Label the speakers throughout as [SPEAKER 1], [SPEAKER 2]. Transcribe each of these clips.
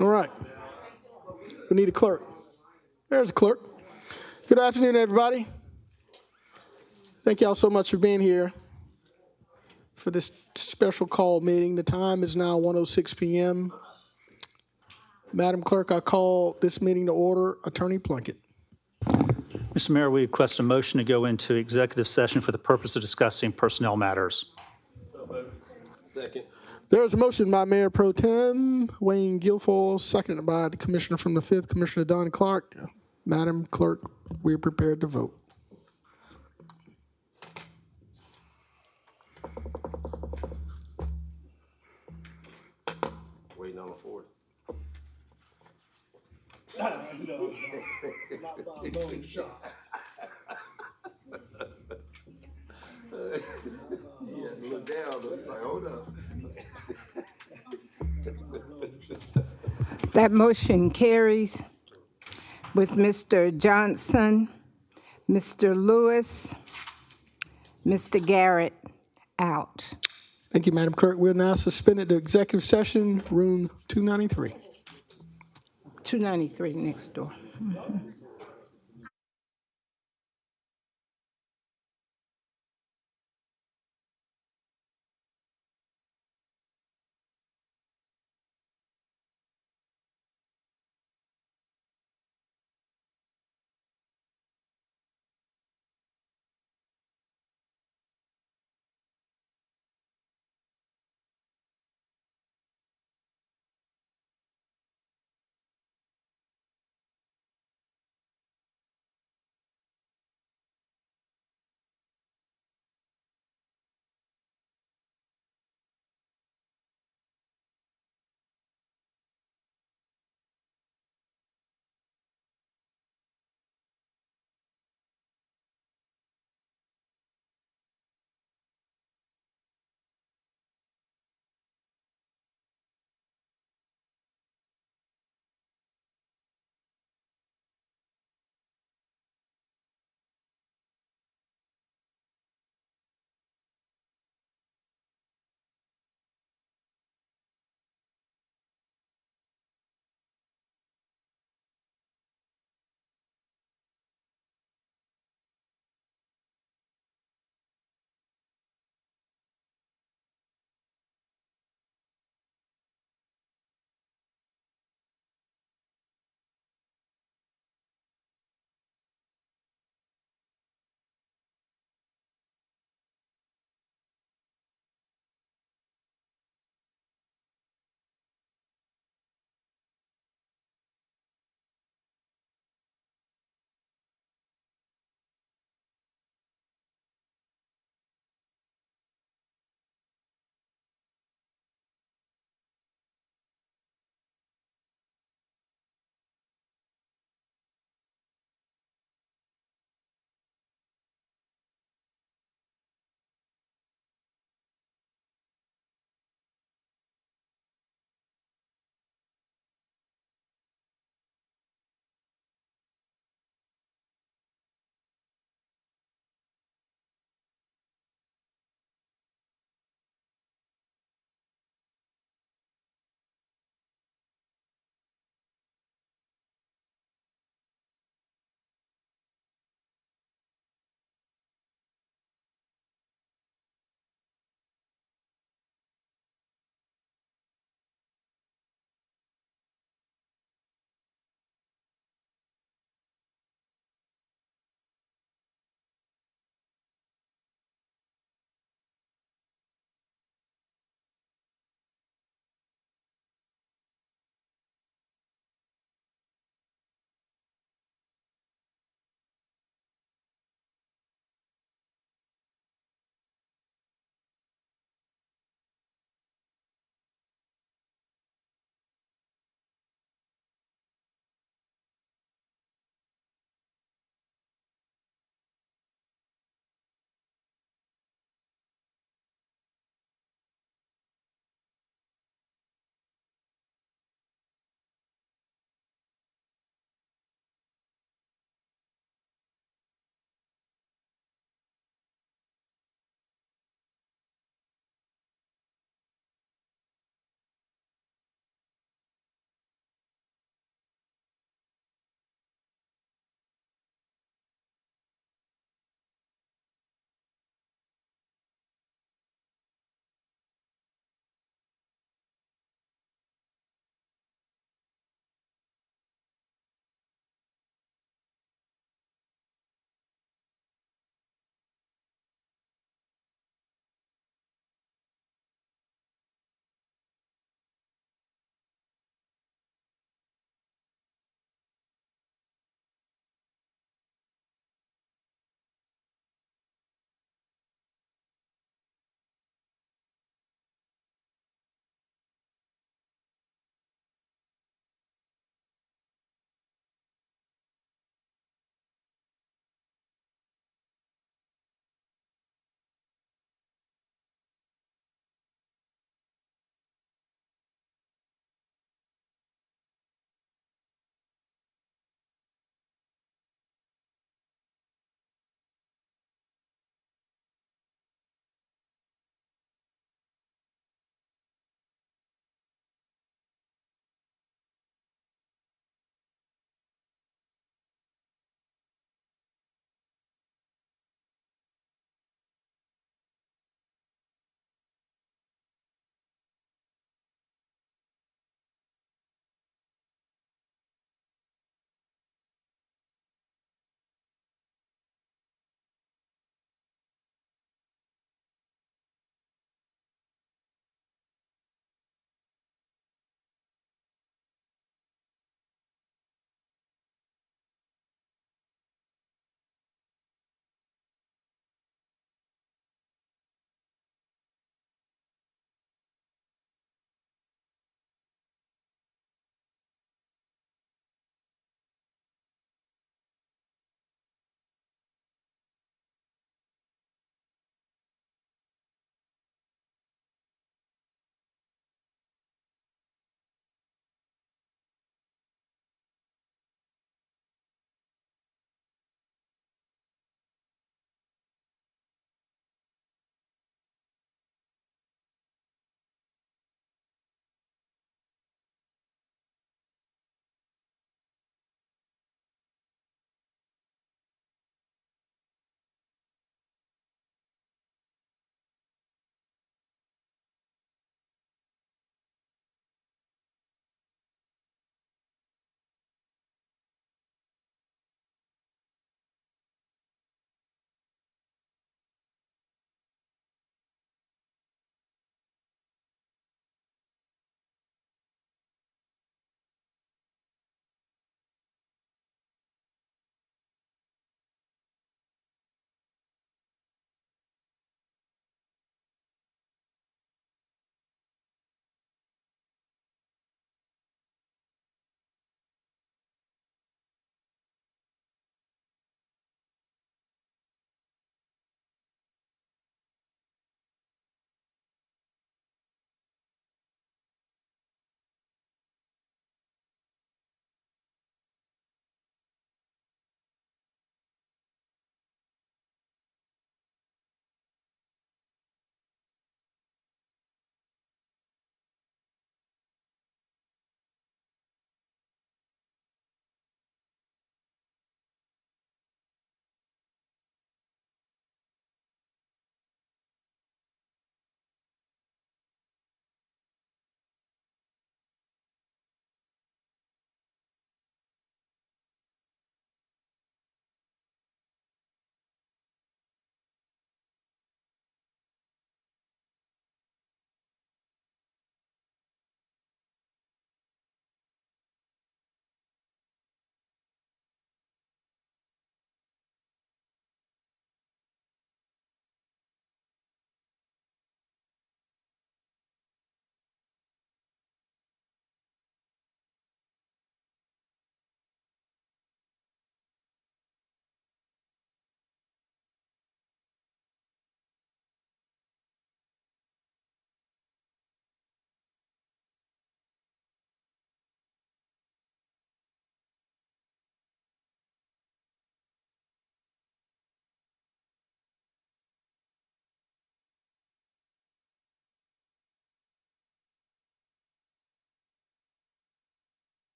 [SPEAKER 1] All right. We need a clerk. There's a clerk. Good afternoon, everybody. Thank y'all so much for being here for this special call meeting. The time is now 1:06 p.m. Madam Clerk, I call this meeting to order. Attorney Plunkett.
[SPEAKER 2] Mr. Mayor, we request a motion to go into executive session for the purpose of discussing personnel matters.
[SPEAKER 3] Second.
[SPEAKER 1] There's a motion by Mayor Pro Tem Wayne Guilfoyle, seconded by the Commissioner from the 5th, Commissioner Don Clark. Madam Clerk, we're prepared to vote.
[SPEAKER 3] Waiting on the fourth.
[SPEAKER 1] No, not by a long shot.
[SPEAKER 3] Yeah, look down, look like, hold up.
[SPEAKER 4] That motion carries with Mr. Johnson, Mr. Lewis, Mr. Garrett out.
[SPEAKER 1] Thank you, Madam Clerk. We're now suspended to executive session, room 293.
[SPEAKER 4] 293 next door.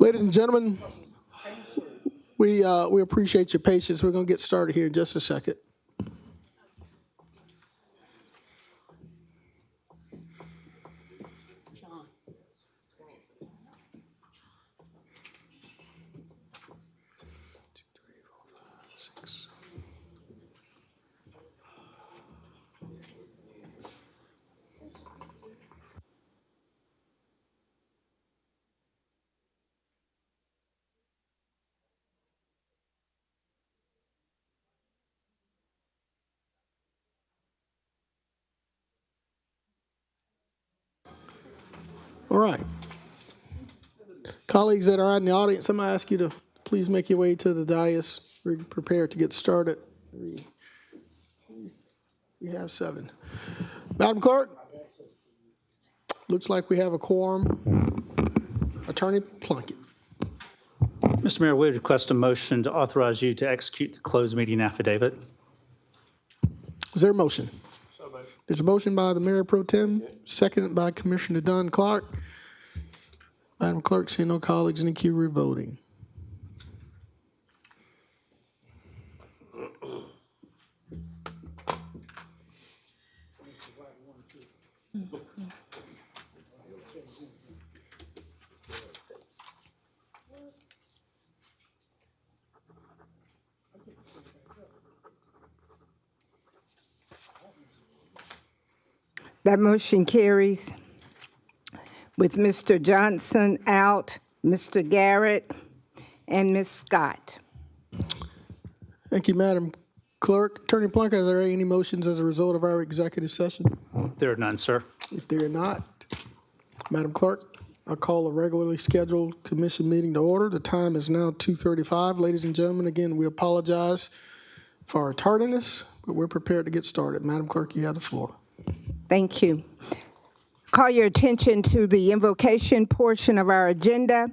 [SPEAKER 1] Ladies and gentlemen, we appreciate your patience. We're going to get started here in just a second. All right. Colleagues that are out in the audience, I'm going to ask you to please make your way to the dais. We're prepared to get started. We have 7. Madam Clerk, looks like we have a quorum. Attorney Plunkett.
[SPEAKER 2] Mr. Mayor, we would request a motion to authorize you to execute the closed meeting affidavit.
[SPEAKER 1] Is there a motion? There's a motion by the Mayor Pro Tem, seconded by Commissioner Dunn Clark. Madam Clerk, seeing no colleagues in the queue, we're voting.
[SPEAKER 4] That motion carries with Mr. Johnson out, Mr. Garrett, and Ms. Scott.
[SPEAKER 1] Thank you, Madam Clerk. Attorney Plunkett, are there any motions as a result of our executive session?
[SPEAKER 2] There are none, sir.
[SPEAKER 1] If there are not, Madam Clerk, I'll call a regularly scheduled commission meeting to order. The time is now 2:35. Ladies and gentlemen, again, we apologize for our tardiness, but we're prepared to get started. Madam Clerk, you have the floor.
[SPEAKER 4] Thank you. Call your attention to the invocation portion of our agenda.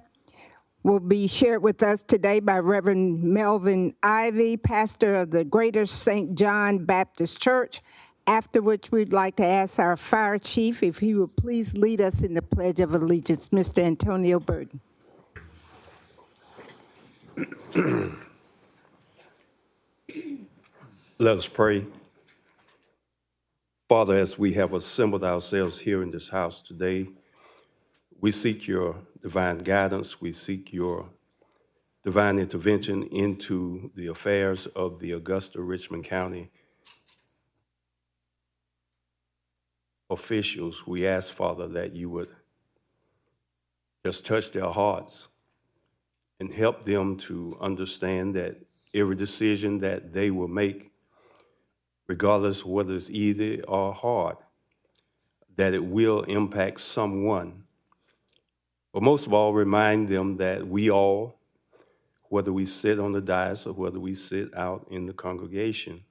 [SPEAKER 4] Will be shared with us today by Reverend Melvin Ivy, pastor of the Greater St. John Baptist Church, after which we'd like to ask our fire chief if he would please lead us in the Pledge of Allegiance. Mr. Antonio Burton.
[SPEAKER 3] Let us pray. Father, as we have assembled ourselves here in this house today, we seek your divine guidance. We seek your divine intervention into the affairs of the Augusta, Richmond County officials. We ask, Father, that you would just touch their hearts and help them to understand that every decision that they will make, regardless of whether it's easy or hard, that it will impact someone. But most of all, remind them that we all, whether we sit on the dais or whether we sit out in the congregation,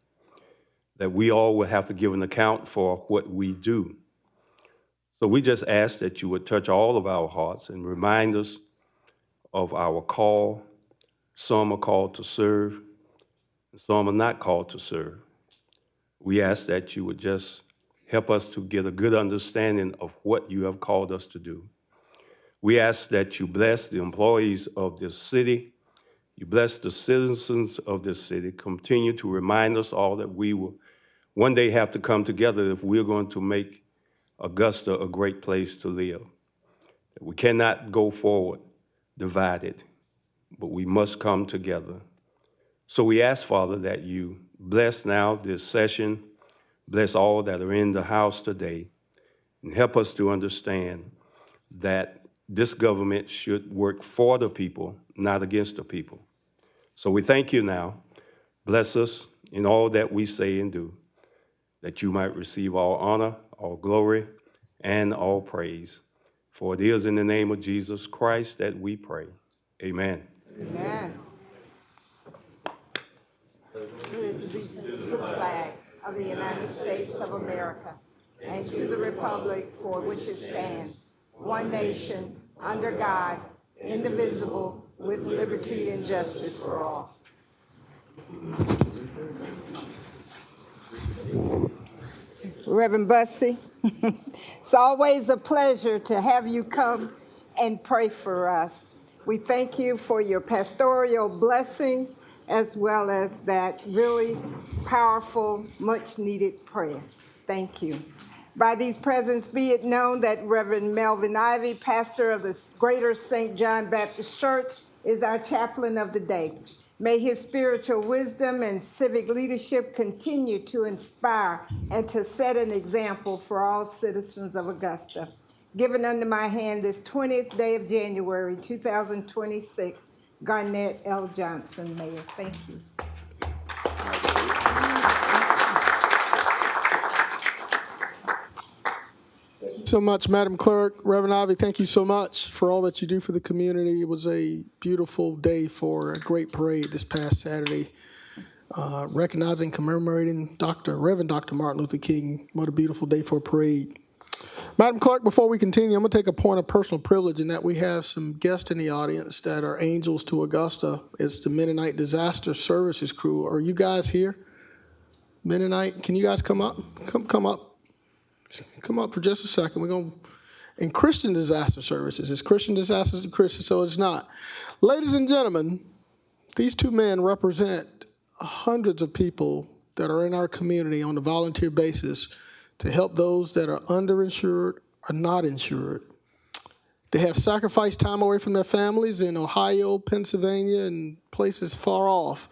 [SPEAKER 3] that we all will have to give an account for what we do. So we just ask that you would touch all of our hearts and remind us of our call. Some are called to serve, and some are not called to serve. We ask that you would just help us to get a good understanding of what you have called us to do. We ask that you bless the employees of this city. You bless the citizens of this city. Continue to remind us all that we will one day have to come together if we're going to make Augusta a great place to live. We cannot go forward divided, but we must come together. So we ask, Father, that you bless now this session, bless all that are in the house today, and help us to understand that this government should work for the people, not against the people. So we thank you now. Bless us in all that we say and do, that you might receive all honor, all glory, and all praise. For it is in the name of Jesus Christ that we pray. Amen.
[SPEAKER 4] Amen. Pledge allegiance to the flag of the United States of America and to the republic for which it stands, one nation, under God, indivisible, with liberty and justice for all. Reverend Bussey, it's always a pleasure to have you come and pray for us. We thank you for your pastoral blessing as well as that really powerful, much-needed prayer. Thank you. By these presents, be it known that Reverend Melvin Ivy, pastor of the Greater St. John Baptist Church, is our chaplain of the day. May his spiritual wisdom and civic leadership continue to inspire and to set an example for all citizens of Augusta. Given under my hand this 20th day of January, 2026, Garnett L. Johnson, Mayor. Thank you.
[SPEAKER 1] So much, Madam Clerk. Reverend Ivy, thank you so much for all that you do for the community. It was a beautiful day for a great parade this past Saturday, recognizing, commemorating Reverend Dr. Martin Luther King. What a beautiful day for a parade. Madam Clerk, before we continue, I'm going to take a point of personal privilege in that we have some guests in the audience that are angels to Augusta. It's the Mennonite Disaster Services crew. Are you guys here? Mennonite, can you guys come up? Come up. Come up for just a second. We're going to, in Christian Disaster Services, it's Christian Disasters to Christian, so it's not. Ladies and gentlemen, these two men represent hundreds of people that are in our community on a volunteer basis to help those that are underinsured or not insured. They have sacrificed time away from their families in Ohio, Pennsylvania, and places far off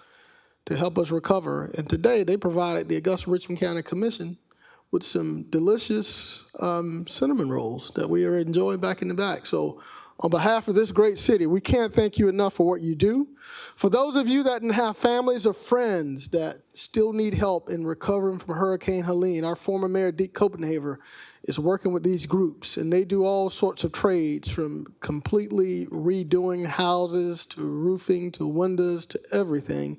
[SPEAKER 1] to help us recover. And today they provided the Augusta-Richmond County Commission with some delicious cinnamon rolls that we are enjoying back in the back. So on behalf of this great city, we can't thank you enough for what you do. For those of you that have families or friends that still need help in recovering from Hurricane Helene, our former mayor, Deke Copenhaver, is working with these groups, and they do all sorts of trades, from completely redoing houses to roofing to windows to everything.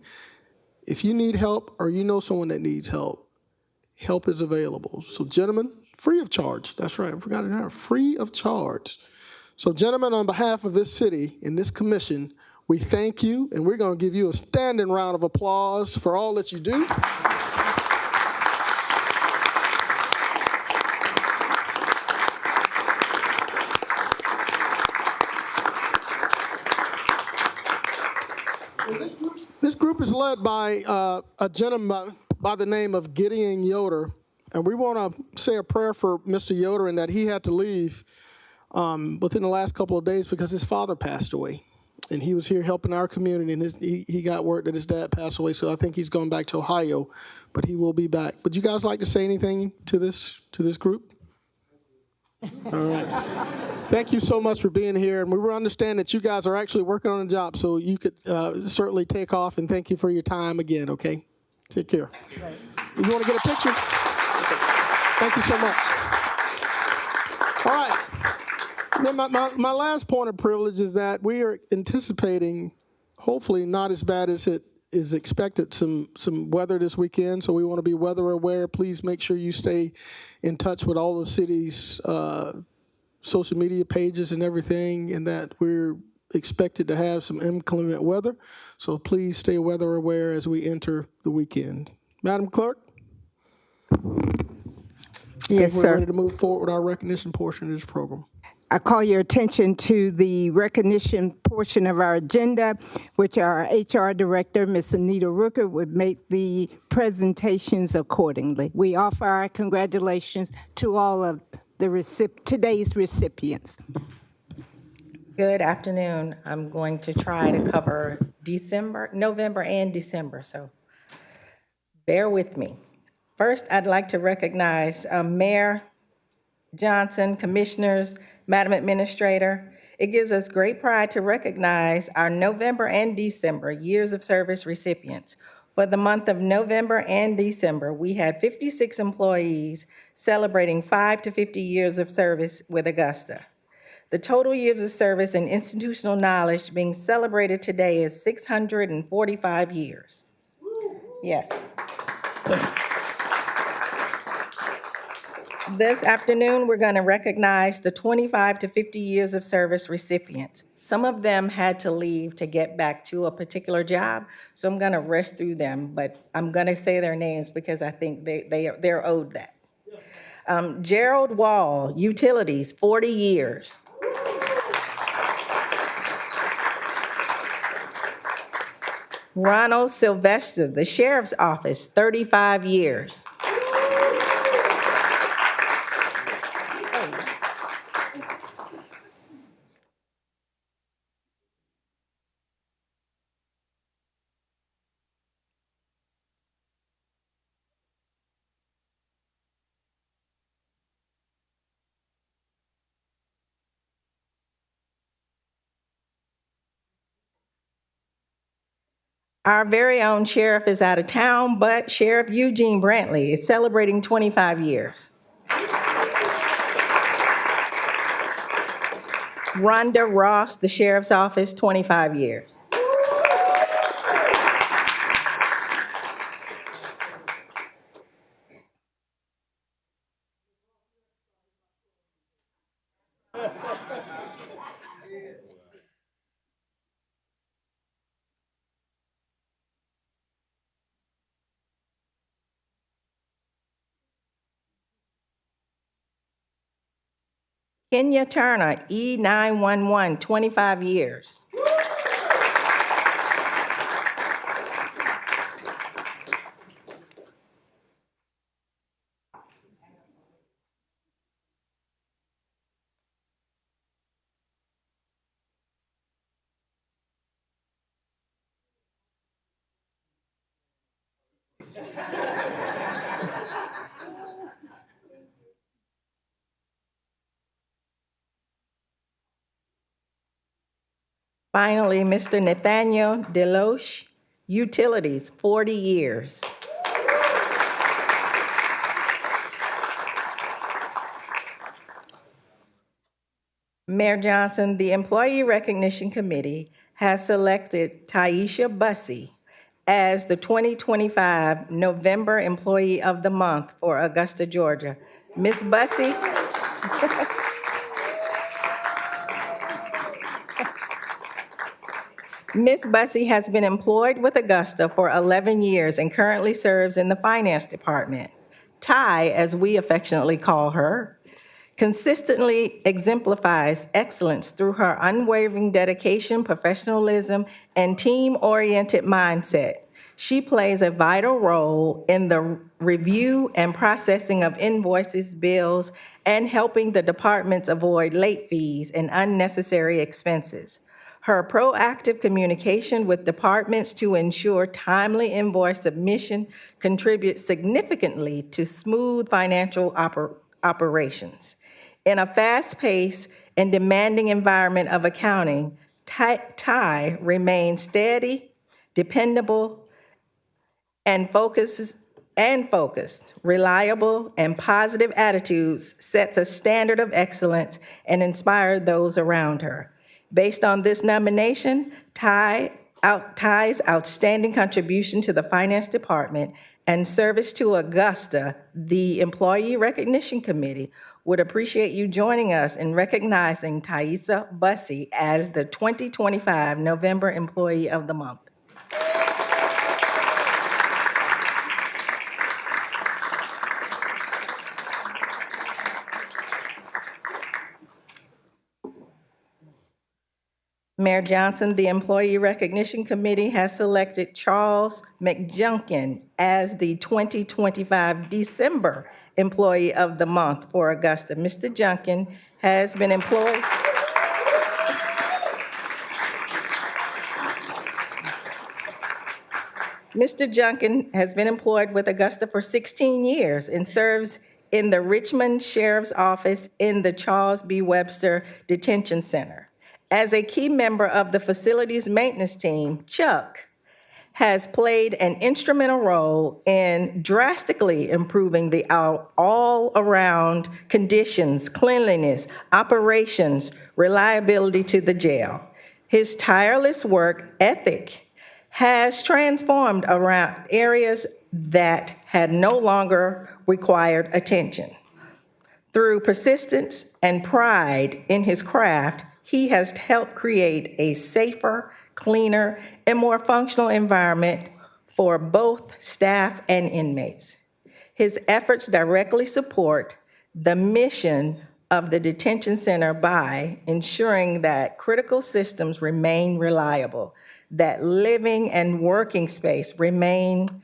[SPEAKER 1] If you need help or you know someone that needs help, help is available. So gentlemen, free of charge. That's right, I forgot it, free of charge. So gentlemen, on behalf of this city and this commission, we thank you, and we're going to give you a standing round of applause for all that you do. This group is led by a gentleman by the name of Gideon Yoder, and we want to say a prayer for Mr. Yoder in that he had to leave within the last couple of days because his father passed away. And he was here helping our community, and he got word that his dad passed away, so I think he's going back to Ohio, but he will be back. Would you guys like to say anything to this group? All right. Thank you so much for being here, and we understand that you guys are actually working on a job, so you could certainly take off, and thank you for your time again, okay? Take care. You want to get a picture? Okay. Thank you so much. All right. Then my last point of privilege is that we are anticipating, hopefully not as bad as it is expected, some weather this weekend. So we want to be weather aware. Please make sure you stay in touch with all the city's social media pages and everything, and that we're expected to have some inclement weather. So please stay weather aware as we enter the weekend. Madam Clerk?
[SPEAKER 4] Yes,
[SPEAKER 1] we're
[SPEAKER 4] sir.
[SPEAKER 1] ready to move forward with our recognition portion of this program.
[SPEAKER 4] I call your attention to the recognition portion of our agenda, which our HR director, Ms. Anita Rooker, would make the presentations accordingly. We offer our congratulations to all of the today's recipients.
[SPEAKER 5] Good afternoon. I'm going to try to cover November and December, so bear with me. First, I'd like to recognize Mayor Johnson, commissioners, Madam Administrator. It gives us great pride to recognize our November and December years of service recipients. For the month of November and December, we had 56 employees celebrating 5 to 50 years of service with Augusta. The total years of service and institutional knowledge being celebrated today is 645 years. Yes. This afternoon, we're going to recognize the 25 to 50 years of service recipients. Some of them had to leave to get back to a particular job, so I'm going to rush through them, but I'm going to say their names because I think they're owed that. Gerald Wall, Utilities, 40 years. Ronald Sylvester, the Sheriff's Office, 35 years. Our very own sheriff is out of town, but Sheriff Eugene Brantley is celebrating 25 years. Rhonda Ross, the Sheriff's Office, 25 years. Kenya Turner, E911, 25 years. Finally, Mr. Nathaniel Deloche, Utilities, 40 years. Mayor Johnson, the Employee Recognition Committee has selected Taisha Bussey as the 2025 November Employee of the Month for Augusta, Georgia. Ms. Bussey, Ms. Bussey has been employed with Augusta for 11 years and currently serves in the Finance Department. Ty, as we affectionately call her, consistently exemplifies excellence through her unwavering dedication, professionalism, and team-oriented mindset. She plays a vital role in the review and processing of invoices, bills, and helping the departments avoid late fees and unnecessary expenses. Her proactive communication with departments to ensure timely invoice submission contributes significantly to smooth financial operations. In a fast-paced and demanding environment of accounting, Ty remains steady, dependable, and focused, reliable, and positive attitudes sets a standard of excellence and inspires those around her. Based on this nomination, Ty's outstanding contribution to the Finance Department and service to Augusta, the Employee Recognition Committee would appreciate you joining us in recognizing Taisha Bussey as the 2025 November Employee of the Month. Mayor Johnson, the Employee Recognition Committee has selected Charles McJunkin as the 2025 December Employee of the Month for Augusta. Mr. Junkin has been employed. Mr. Junkin has been employed with Augusta for 16 years and serves in the Richmond Sheriff's Office in the Charles B. Webster Detention Center. As a key member of the facilities maintenance team, Chuck has played an instrumental role in drastically improving the all-around conditions, cleanliness, operations, reliability to the jail. His tireless work ethic has transformed around areas that had no longer required attention. Through persistence and pride in his craft, he has helped create a safer, cleaner, and more functional environment for both staff and inmates. His efforts directly support the mission of the detention center by ensuring that critical systems remain reliable. that living and working space remain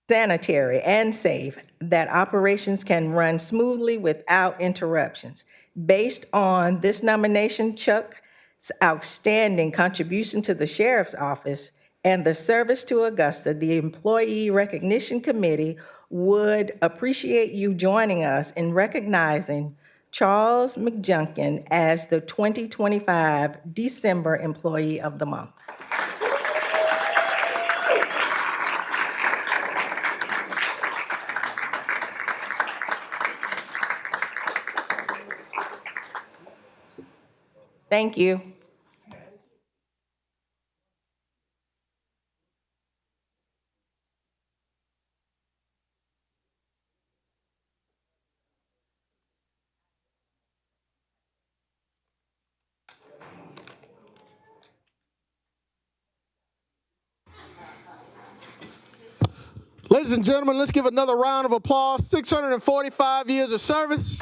[SPEAKER 5] sanitary and safe, that operations can run smoothly without interruptions. Based on this nomination, Chuck's outstanding contribution to the Sheriff's Office and the service to Augusta, the Employee Recognition Committee would appreciate you joining us in recognizing Charles McJunkin as the 2025 December Employee of the Month. Thank you.
[SPEAKER 1] Ladies and gentlemen, let's give another round of applause. 645 years of service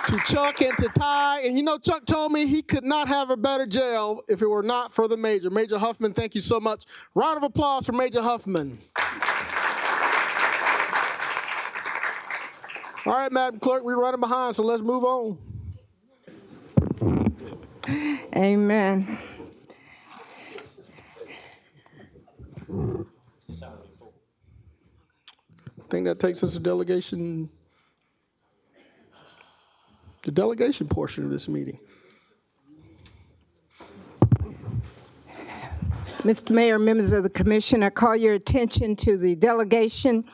[SPEAKER 1] to Chuck and to Ty. And you know, Chuck told me he could not have a better jail if it were not for the Major. Major Huffman, thank you so much. Round of applause for Major Huffman. All right, Madam Clerk, we're running behind, so let's move on.
[SPEAKER 4] Amen.
[SPEAKER 1] I think that takes us to the delegation portion of this meeting.
[SPEAKER 4] Mr. Mayor, members of the commission, I call your attention to the delegation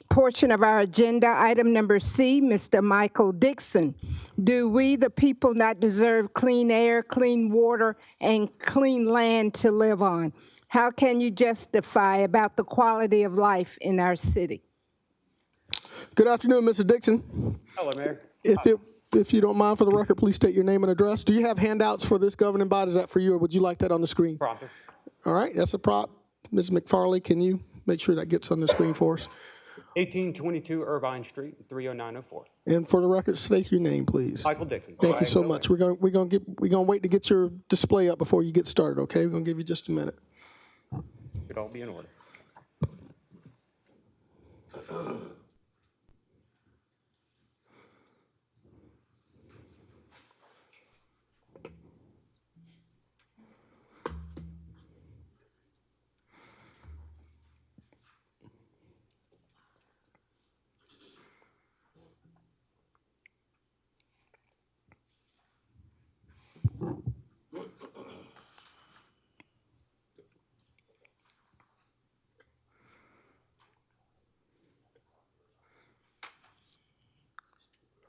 [SPEAKER 4] portion of our agenda. Item number C, Mr. Michael Dixon. Do we, the people, not deserve clean air, clean water, and clean land to live on? How can you justify about the quality of life in our city?
[SPEAKER 1] Good afternoon, Mr. Dixon.
[SPEAKER 6] Hello, Mayor.
[SPEAKER 1] If you don't mind, for the record, please state your name and address. Do you have handouts for this governing body? Is that for you, or would you like that on the screen?
[SPEAKER 6] Prompter.
[SPEAKER 1] All right, that's a prop. Ms. McFarley, can you make sure that gets on the screen for us?
[SPEAKER 6] 1822 Irvine Street, 30904.
[SPEAKER 1] And for the record, state your name, please.
[SPEAKER 6] Michael Dixon.
[SPEAKER 1] Thank you so much. We're gonna wait to get your display up before you get started. Okay, we're gonna give you just a minute.
[SPEAKER 6] Should all be in order.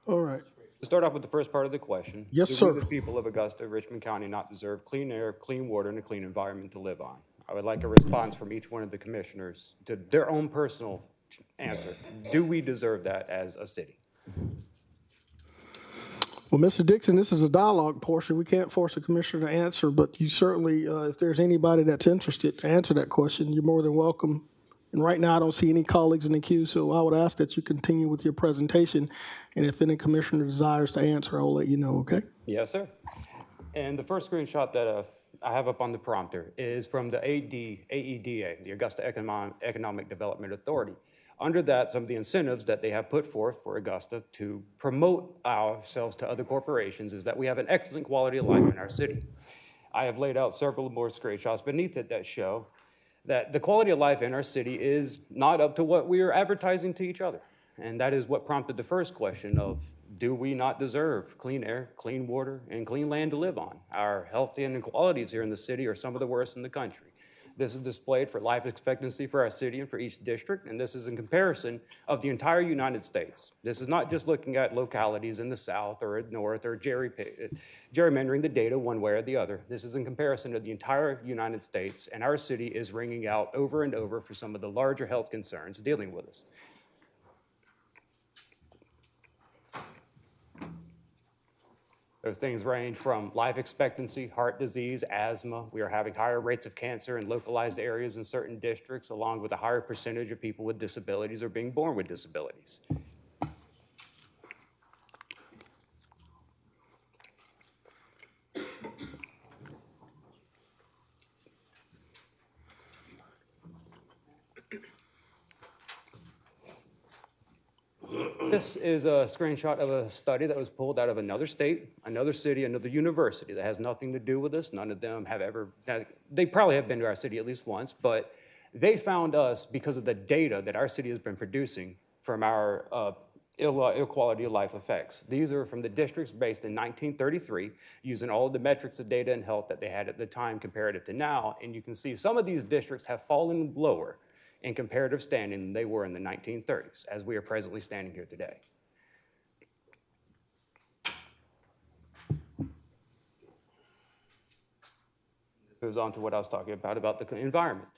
[SPEAKER 1] All right.
[SPEAKER 6] To start off with the first part of the question.
[SPEAKER 1] Yes,
[SPEAKER 6] do
[SPEAKER 1] sir.
[SPEAKER 6] we, the people of Augusta, Richmond County, not deserve clean air, clean water, and a clean environment to live on? I would like a response from each one of the commissioners to their own personal answer. Do we deserve that as a city?
[SPEAKER 1] Well, Mr. Dixon, this is a dialogue portion. We can't force a commissioner to answer, but you certainly, if there's anybody that's interested to answer that question, you're more than welcome. And right now, I don't see any colleagues in the queue, so I would ask that you continue with your presentation. And if any commissioner desires to answer, I'll let you know, okay?
[SPEAKER 6] Yes, sir. And the first screenshot that I have up on the prompter is from the AEDA, the Augusta Economic Development Authority. Under that, some of the incentives that they have put forth for Augusta to promote ourselves to other corporations is that we have an excellent quality of life in our city. I have laid out several more screenshots beneath it that show that the quality of life in our city is not up to what we are advertising to each other. And that is what prompted the first question of, do we not deserve clean air, clean water, and clean land to live on? Our health inequalities here in the city are some of the worst in the country. This is displayed for life expectancy for our city and for each district, and this is in comparison of the entire United States. This is not just looking at localities in the south or north or gerrymandering the data one way or the other. This is in comparison to the entire United States, and our city is ringing out over and over for some of the larger health concerns dealing with us. Those things range from life expectancy, heart disease, asthma. We are having higher rates of cancer in localized areas in certain districts, along with a higher percentage of people with disabilities or being born with disabilities. This is a screenshot of a study that was pulled out of another state, another city, another university that has nothing to do with us. None of them have ever, they probably have been to our city at least once, but they found us because of the data that our city has been producing from our ill quality of life effects. These are from the districts based in 1933, using all of the metrics of data and health that they had at the time comparative to now. And you can see some of these districts have fallen lower in comparative standing than they were in the 1930s, as we are presently standing here today. This goes on to what I was talking about the environment.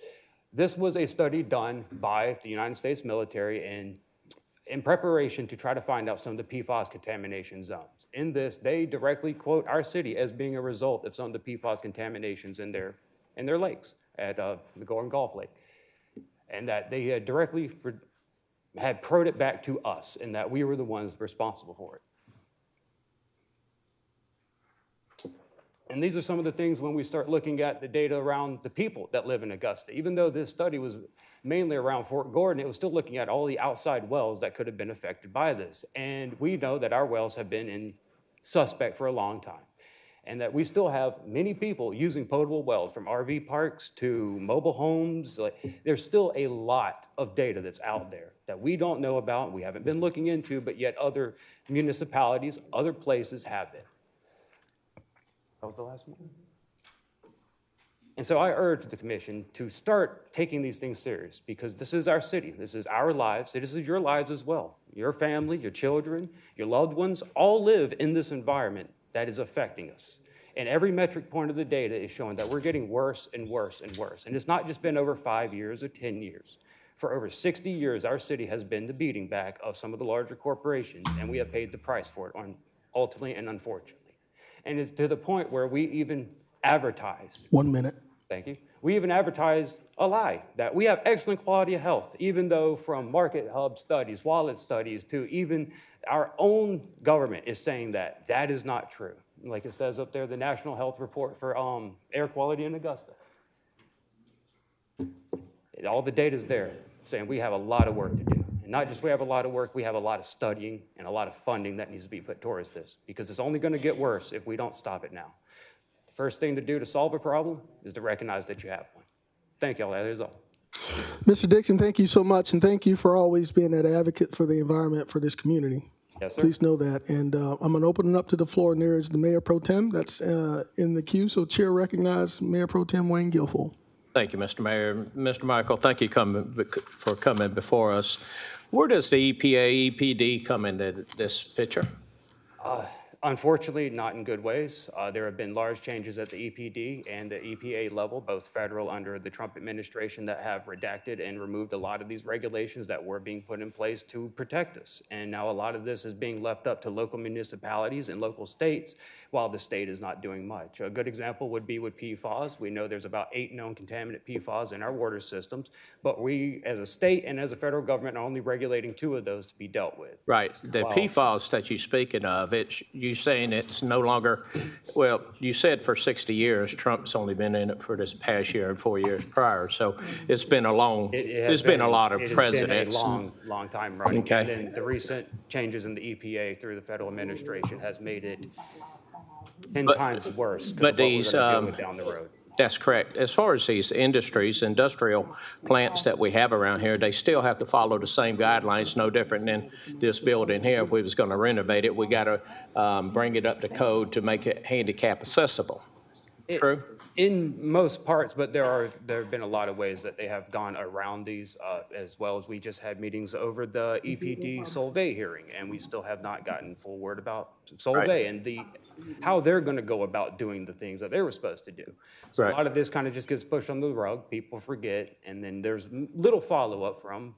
[SPEAKER 6] This was a study done by the United States military in preparation to try to find out some of the PFAS contamination zones. In this, they directly quote our city as being a result of some of the PFAS contaminations in their lakes at the Gordon Gulf Lake. And that they had directly had proed it back to us, and that we were the ones responsible for it. And these are some of the things when we start looking at the data around the people that live in Augusta. Even though this study was mainly around Fort Gordon, it was still looking at all the outside wells that could have been affected by this. And we know that our wells have been in suspect for a long time, and that we still have many people using potable wells, from RV parks to mobile homes. There's still a lot of data that's out there that we don't know about, we haven't been looking into, but yet other municipalities, other places have it. That was the last one. And so I urge the commission to start taking these things serious, because this is our city, this is our lives, this is your lives as well. Your family, your children, your loved ones all live in this environment that is affecting us. And every metric point of the data is showing that we're getting worse and worse and worse. And it's not just been over 5 years or 10 years. For over 60 years, our city has been the beating back of some of the larger corporations, and we have paid the price for it, ultimately and unfortunately. And it's to the point where we even advertise.
[SPEAKER 1] 1 minute.
[SPEAKER 6] Thank you. We even advertise a lie, that we have excellent quality of health, even though from Market Hub studies, Wallet studies, to even our own government is saying that that is not true. Like it says up there, the National Health Report for air quality in Augusta. All the data is there saying we have a lot of work to do. And not just we have a lot of work, we have a lot of studying and a lot of funding that needs to be put towards this, because it's only going to get worse if we don't stop it now. The first thing to do to solve a problem is to recognize that you have one. Thank you all. That is all.
[SPEAKER 1] Mr. Dixon, thank you so much, and thank you for always being that advocate for the environment for this community.
[SPEAKER 6] Yes, sir.
[SPEAKER 1] Please know that. And I'm going to open it up to the floor, and there is the Mayor Pro Tem that's in the queue. So Chair recognizes Mayor Pro Tem Wayne Guilfoyle.
[SPEAKER 7] Thank you, Mr. Mayor. Mr. Michael, thank you for coming before us. Where does the EPA, EPD come into this picture?
[SPEAKER 6] Unfortunately, not in good ways. There have been large changes at the EPD and the EPA level, both federal under the Trump administration, that have redacted and removed a lot of these regulations that were being put in place to protect us. And now a lot of this is being left up to local municipalities and local states, while the state is not doing much. A good example would be with PFAS. We know there's about 8 known contaminant PFAS in our water systems, but we, as a state and as a federal government, are only regulating 2 of those to be dealt with.
[SPEAKER 7] Right. The PFAS that you're speaking of, you're saying it's no longer, well, you said for 60 years, Trump's only been in it for this past year and 4 years prior. So it's been a long, there's been a lot of presidents.
[SPEAKER 6] It's been a long time running.
[SPEAKER 7] Okay.
[SPEAKER 6] And then the recent changes in the EPA through the federal administration has made it 10 times worse.
[SPEAKER 7] But these,
[SPEAKER 6] down the road.
[SPEAKER 7] That's correct. As far as these industrial plants that we have around here, they still have to follow the same guidelines, no different than this building here. If we was going to renovate it, we got to bring it up to code to make it handicap accessible. True?
[SPEAKER 6] In most parts, but there have been a lot of ways that they have gone around these, as well as we just had meetings over the EPD Solvay hearing, and we still have not gotten full word about Solvay
[SPEAKER 7] Right.
[SPEAKER 6] and how they're going to go about doing the things that they were supposed to do. So
[SPEAKER 7] Right.
[SPEAKER 6] a lot of this kind of just gets pushed under the rug. People forget, and then there's little follow-up from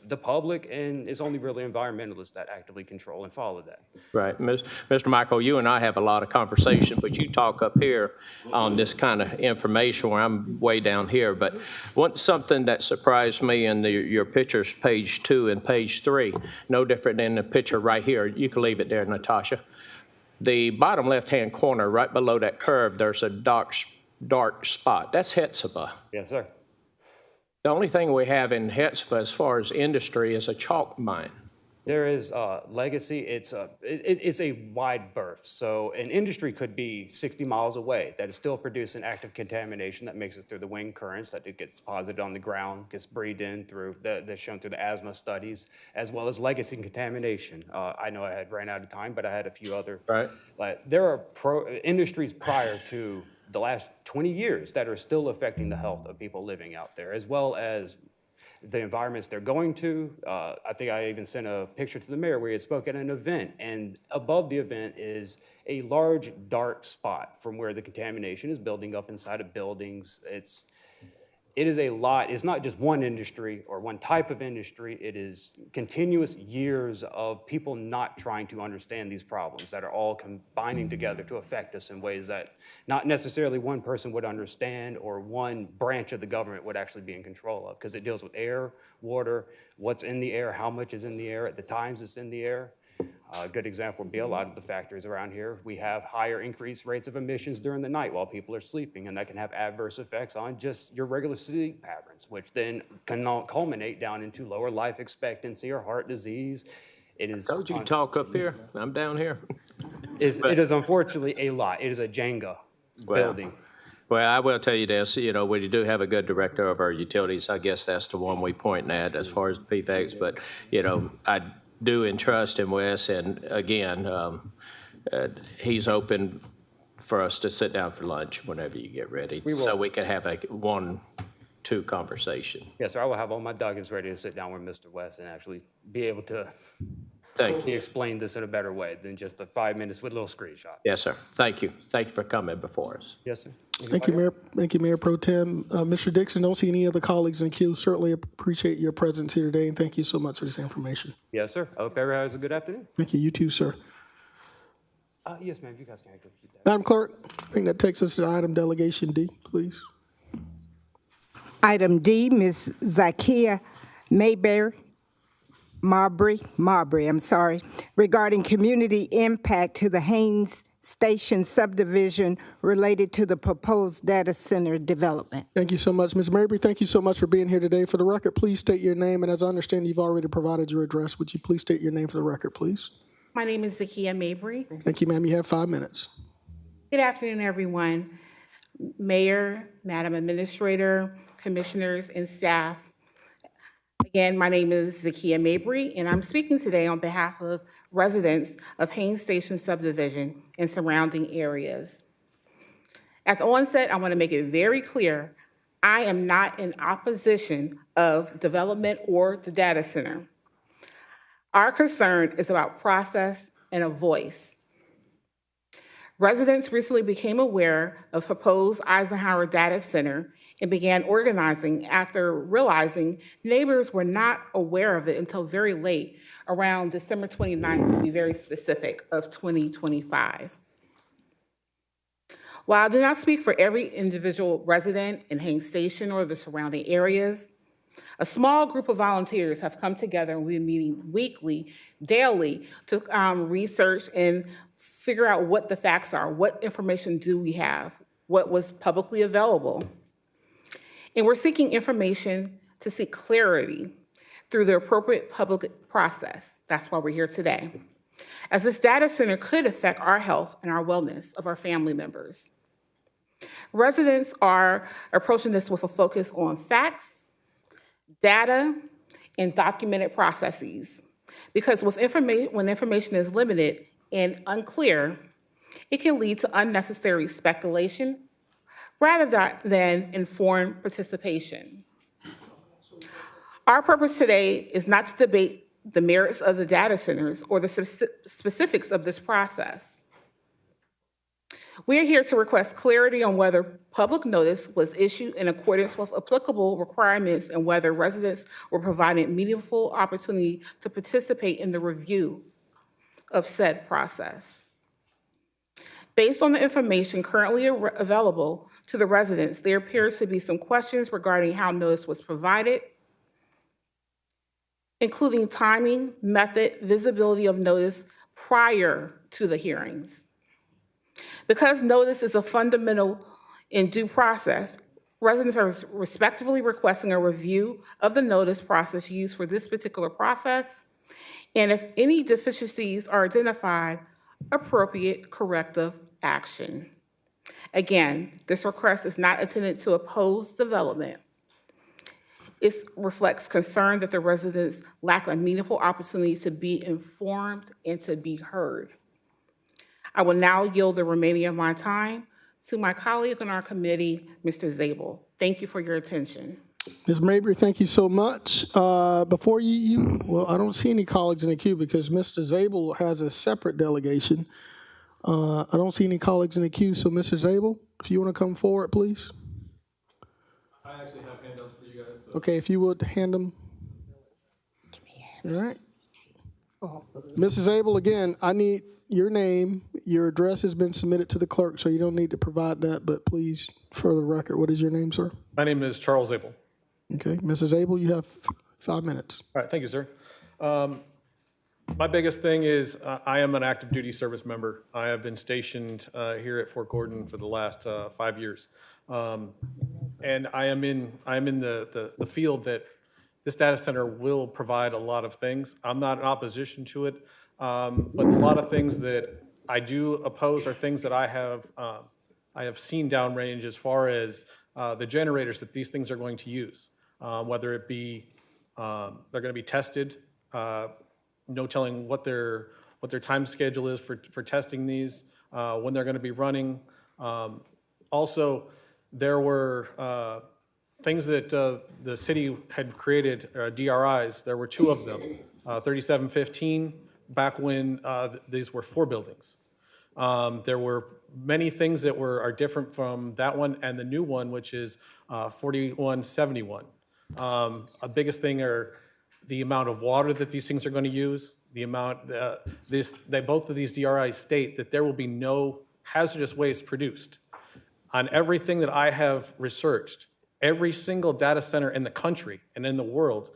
[SPEAKER 6] the public, and it's only really environmentalists that actively control and follow that.
[SPEAKER 7] Right. Mr. Michael, you and I have a lot of conversation, but you talk up here on this kind of information where I'm way down here. But something that surprised me in your pictures, page 2 and page 3, no different than the picture right here. You can leave it there, Natasha. The bottom left-hand corner, right below that curve, there's a dark spot. That's Hetzibah.
[SPEAKER 6] Yes, sir.
[SPEAKER 7] The only thing we have in Hetzibah as far as industry is a chalk mine.
[SPEAKER 6] There is legacy. It's a wide berth. So an industry could be 60 miles away that is still producing active contamination that makes it through the wind currents, that it gets deposited on the ground, gets breathed in through, that's shown through the asthma studies, as well as legacy contamination. I know I had ran out of time, but I had a few other.
[SPEAKER 7] Right.
[SPEAKER 6] Like, there are industries prior to the last 20 years that are still affecting the health of people living out there, as well as the environments they're going to. I think I even sent a picture to the mayor where he had spoke at an event, and above the event is a large dark spot from where the contamination is building up inside of buildings. It is a lot. It's not just one industry or one type of industry. It is continuous years of people not trying to understand these problems that are all combining together to affect us in ways that not necessarily one person would understand or one branch of the government would actually be in control of, because it deals with air, water, what's in the air, how much is in the air at the times it's in the air. A good example would be a lot of the factories around here. We have higher increased rates of emissions during the night while people are sleeping, and that can have adverse effects on just your regular sleep patterns, which then can culminate down into lower life expectancy or heart disease. It is.
[SPEAKER 7] Told you to talk up here. I'm down here.
[SPEAKER 6] It is unfortunately a lot. It is a Jenga building.
[SPEAKER 7] Well, I will tell you this, we do have a good director of our utilities. I guess that's the one we pointing at as far as PFAS, but, I do entrust in Wes, and again, he's open for us to sit down for lunch whenever you get ready, so we can have a 1-2 conversation.
[SPEAKER 6] Yes, sir. I will have all my documents ready to sit down with Mr. West and actually be able to
[SPEAKER 7] Thank you.
[SPEAKER 6] explain this in a better way than just the 5 minutes with little screenshots.
[SPEAKER 7] Yes, sir. Thank you. Thank you for coming before us.
[SPEAKER 6] Yes, sir.
[SPEAKER 1] Thank you, Mayor. Thank you, Mayor Pro Tem. Mr. Dixon, don't see any other colleagues in queue. Certainly appreciate your presence here today, and thank you so much for this information.
[SPEAKER 6] Yes, sir. I hope everyone has a good afternoon.
[SPEAKER 1] Thank you. You too, sir.
[SPEAKER 6] Yes, ma'am. You guys can go keep that.
[SPEAKER 1] Madam Clerk, I think that takes us to item delegation D, please.
[SPEAKER 4] Item D, Ms. Zakia Marbury, regarding community impact to the Haynes Station subdivision related to the proposed data center development.
[SPEAKER 1] Thank you so much. Ms. Mabry, thank you so much for being here today. For the record, please state your name, and as I understand, you've already provided your address. Would you please state your name for the record, please?
[SPEAKER 8] My name is Zakia Mabry.
[SPEAKER 1] Thank you, ma'am. You have 5 minutes.
[SPEAKER 8] Good afternoon, everyone. Mayor, Madam Administrator, Commissioners, and staff. Again, my name is Zakia Mabry, and I'm speaking today on behalf of residents of Haynes Station subdivision and surrounding areas. At the onset, I want to make it very clear, I am not in opposition of development or the data center. Our concern is about process and a voice. Residents recently became aware of proposed Eisenhower data center and began organizing after realizing neighbors were not aware of it until very late, around December 29th, to be very specific, of 2025. While I do not speak for every individual resident in Haynes Station or the surrounding areas, a small group of volunteers have come together and we've been meeting weekly, daily, to research and figure out what the facts are, what information do we have, what was publicly available. And we're seeking information to seek clarity through the appropriate public process. That's why we're here today, as this data center could affect our health and our wellness of our family members. Residents are approaching this with a focus on facts, data, and documented processes, because when information is limited and unclear, it can lead to unnecessary speculation rather than informed participation. Our purpose today is not to debate the merits of the data centers or the specifics of this process. We are here to request clarity on whether public notice was issued in accordance with applicable requirements and whether residents were provided meaningful opportunity to participate in the review of said process. Based on the information currently available to the residents, there appears to be some questions regarding how notice was provided, including timing, method, visibility of notice prior to the hearings. Because notice is a fundamental in due process, residents are respectively requesting a review of the notice process used for this particular process And if any deficiencies are identified, appropriate corrective action. Again, this request is not intended to oppose development. It reflects concern that the residents lack a meaningful opportunity to be informed and to be heard. I will now yield the remaining of my time to my colleague on our committee, Mr. Zabel. Thank you for your attention.
[SPEAKER 1] Ms. Mabry, thank you so much. Before well, I don't see any colleagues in the queue because Mr. Zabel has a separate delegation. I don't see any colleagues in the queue, so Mr. Zabel, if you want to come forward, please.
[SPEAKER 9] I actually have handouts for you guys. So.
[SPEAKER 1] Okay, if you would hand them. All right. Mrs. Zabel, again, I need your name. Your address has been submitted to the clerk, so you don't need to provide that, but please, for the record, what is your name, sir?
[SPEAKER 9] My name is Charles Abel.
[SPEAKER 1] Okay, Mrs. Zabel, you have 5 minutes.
[SPEAKER 9] All right, thank you, sir. My biggest thing is I am an active duty service member. I have been stationed here at Fort Gordon for the last 5 years. And I am in the field that this data center will provide a lot of things. I'm not in opposition to it, but a lot of things that I do oppose are things that I have seen downrange as far as the generators that these things are going to use, whether it be they're going to be tested, no telling what their time schedule is for testing these, when they're going to be running. Also, there were things that the city had created, DRIs. There were 2 of them, 3715, back when these were 4 buildings. There were many things that are different from that one and the new one, which is 4171. A biggest thing are the amount of water that these things are going to use, the amount, both of these DRIs state that there will be no hazardous waste produced. On everything that I have researched, every single data center in the country and in the world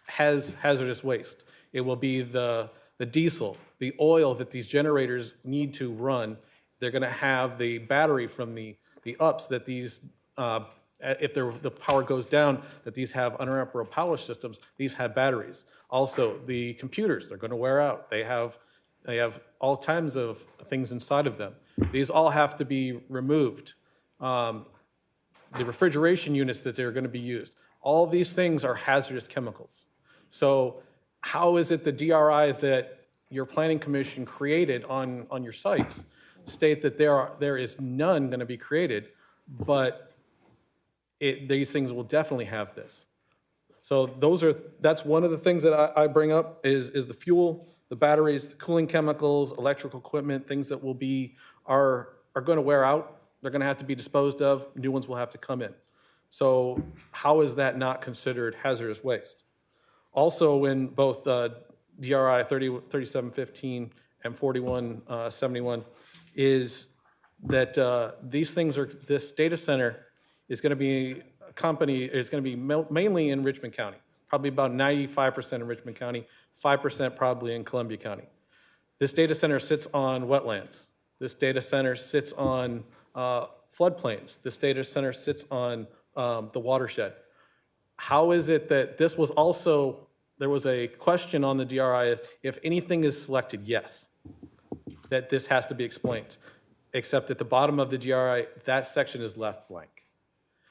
[SPEAKER 9] has hazardous waste. It will be the diesel, the oil that these generators need to run. They're going to have the battery from the ups that these, if the power goes down, that these have uninterruptible power systems. These have batteries. Also, the computers, they're going to wear out. They have all kinds of things inside of them. These all have to be removed. The refrigeration units that they're going to be used. All these things are hazardous chemicals. So how is it the DRI that your planning commission created on your sites state that there is none going to be created, but these things will definitely have this. So that's one of the things that I bring up is the fuel, the batteries, the cooling chemicals, electrical equipment, things that are going to wear out. They're going to have to be disposed of. New ones will have to come in. So how is that not considered hazardous waste? Also, in both DRI 3715 and 4171 is that this data center is going to be mainly in Richmond County, probably about 95% in Richmond County, 5% probably in Columbia County. This data center sits on wetlands. This data center sits on floodplains. This data center sits on the watershed. How is it that this was also, there was a question on the DRI if anything is selected, yes, that this has to be explained, except at the bottom of the DRI, that section is left blank.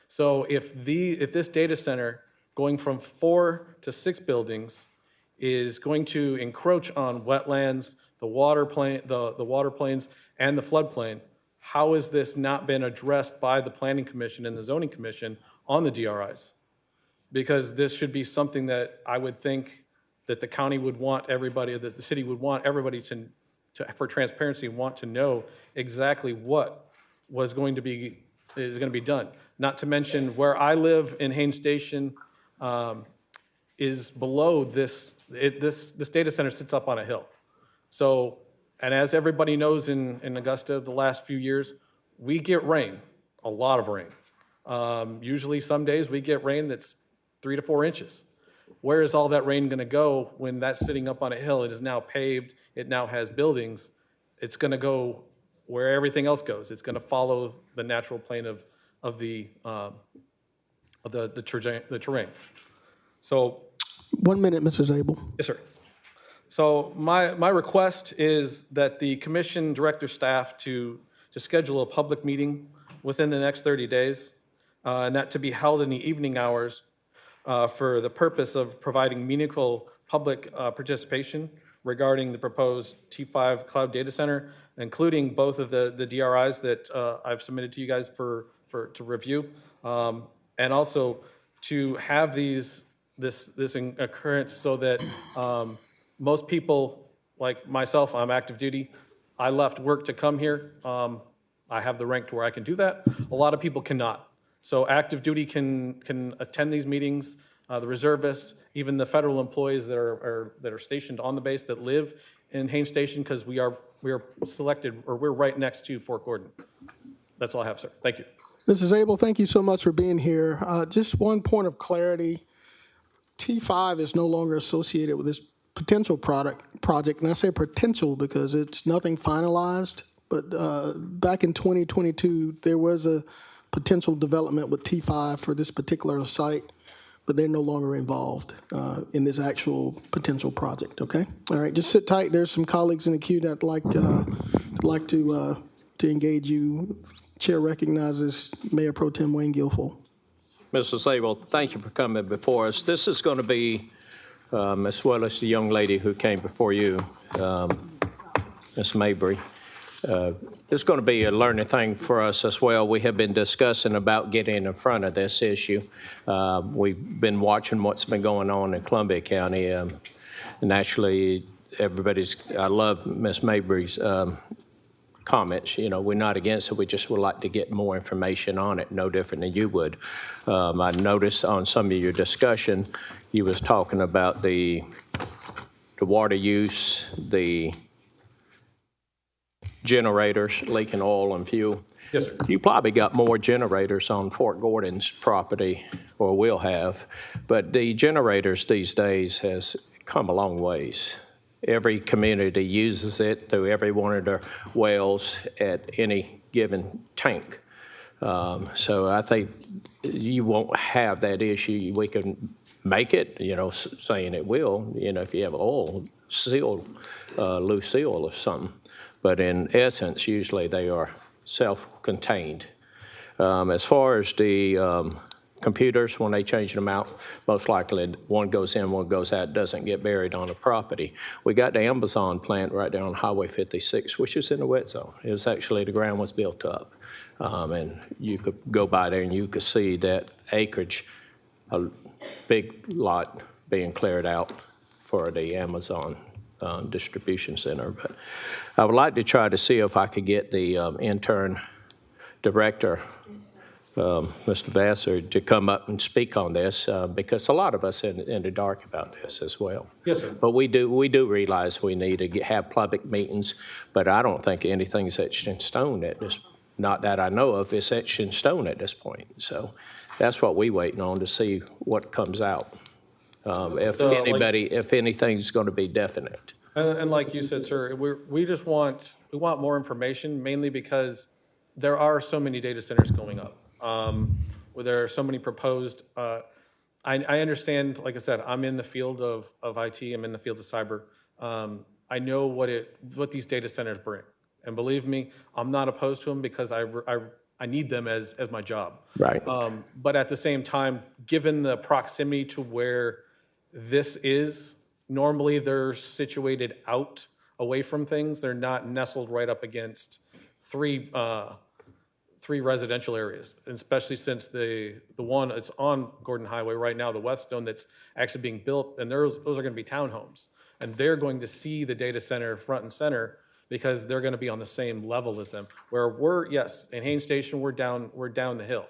[SPEAKER 9] So if this data center going from 4 to 6 buildings is going to encroach on wetlands, the water plains, and the floodplain, how has this not been addressed by the Planning Commission and the Zoning Commission on the DRIs? Because this should be something that I would think that the county would want everybody, that the city would want everybody to for transparency, want to know exactly what is going to be done. Not to mention where I live in Haines Station is below this. This data center sits up on a hill. So, and as everybody knows in Augusta, the last few years, we get rain, a lot of rain. Usually some days we get rain that's 3 to 4 inches. Where is all that rain going to go when that's sitting up on a hill? It is now paved. It now has buildings. It's going to go where everything else goes. It's going to follow the natural plane of the terrain. So,
[SPEAKER 1] 1 minute, Mr. Zabel.
[SPEAKER 9] yes, sir. So my request is that the commission director staff to schedule a public meeting within the next 30 days, and that to be held in the evening hours for the purpose of providing meaningful public participation regarding the proposed T5 cloud data center, including both of the DRIs that I've submitted to you guys to review, and also to have this occurrence so that most people, like myself, I'm active duty. I left work to come here. I have the rank to where I can do that. A lot of people cannot. So active duty can attend these meetings. The reservists, even the federal employees that are stationed on the base that live in Haines Station, because we are selected, or we're right next to Fort Gordon. That's all I have, sir. Thank you.
[SPEAKER 1] Mrs. Abel, thank you so much for being here. Just one point of clarity. T5 is no longer associated with this potential project, and I say potential because it's nothing finalized, but back in 2022, there was a potential development with T5 for this particular site, but they're no longer involved in this actual potential project, okay? All right, just sit tight. There's some colleagues in the queue that like to engage you. Chair recognizes Mayor Pro Tem Wayne Guilfoyle.
[SPEAKER 7] Mrs. Abel, thank you for coming before us. This is going to be, as well as the young lady who came before you, Ms. Mabry, it's going to be a learning thing for us as well. We have been discussing about getting in front of this issue. We've been watching what's been going on in Columbia County. And actually, I love Ms. Mabry's comments. You know, we're not against it. We just would like to get more information on it, no different than you would. I noticed on some of your discussion, you was talking about the water use, the generators leaking oil and fuel.
[SPEAKER 9] Yes, sir.
[SPEAKER 7] You probably got more generators on Fort Gordon's property, or will have, but the generators these days has come a long ways. Every community uses it through every one of their wells at any given tank. So I think you won't have that issue. We can make it, you know, saying it will, you know, if you have oil seal, loose seal or something. But in essence, usually they are self-contained. As far as the computers, when they change them out, most likely one goes in, one goes out, doesn't get buried on the property. We got the Amazon plant right there on Highway 56, which is in the wet zone. It was actually, the ground was built up. And you could go by there and you could see that acreage, a big lot being cleared out for the Amazon distribution center. But I would like to try to see if I could get the intern director, Mr. Vassar, to come up and speak on this, because a lot of us in the dark about this as well.
[SPEAKER 9] Yes, sir.
[SPEAKER 7] But we do realize we need to have public meetings, but I don't think anything's etched in stone at this, not that I know of, is etched in stone at this point. So that's what we're waiting on to see what comes out. If anything's going to be definite.
[SPEAKER 9] And like you said, sir, we want more information, mainly because there are so many data centers going up. Where there are so many proposed. I understand, like I said, I'm in the field of IT. I'm in the field of cyber. I know what these data centers bring, and believe me, I'm not opposed to them because I need them as my job.
[SPEAKER 7] Right.
[SPEAKER 9] But at the same time, given the proximity to where this is, normally they're situated out away from things. They're not nestled right up against three residential areas, and especially since the one that's on Gordon Highway right now, the Whetstone that's actually being built, and those are going to be townhomes, and they're going to see the data center front and center because they're going to be on the same level as them. Where yes, in Haines Station we're down the hill,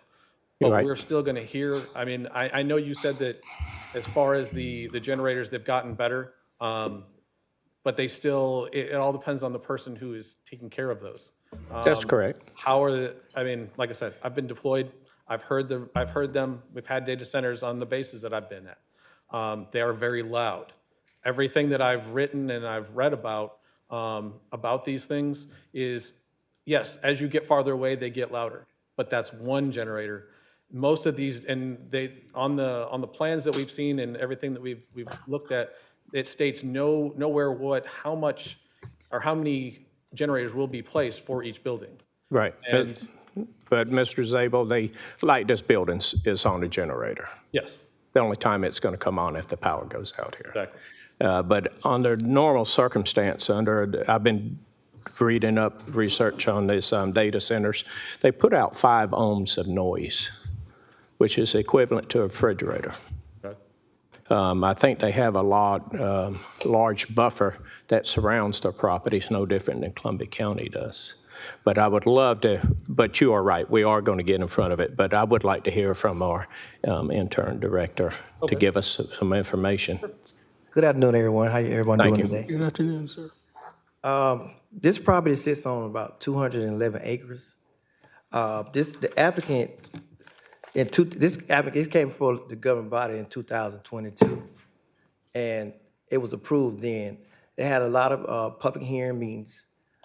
[SPEAKER 9] but
[SPEAKER 7] Right.
[SPEAKER 9] We're still going to hear. I mean, I know you said that as far as the generators, they've gotten better, but they still. It all depends on the person who is taking care of those.
[SPEAKER 7] That's correct.
[SPEAKER 9] I mean, like I said, I've been deployed. I've heard them. We've had data centers on the bases that I've been at. They are very loud. Everything that I've written and I've read about these things is, yes, as you get farther away, they get louder. But that's one generator. Most of these, and they on the plans that we've seen and everything that we've looked at, it states nowhere how much or how many generators will be placed for each building.
[SPEAKER 7] Right.
[SPEAKER 9] And
[SPEAKER 7] But Mr. Zabel, the light this building is on a generator.
[SPEAKER 9] yes,
[SPEAKER 7] The only time it's going to come on if the power goes out here.
[SPEAKER 9] exactly.
[SPEAKER 7] But under normal circumstance, I've been reading up research on these data centers, they put out 5 ohms of noise, which is equivalent to a refrigerator.
[SPEAKER 9] Okay.
[SPEAKER 7] I think they have a large buffer that surrounds their properties, no different than Columbia County does. But I would love to, but you are right, we are going to get in front of it, but I would like to hear from our intern director to give us some information.
[SPEAKER 10] Good afternoon, everyone. How everyone
[SPEAKER 7] Thank
[SPEAKER 10] doing
[SPEAKER 7] you.
[SPEAKER 10] today?
[SPEAKER 1] Good afternoon, sir.
[SPEAKER 10] This property sits on about 211 acres. The applicant, it came before the governing body in 2022, and it was approved then. They had a lot of public hearing meetings,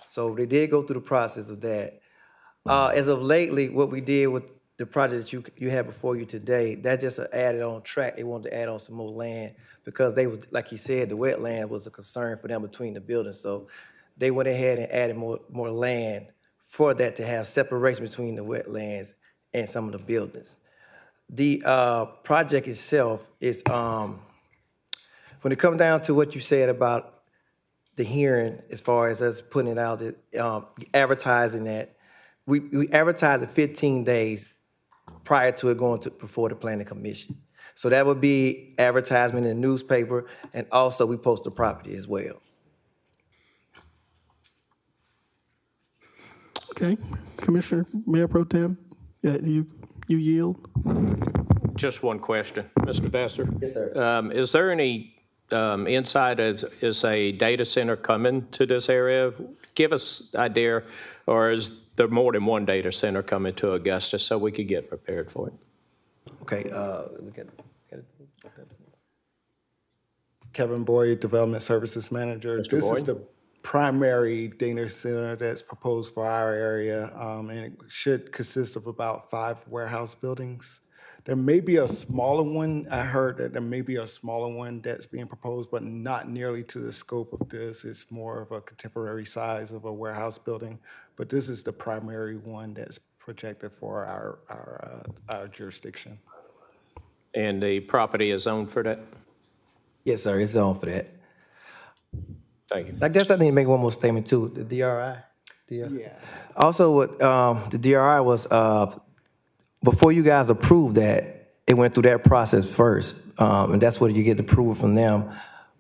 [SPEAKER 10] so they did go through the process of that. As of lately, what we did with the project that you have before you today, that just added on track. They wanted to add on some more land because they was, like he said, the wetland was a concern for them between the buildings. So they went ahead and added more land for that to have separation between the wetlands and some of the buildings. The project itself is, when it comes down to what you said about the hearing, as far as us putting it out, advertising that, we advertised it 15 days prior to it going before the planning commission. So that would be advertisement in the newspaper, and also we post the property as well.
[SPEAKER 1] Okay, Commissioner, Mayor Pro Tem, you yield?
[SPEAKER 7] Just one question, Mr. Vassar.
[SPEAKER 10] Yes, sir.
[SPEAKER 7] Is there any insight, is a data center coming to this area? Give us an idea, or is there more than one data center coming to Augusta so we could get prepared for it?
[SPEAKER 10] Okay,
[SPEAKER 11] Kevin Boyd, Development Services Manager.
[SPEAKER 7] Mr.
[SPEAKER 11] This is
[SPEAKER 7] Boyd?
[SPEAKER 11] the primary data center that's proposed for our area, and it should consist of about 5 warehouse buildings. There may be a smaller one. I heard that there may be a smaller one that's being proposed, but not nearly to the scope of this. It's more of a contemporary size of a warehouse building, but this is the primary one that's projected for our jurisdiction.
[SPEAKER 7] And the property is owned for that?
[SPEAKER 10] yes, sir, it's on for that.
[SPEAKER 7] Thank you.
[SPEAKER 10] I guess I need to make one more statement too, the DRI.
[SPEAKER 11] Yeah.
[SPEAKER 10] Also, what the DRI was, before you guys approved that, it went through that process first. And that's where you get the approval from them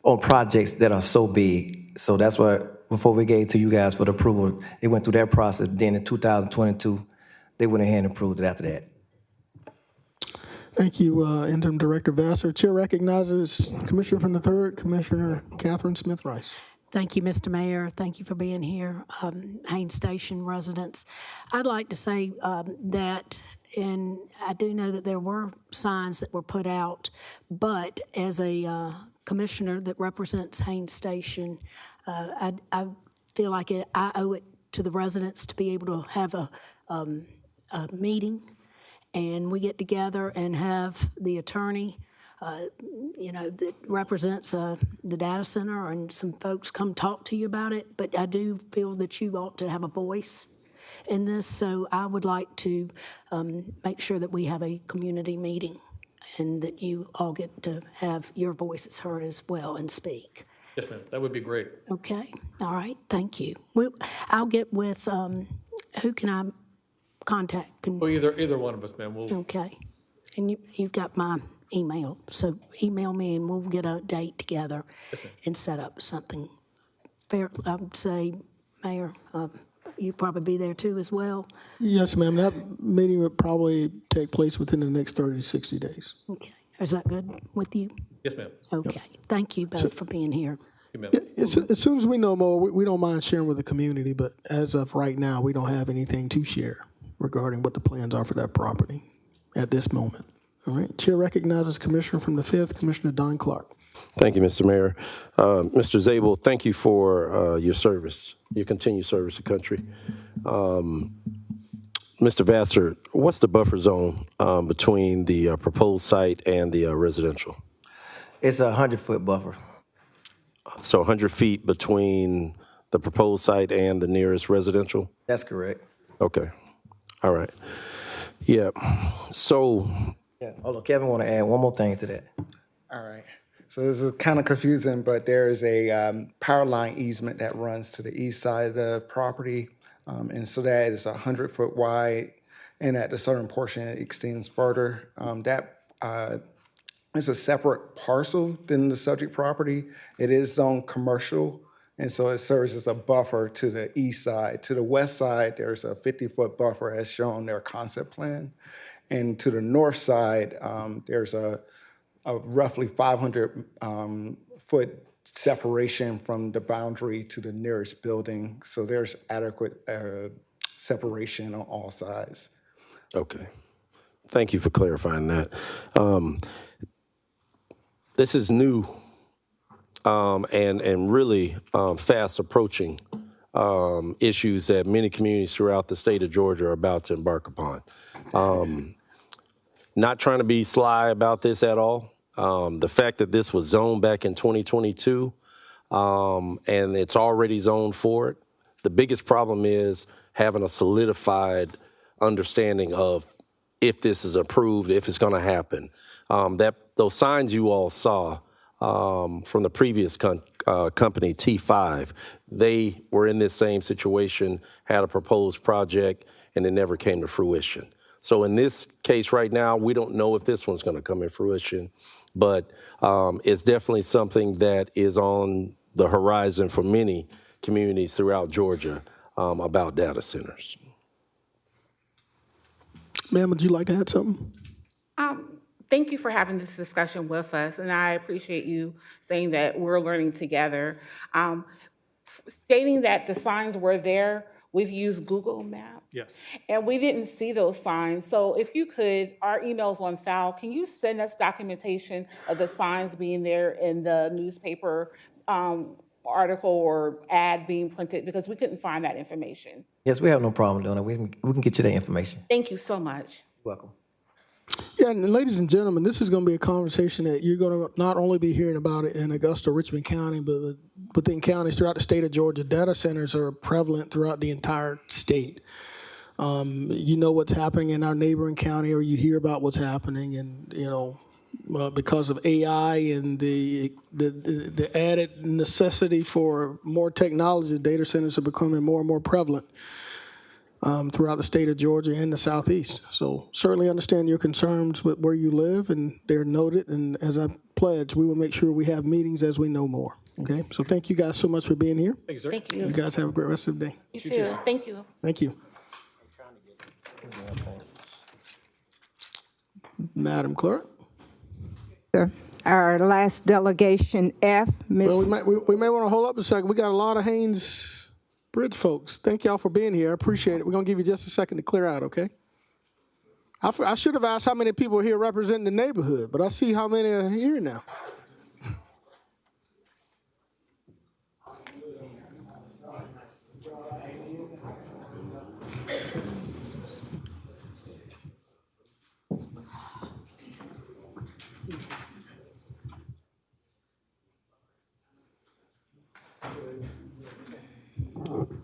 [SPEAKER 10] on projects that are so big. So that's why, before we gave to you guys for the approval, it went through that process. Then in 2022, they went ahead and approved it after that.
[SPEAKER 1] Thank you, Interim Director Vassar. Chair recognizes Commissioner from the 3rd, Commissioner Catherine Smith Rice.
[SPEAKER 12] Thank you, Mr. Mayor. Thank you for being here, Haines Station residents. I'd like to say that, and I do know that there were signs that were put out, but as a commissioner that represents Haines Station, I feel like I owe it to the residents to be able to have a meeting, and we get together and have the attorney that represents the data center, and some folks come talk to you about it, but I do feel that you ought to have a voice in this, so I would like to make sure that we have a community meeting and that you all get to have your voices heard as well and speak.
[SPEAKER 9] Yes, ma'am, that would be great.
[SPEAKER 12] Okay, all right, thank you. I'll get with, who can I contact?
[SPEAKER 9] Well, either one of us, ma'am. We'll,
[SPEAKER 12] Okay, and you've got my email, so email me and we'll get a date together and set up something fair. I would say, Mayor, you probably be there too as well.
[SPEAKER 1] Yes, ma'am. That meeting would probably take place within the next 30 to 60 days.
[SPEAKER 12] Okay, is that good with you?
[SPEAKER 9] yes, ma'am.
[SPEAKER 12] Okay, thank you both for being here.
[SPEAKER 9] Yes, ma'am.
[SPEAKER 1] As soon as we know more, we don't mind sharing with the community, but as of right now, we don't have anything to share regarding what the plans are for that property at this moment. All right. Chair recognizes Commissioner from the 5th, Commissioner Don Clark.
[SPEAKER 13] Thank you, Mr. Mayor. Mr. Zabel, thank you for your service, your continued service to country. Mr. Vassar, what's the buffer zone between the proposed site and the residential?
[SPEAKER 10] It's a 100-foot buffer.
[SPEAKER 13] So 100 feet between the proposed site and the nearest residential?
[SPEAKER 10] That's correct.
[SPEAKER 13] Okay. All right. Yeah. So,
[SPEAKER 10] Yeah. Hold on, Kevin want to add one more thing to that.
[SPEAKER 11] All right. So this is kind of confusing, but there is a power line easement that runs to the east side of the property. And so that is 100-foot wide, and at the southern portion, it extends further. That is a separate parcel than the subject property. It is zoned commercial, and so it serves as a buffer to the east side. To the west side, there's a 50-foot buffer as shown on their concept plan. And to the north side, there's a roughly 500-foot separation from the boundary to the nearest building. So there's adequate separation on all sides.
[SPEAKER 13] okay. Thank you for clarifying that. This is new and really fast approaching issues that many communities throughout the state of Georgia are about to embark upon. Not trying to be sly about this at all. The fact that this was zoned back in 2022 and it's already zoned for it, the biggest problem is having a solidified understanding of if this is approved, if it's going to happen. Those signs you all saw from the previous company, T5, they were in this same situation, had a proposed project, and it never came to fruition. So in this case right now, we don't know if this one's going to come in fruition, but it's definitely something that is on the horizon for many communities throughout Georgia about data centers.
[SPEAKER 1] Ma'am, would you like to add something?
[SPEAKER 8] Thank you for having this discussion with us, and I appreciate you saying that we're learning together. Stating that the signs were there, we've used Google Maps.
[SPEAKER 9] Yes.
[SPEAKER 8] And we didn't see those signs. So if you could, our email's on file, can you send us documentation of the signs being there in the newspaper article or ad being printed? Because we couldn't find that information.
[SPEAKER 10] Yes, we have no problem doing it. We can get you that information.
[SPEAKER 8] Thank you so much.
[SPEAKER 10] You're welcome.
[SPEAKER 1] Yeah, and ladies and gentlemen, this is going to be a conversation that you're going to not only be hearing about it in Augusta, Richmond County, but within counties throughout the state of Georgia. Data centers are prevalent throughout the entire state. You know what's happening in our neighboring county, or you hear about what's happening, and because of AI and the added necessity for more technology, data centers are becoming more and more prevalent throughout the state of Georgia and the Southeast. So certainly understand your concerns with where you live, and they're noted. And as I pledge, we will make sure we have meetings as we know more. Okay? So thank you guys so much for being here.
[SPEAKER 9] Thank you, sir.
[SPEAKER 8] Thank you.
[SPEAKER 1] You guys have a great rest of the day.
[SPEAKER 8] You too. Thank you.
[SPEAKER 1] Thank you. Madam Clerk.
[SPEAKER 4] Sir. Our last delegation, F, Ms.
[SPEAKER 1] Well, we may want to hold up a second. We got a lot of Haynes Bridge folks. Thank y'all for being here. I appreciate it. We're going to give you just a second to clear out, okay? I should have asked how many people are here representing the neighborhood, but I see how many are here now.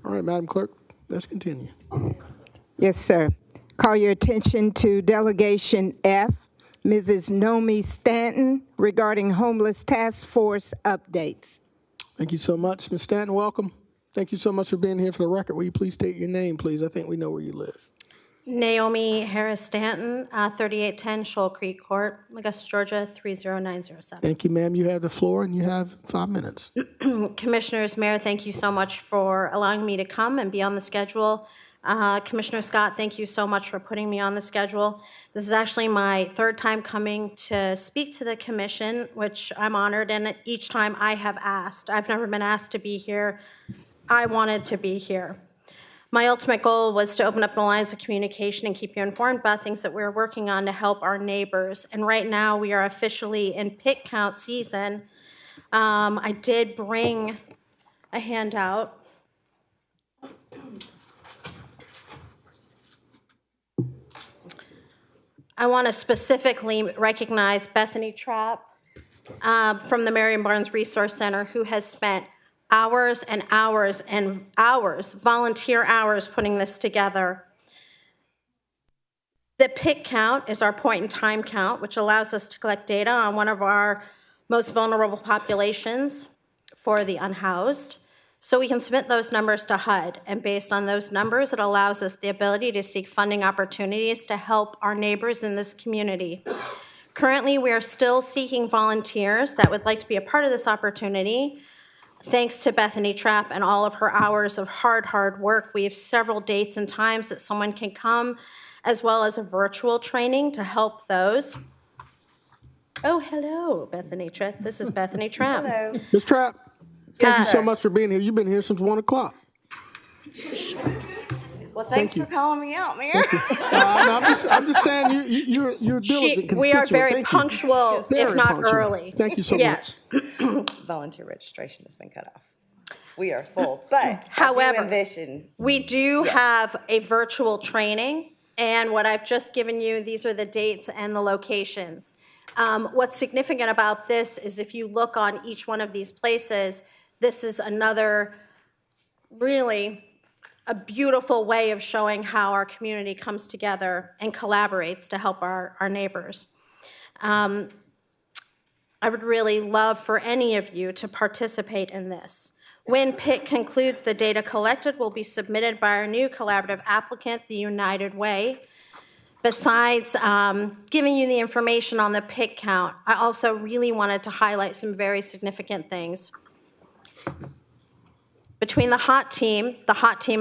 [SPEAKER 1] All right, Madam Clerk, let's continue.
[SPEAKER 4] Yes, sir. Call your attention to Delegation F, Mrs. Nomi Stanton, regarding homeless task force updates.
[SPEAKER 1] Thank you so much. Ms. Stanton, welcome. Thank you so much for being here. For the record, will you please state your name, please? I think we know where you live.
[SPEAKER 14] Naomi Harris Stanton, 3810 Shoal Creek Court, Augusta, Georgia, 30907.
[SPEAKER 1] Thank you, ma'am. You have the floor, and you have 5 minutes.
[SPEAKER 14] Commissioners, Mayor, thank you so much for allowing me to come and be on the schedule. Commissioner Scott, thank you so much for putting me on the schedule. This is actually my third time coming to speak to the commission, which I'm honored, and each time I have asked. I've never been asked to be here. I wanted to be here. My ultimate goal was to open up the lines of communication and keep you informed about things that we're working on to help our neighbors. And right now, we are officially in pit count season. I did bring a handout. I want to specifically recognize Bethany Trapp, from the Marion Barnes Resource Center who has spent hours and hours and hours, volunteer hours, putting this together. The PIC count is our point in time count, which allows us to collect data on one of our most vulnerable populations for the unhoused. So we can submit those numbers to HUD, and based on those numbers, it allows us the ability to seek funding opportunities to help our neighbors in this community. Currently, we are still seeking volunteers that would like to be a part of this opportunity. Thanks to Bethany Trapp and all of her hours of hard work, we have several dates and times that someone can come, as well as a virtual training to help those. Oh, hello, Bethany Trapp. This is Bethany Trapp.
[SPEAKER 1] Hello. Ms. Trapp, thank you so much for being here. You've been here since 1 o'clock.
[SPEAKER 15] Well, thanks for calling me out, Mayor.
[SPEAKER 1] No, I'm just saying you're diligent.
[SPEAKER 14] We are very
[SPEAKER 1] Thank
[SPEAKER 14] punctual,
[SPEAKER 1] you.
[SPEAKER 14] if
[SPEAKER 1] Very
[SPEAKER 14] not
[SPEAKER 1] punctual.
[SPEAKER 14] early.
[SPEAKER 1] Thank you so
[SPEAKER 14] Yes.
[SPEAKER 15] Volunteer registration has been cut off. We are full, but
[SPEAKER 14] However,
[SPEAKER 15] I do envision.
[SPEAKER 14] we do have a virtual training, and what I've just given you, these are the dates and the locations. What's significant about this is if you look on each one of these places, this is another really a beautiful way of showing how our community comes together and collaborates to help our neighbors. I would really love for any of you to participate in this. When PIC concludes, the data collected will be submitted by our new collaborative applicant, the United Way. Besides giving you the information on the PIC count, I also really wanted to highlight some very significant things. Between the HOT team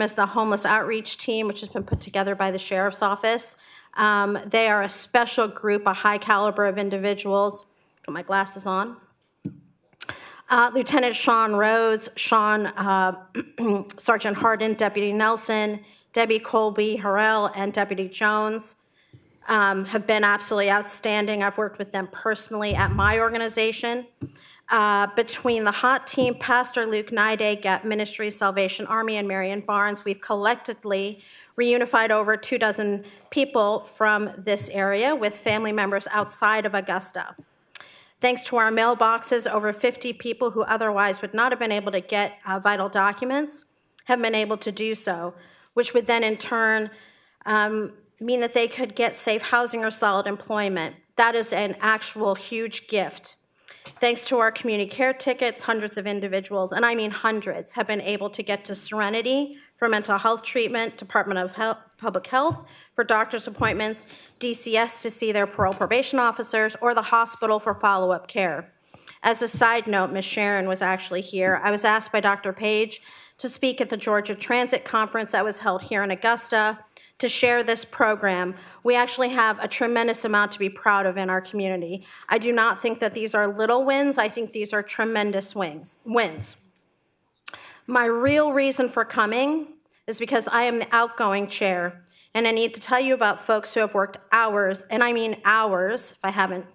[SPEAKER 14] is the homeless outreach team, which has been put together by the Sheriff's Office. They are a special group, a high caliber of individuals. Put my glasses on. Lieutenant Sean Rhodes, Sergeant Hardin, Deputy Nelson, Debbie Colby Harrell, and Deputy Jones have been absolutely outstanding. I've worked with them personally at my organization. Between the HOT team, Pastor Luke Nide, Gap Ministries, Salvation Army, and Marion Barnes, we've collectively reunified over 24 people from this area with family members outside of Augusta. Thanks to our mailboxes, over 50 people who otherwise would not have been able to get vital documents have been able to do so, which would then in turn mean that they could get safe housing or solid employment. That is an actual huge gift. Thanks to our community care tickets, hundreds of individuals, and I mean hundreds, have been able to get to Serenity for mental health treatment, Department of Public Health for doctor's appointments, DCS to see their parole probation officers, or the hospital for follow-up care. As a side note, Ms. Sharon was actually here. I was asked by Dr. Page to speak at the Georgia Transit Conference that was held here in Augusta to share this program. We actually have a tremendous amount to be proud of in our community. I do not think that these are little wins. I think these are tremendous wins. My real reason for coming is because I am the outgoing chair, and I need to tell you about folks who have worked hours, and I mean hours, if I haven't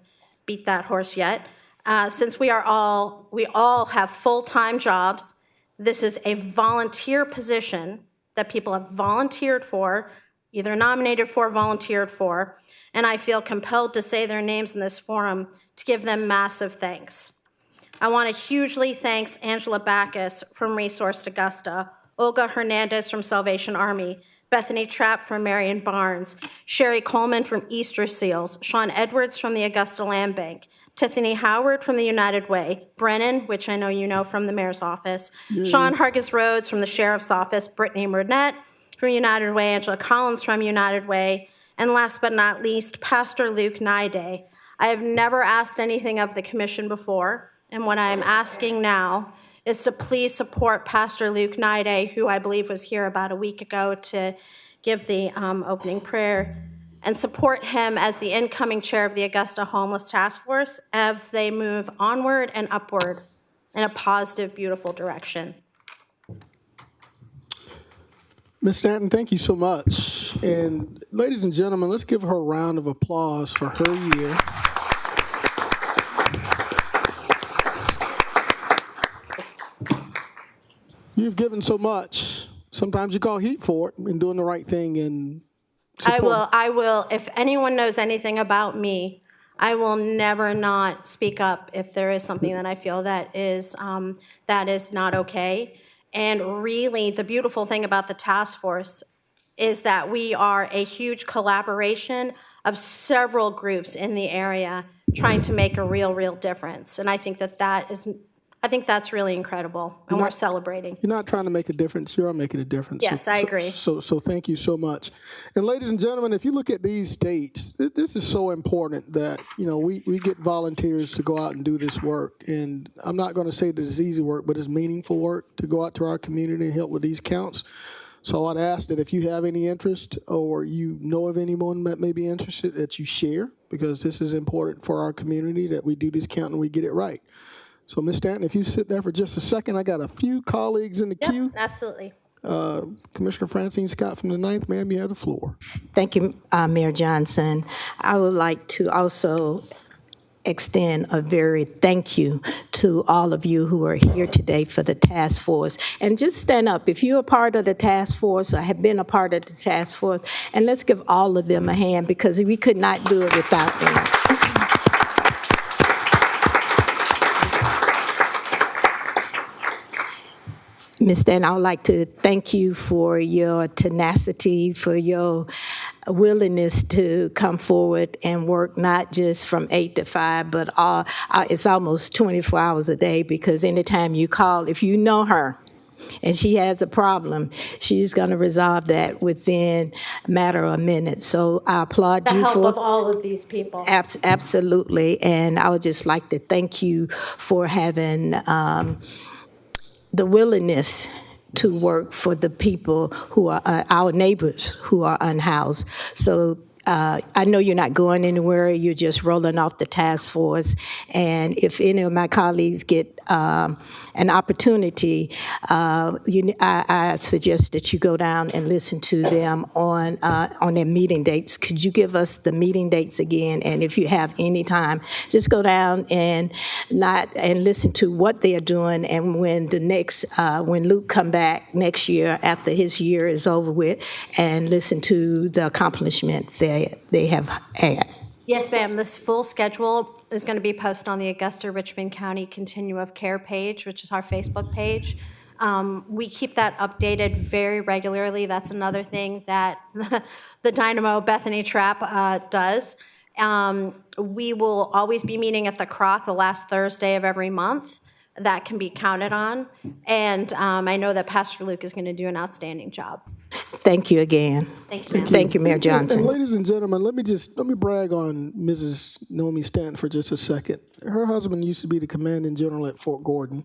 [SPEAKER 14] beat that horse yet, since we all have full-time jobs. This is a volunteer position that people have volunteered for, either nominated for, volunteered for, and I feel compelled to say their names in this forum to give them massive thanks. I want to hugely thank Angela Backus from Resource Augusta, Olga Hernandez from Salvation Army, Bethany Trapp from Marion Barnes, Sherry Coleman from Easter Seals, Sean Edwards from the Augusta Land Bank, Tiffany Howard from the United Way, Brennan, which I know you know from the mayor's office, Sean Hargis Rhodes from the sheriff's office, Brittany Burnett from United Way, Angela Collins from United Way, and last but not least, Pastor Luke Nide. I have never asked anything of the commission before, and what I am asking now is to please support Pastor Luke Nide, who I believe was here about a week ago to give the opening prayer, and support him as the incoming chair of the Augusta Homeless Task Force as they move onward and upward in a positive, beautiful direction.
[SPEAKER 1] Ms. Stanton, thank you so much. And ladies and gentlemen, let's give her a round of applause for her year. You've given so much. Sometimes you call heat for it and doing the right thing and support.
[SPEAKER 14] I will, if anyone knows anything about me, I will never not speak up if there is something that I feel that is not okay. And really, the beautiful thing about the task force is that we are a huge collaboration of several groups in the area trying to make a real difference. And I think that's really incredible, and we're celebrating.
[SPEAKER 1] You're not trying to make a difference. You are making a difference.
[SPEAKER 14] Yes, I agree.
[SPEAKER 1] So thank you so much. And ladies and gentlemen, if you look at these dates, this is so important that, we get volunteers to go out and do this work. And I'm not going to say that it's easy work, but it's meaningful work to go out to our community and help with these counts. So I'd ask that if you have any interest or you know of anyone that may be interested, that you share, because this is important for our community, that we do this count and we get it right. So, Ms. Stanton, if you sit there for just a second, I got a few colleagues in the queue.
[SPEAKER 14] Absolutely.
[SPEAKER 1] Commissioner Francine Scott from the 9th, ma'am, you have the floor.
[SPEAKER 4] Thank you, Mayor Johnson. I would like to also extend a very thank you to all of you who are here today for the task force. And just stand up if you're a part of the task force or have been a part of the task force, and let's give all of them a hand, because we could not do it without them. Ms. Stanton, I would like to thank you for your tenacity, for your willingness to come forward and work not just from 8 to 5, but it's almost 24 hours a day, because anytime you call, if you know her and she has a problem, she's going to resolve that within a matter of minutes. So I applaud you for
[SPEAKER 14] the help of all of these people.
[SPEAKER 4] Absolutely. And I would just like to thank you for having the willingness to work for the people who are our neighbors who are unhoused. So I know you're not going anywhere. You're just rolling off the task force. And if any of my colleagues get an opportunity, I suggest that you go down and listen to them on their meeting dates. Could you give us the meeting dates again? And if you have any time, just go down and listen to what they are doing. And when when Luke come back next year, after his year is over with, and listen to the accomplishment they have had.
[SPEAKER 14] Yes, ma'am. This full schedule is going to be posted on the Augusta Richmond County Continuum of Care page, which is our Facebook page. We keep that updated very regularly. That's another thing that the Dynamo Bethany Trap does. We will always be meeting at the Croc the last Thursday of every month. That can be counted on. And I know that Pastor Luke is going to do an outstanding job.
[SPEAKER 4] Thank you again.
[SPEAKER 14] Thank you, ma'am.
[SPEAKER 4] Thank you, Mayor Johnson.
[SPEAKER 1] And ladies and gentlemen, let me brag on Mrs. Naomi Stanton for just a second. Her husband used to be the commanding general at Fort Gordon,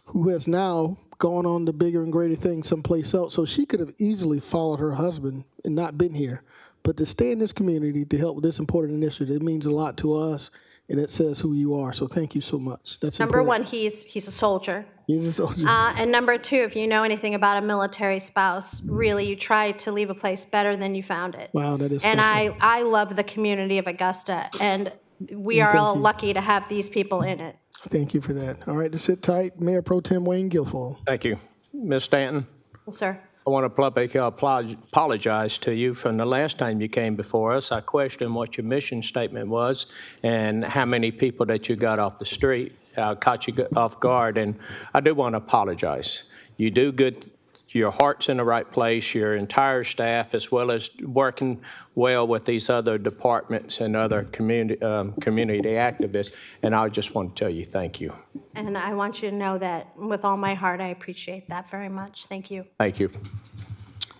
[SPEAKER 1] who has now gone on to bigger and greater things someplace else. So she could have easily followed her husband and not been here. But to stay in this community to help with this important initiative, it means a lot to us, and it says who you are. So thank you so much. That's
[SPEAKER 14] Number
[SPEAKER 1] important.
[SPEAKER 14] one, he's a soldier.
[SPEAKER 1] He's a soldier.
[SPEAKER 14] And number two, if you know anything about a military spouse, really you try to leave a place better than you found it.
[SPEAKER 1] Wow, that is
[SPEAKER 14] And
[SPEAKER 1] special.
[SPEAKER 14] I love the community of Augusta, and we are all lucky to have these people in it.
[SPEAKER 1] Thank you for that. All right, to sit tight, Mayor Pro Tem Wayne Guilfoyle.
[SPEAKER 7] Thank you. Ms. Stanton,
[SPEAKER 14] Yes, sir.
[SPEAKER 7] I want to publicly apologize to you from the last time you came before us. I questioned what your mission statement was and how many people that you got off the street. Caught you off guard, and I do want to apologize. You do good. Your heart's in the right place, your entire staff, as well as working well with these other departments and other community activists, and I just want to tell you thank you.
[SPEAKER 14] And I want you to know that with all my heart, I appreciate that very much. Thank you.
[SPEAKER 7] Thank you.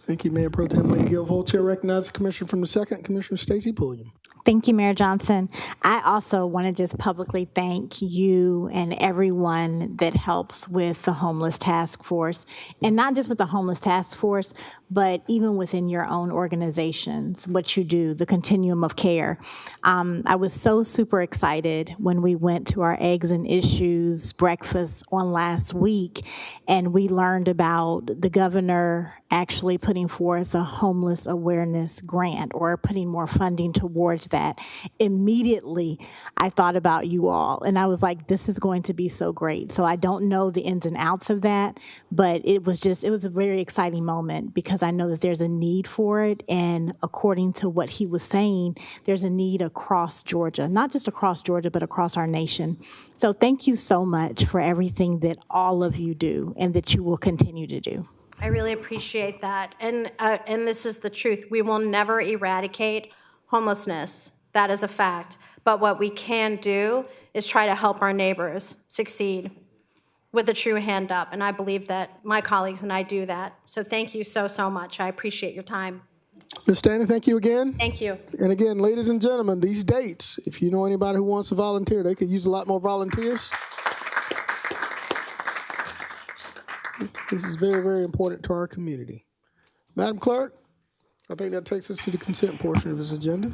[SPEAKER 1] Thank you, Mayor Pro Tem Wayne Guilfoyle. Chair recognizes Commissioner from the 2nd, Commissioner Stacey Pulliam.
[SPEAKER 16] Thank you, Mayor Johnson. I also want to just publicly thank you and everyone that helps with the Homeless Task Force, and not just with the Homeless Task Force, but even within your own organizations, what you do, the continuum of care. I was so super excited when we went to our Eggs and Issues breakfast on last week, and we learned about the governor actually putting forth a homeless awareness grant, or putting more funding towards that. that, immediately I thought about you all. And I was like, this is going to be so great. So I don't know the ins and outs of that, but it was a very exciting moment because I know that there's a need for it. And according to what he was saying, there's a need across Georgia, not just across Georgia, but across our nation. So thank you so much for everything that all of you do and that you will continue to do.
[SPEAKER 14] I really appreciate that. And this is the truth. We will never eradicate homelessness. That is a fact. But what we can do is try to help our neighbors succeed with a true hand up. And I believe that my colleagues and I do that. So thank you so, so much. I appreciate your time.
[SPEAKER 1] Ms. Stanley, thank you again.
[SPEAKER 14] Thank you.
[SPEAKER 1] And again, ladies and gentlemen, these dates, if you know anybody who wants to volunteer, they could use a lot more volunteers. This is very, very important to our community. Madam Clerk, I think that takes us to the consent portion of this agenda.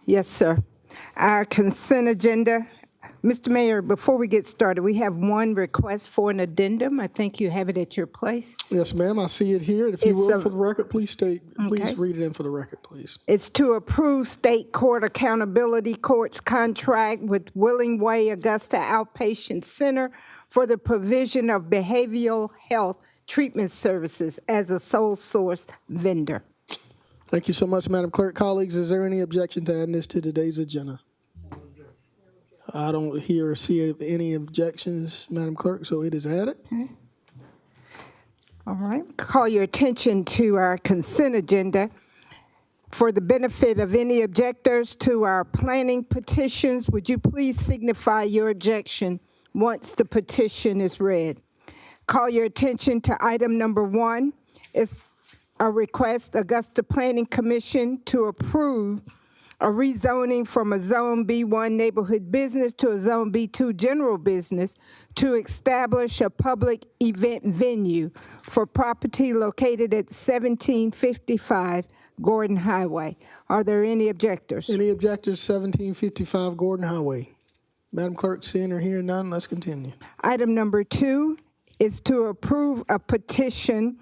[SPEAKER 4] Yes, sir. Our consent agenda. Mr. Mayor, before we get started, we have one request for an addendum. I think you have it at your place.
[SPEAKER 1] Yes, ma'am, I see it here. If you will, for the record, please read it in for the record, please.
[SPEAKER 4] It's to approve State Court Accountability Court's contract with Willing Way Augusta Outpatient Center for the provision of behavioral health treatment services as a sole source vendor.
[SPEAKER 1] Thank you so much, Madam Clerk. Colleagues, is there any objection to adding this to today's agenda? I don't hear or see any objections, Madam Clerk, so it is added.
[SPEAKER 4] All right. Call your attention to our consent agenda. For the benefit of any objectors to our planning petitions, would you please signify your objection once the petition is read? Call your attention to item number 1. It's a request Augusta Planning Commission to approve a rezoning from a Zone B1 neighborhood business to a Zone B2 general business to establish a public event venue for property located at 1755 Gordon Highway. Are there any objectors?
[SPEAKER 1] Any objectors, 1755 Gordon Highway? Madam Clerk, seeing or hearing none, let's continue.
[SPEAKER 4] Item number 2 is to approve a petition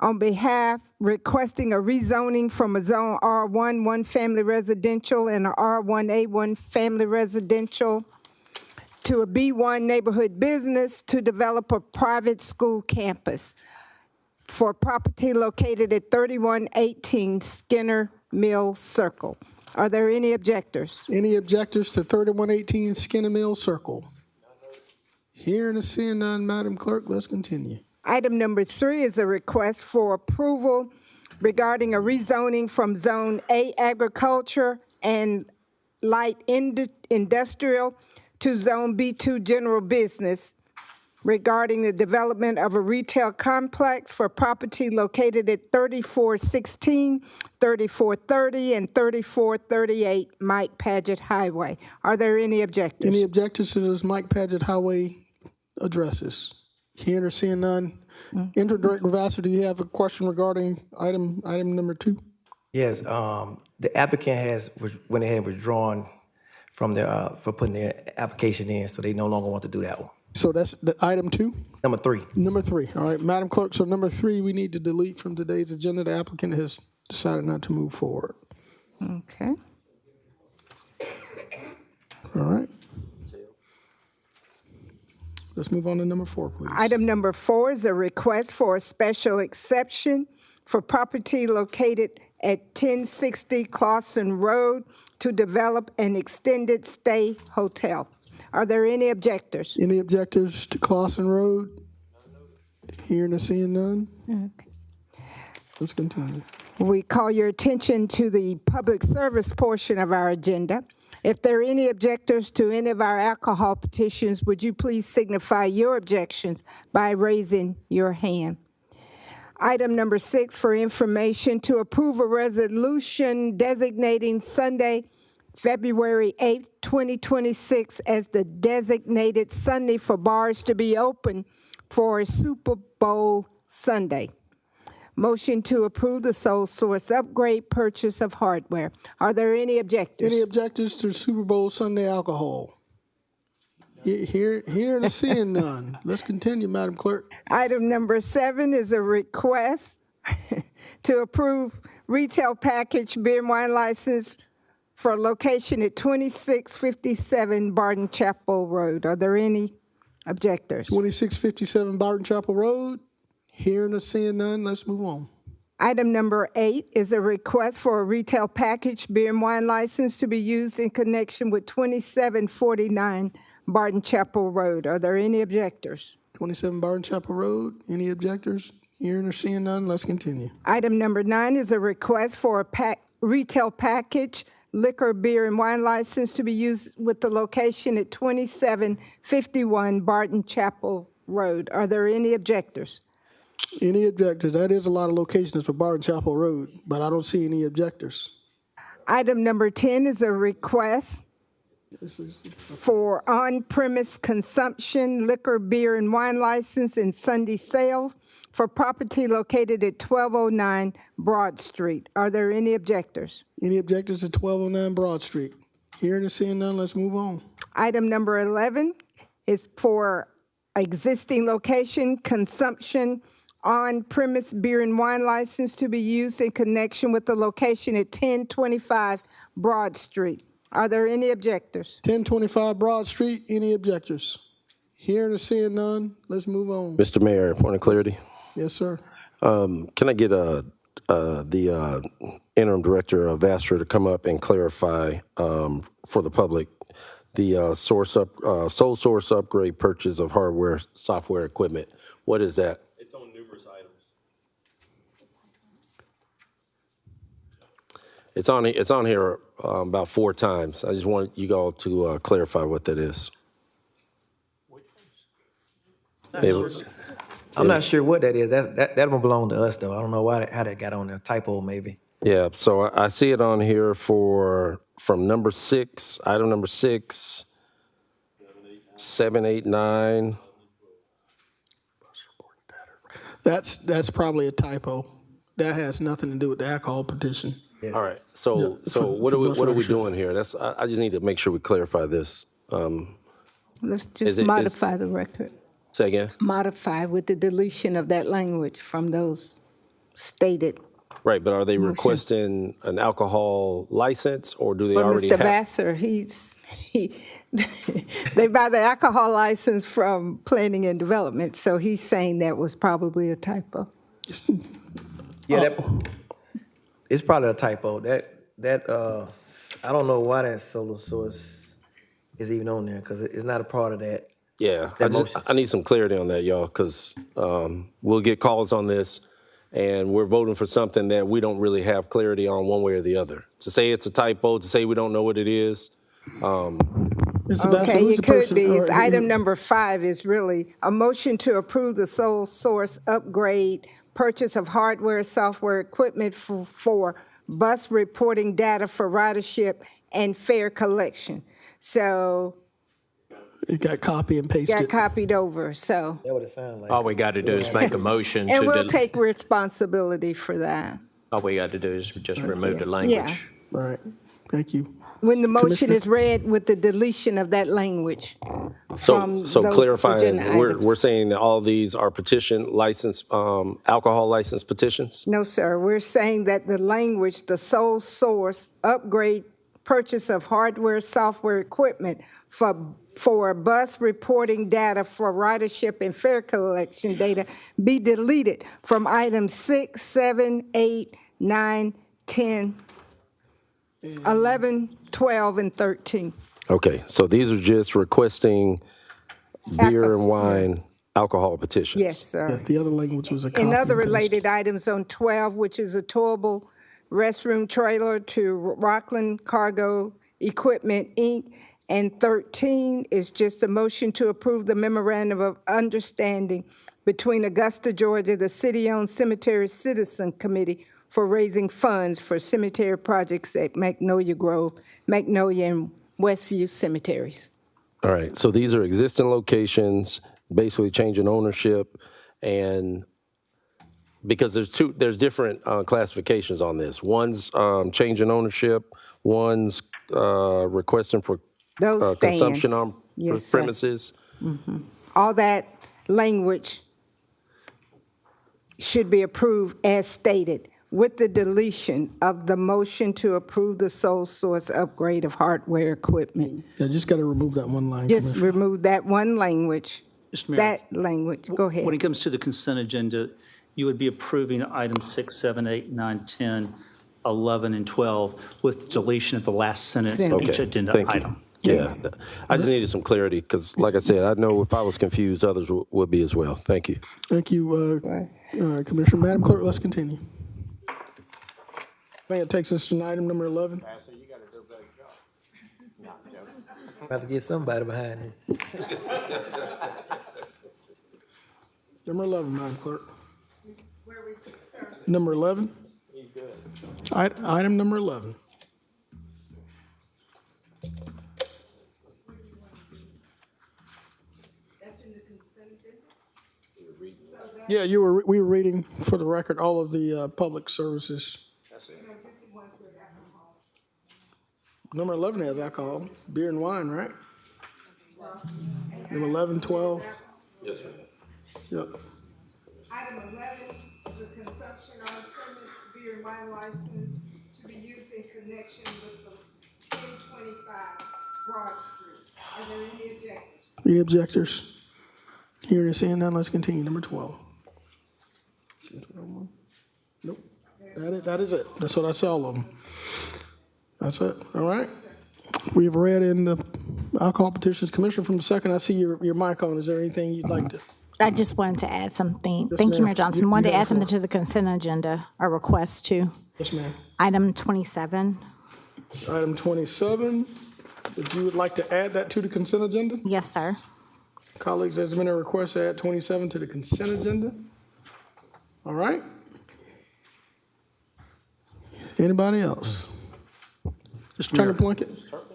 [SPEAKER 4] on behalf requesting a rezoning from a Zone R1, one family residential, and a R1A, one family residential, to a B1 neighborhood business to develop a private school campus for property located at 3118 Skinner Mill Circle. Are there any objectors?
[SPEAKER 1] Any objectors to 3118 Skinner Mill Circle? Hearing or seeing none, Madam Clerk, let's continue.
[SPEAKER 4] Item number 3 is a request for approval regarding a rezoning from Zone A Agriculture and Light Industrial to Zone B2 General Business regarding the development of a retail complex for property located at 3416, 3430, and 3438 Mike Paget Highway. Are there any objectors?
[SPEAKER 1] Any objectors to those Mike Paget Highway addresses? Hearing or seeing none. Interim Director Vassar, do you have a question regarding item number 2?
[SPEAKER 10] Yes, the applicant went ahead and withdrawn from their, for putting their application in, so they no longer want to do that one.
[SPEAKER 1] So that's the item 2?
[SPEAKER 10] Number 3.
[SPEAKER 1] Number 3, all right. Madam Clerk, so number 3, we need to delete from today's agenda. The applicant has decided not to move forward.
[SPEAKER 4] Okay.
[SPEAKER 1] All right. Let's move on to number 4, please.
[SPEAKER 4] Item number 4 is a request for a special exception for property located at 1060 Clausen Road to develop an extended stay hotel. Are there any objectors?
[SPEAKER 1] Any objectors to Clausen Road? Hearing or seeing none?
[SPEAKER 4] Okay.
[SPEAKER 1] Let's continue.
[SPEAKER 4] We call your attention to the public service portion of our agenda. If there are any objectors to any of our alcohol petitions, would you please signify your objections by raising your hand? Item number 6 for information, to approve a resolution designating Sunday, February 8th, 2026 as the designated Sunday for bars to be open for Super Bowl Sunday. Motion to approve the sole source upgrade purchase of hardware. Are there any objectors?
[SPEAKER 1] Any objectors to Super Bowl Sunday alcohol? Hearing and seeing none. Let's continue, Madam Clerk.
[SPEAKER 4] Item number 7 is a request to approve retail package beer and wine license for a location at 2657 Barton Chapel Road. Are there any objectors?
[SPEAKER 1] 2657 Barton Chapel Road. Hearing or seeing none, let's move on.
[SPEAKER 4] Item number 8 is a request for a retail package beer and wine license to be used in connection with 2749 Barton Chapel Road. Are there any objectors?
[SPEAKER 1] 27 Barton Chapel Road. Any objectors? Hearing or seeing none, let's continue.
[SPEAKER 4] Item number 9 is a request for a retail package liquor, beer, and wine license to be used with the location at 2751 Barton Chapel Road. Are there any objectors?
[SPEAKER 1] Any objectors? That is a lot of locations for Barton Chapel Road, but I don't see any objectors.
[SPEAKER 4] Item number 10 is a request for on-premise consumption, liquor, beer, and wine license and Sunday sales for property located at 1209 Broad Street. Are there any objectors?
[SPEAKER 1] Any objectors to 1209 Broad Street? Hearing or seeing none, let's move on.
[SPEAKER 4] Item number 11 is for existing location, consumption, on-premise beer and wine license to be used in connection with the location at 1025 Broad Street. Are there any objectors?
[SPEAKER 1] 1025 Broad Street, any objectors? Hearing or seeing none, let's move on.
[SPEAKER 13] Mr. Mayor, point of clarity.
[SPEAKER 1] Yes, sir.
[SPEAKER 13] Can I get the interim director of Vastra to come up and clarify for the public the sole source upgrade purchase of hardware, software equipment? What is that?
[SPEAKER 3] It's on numerous items.
[SPEAKER 13] It's on here about 4 times. I just want you all to clarify what that is.
[SPEAKER 10] I'm not sure what that is. That one belong to us, though. I don't know how that got on there. Typo, maybe.
[SPEAKER 13] Yeah, so I see it on here from number 6, item number 6, 7, 8, 9.
[SPEAKER 1] That's probably a typo. That has nothing to do with the alcohol petition.
[SPEAKER 10] Yes.
[SPEAKER 13] All right. So what are we doing here? I just need to make sure we clarify this.
[SPEAKER 4] Let's just modify the record.
[SPEAKER 13] Say again?
[SPEAKER 4] Modify with the deletion of that language from those stated.
[SPEAKER 13] Right, but are they requesting an alcohol license, or do they
[SPEAKER 4] But
[SPEAKER 13] already
[SPEAKER 4] Mr.
[SPEAKER 13] have?
[SPEAKER 4] Vassar, they buy the alcohol license from planning and development, so he's saying that was probably a typo.
[SPEAKER 10] Yeah, it's probably a typo. I don't know why that sole source is even on there, because it's not a part of that.
[SPEAKER 13] Yeah, I need some clarity on that, y'all, because we'll get calls on this, and we're voting for something that we don't really have clarity on one way or the other. To say it's a typo, to say we don't know what it is.
[SPEAKER 4] Okay, it could be. It's item number 5 is really a motion to approve the sole source upgrade, purchase of hardware, software equipment for bus reporting data for ridership and fare collection. So
[SPEAKER 1] it got copy and pasted.
[SPEAKER 4] got copied over, so.
[SPEAKER 10] That's what it sounds like.
[SPEAKER 7] All we got to do is make a motion to.
[SPEAKER 4] And we'll take responsibility for that.
[SPEAKER 7] All we got to do is just remove the language.
[SPEAKER 4] Yeah.
[SPEAKER 1] All right, thank you.
[SPEAKER 4] When the motion is read with the deletion of that language.
[SPEAKER 13] So
[SPEAKER 4] those
[SPEAKER 13] clarifying,
[SPEAKER 4] agenda items.
[SPEAKER 13] we're saying that all these are petition license, alcohol license petitions?
[SPEAKER 4] No, sir. We're saying that the language, the sole source, upgrade, purchase of hardware, software equipment for bus reporting data for ridership and fare collection data be deleted from items 6, 7, 8, 9, 10, 11, 12, and 13.
[SPEAKER 13] Okay, so these are just requesting beer and wine alcohol petitions?
[SPEAKER 4] Yes, sir.
[SPEAKER 1] Yeah, the other language was a copy.
[SPEAKER 4] And other
[SPEAKER 1] and paste.
[SPEAKER 4] related items on 12, which is a towable restroom trailer to Rockland Cargo Equipment, Inc., and 13 is just a motion to approve the memorandum of understanding between Augusta, Georgia, the city-owned Cemetery Citizen Committee for raising funds for cemetery projects at Magnolia Grove, Magnolia, and Westview cemeteries.
[SPEAKER 13] All right, so these are existing locations, basically changing ownership, and because there's different classifications on this. One's changing ownership, one's requesting for consumption on premises.
[SPEAKER 4] Mm-hmm. All that language should be approved as stated with the deletion of the motion to approve the sole source upgrade of hardware equipment.
[SPEAKER 1] Yeah, just got to remove that one line,
[SPEAKER 4] Just
[SPEAKER 1] Commissioner.
[SPEAKER 4] remove that one language.
[SPEAKER 2] Mr. Mayor,
[SPEAKER 4] That language, go
[SPEAKER 2] when
[SPEAKER 4] ahead.
[SPEAKER 2] it comes to the consent agenda, you would be approving items 6, 7, 8, 9, 10, 11, and 12 with deletion of the last sentence of each
[SPEAKER 13] Okay,
[SPEAKER 2] agenda
[SPEAKER 13] thank you.
[SPEAKER 2] item.
[SPEAKER 13] Yes. I just needed some clarity because, like I said, I know if I was confused, others would be as well. Thank you.
[SPEAKER 1] Thank you, Commissioner. Madam Clerk, let's continue. I think it takes us to item number 11.
[SPEAKER 10] About to get somebody behind it.
[SPEAKER 1] Number 11, Madam Clerk. Number 11? Item number 11. Yeah, we were reading, for the record, all of the public services. Number 11 has alcohol, beer and wine, right? Number 11, 12.
[SPEAKER 13] Yes, sir.
[SPEAKER 1] Yep.
[SPEAKER 4] Item 11 is a consumption on-premise beer and wine license to be used in connection with the 1025 Broad Street. Are there any objectors?
[SPEAKER 1] Any objectors? Hearing and seeing none, let's continue. Number 12. Nope. That is it. That's what I saw, all of them. That's it. All right. We have read in the alcohol petitions. Commissioner, from the second I see your mic on, is there anything you'd like to?
[SPEAKER 16] I just wanted to add something.
[SPEAKER 1] Yes,
[SPEAKER 16] Thank you,
[SPEAKER 1] ma'am.
[SPEAKER 16] Mayor Johnson.
[SPEAKER 1] You
[SPEAKER 16] Wanted to
[SPEAKER 1] have
[SPEAKER 16] add
[SPEAKER 1] the
[SPEAKER 16] something
[SPEAKER 1] floor.
[SPEAKER 16] to the consent agenda, a request to
[SPEAKER 1] Yes, ma'am.
[SPEAKER 16] item 27.
[SPEAKER 1] Item 27. If you would like to add that to the consent agenda?
[SPEAKER 16] Yes, sir.
[SPEAKER 1] Colleagues, there's been a request to add 27 to the consent agenda. All right. Anybody else?
[SPEAKER 2] Mr.
[SPEAKER 1] Attorney
[SPEAKER 2] Mayor,
[SPEAKER 1] Plunkett?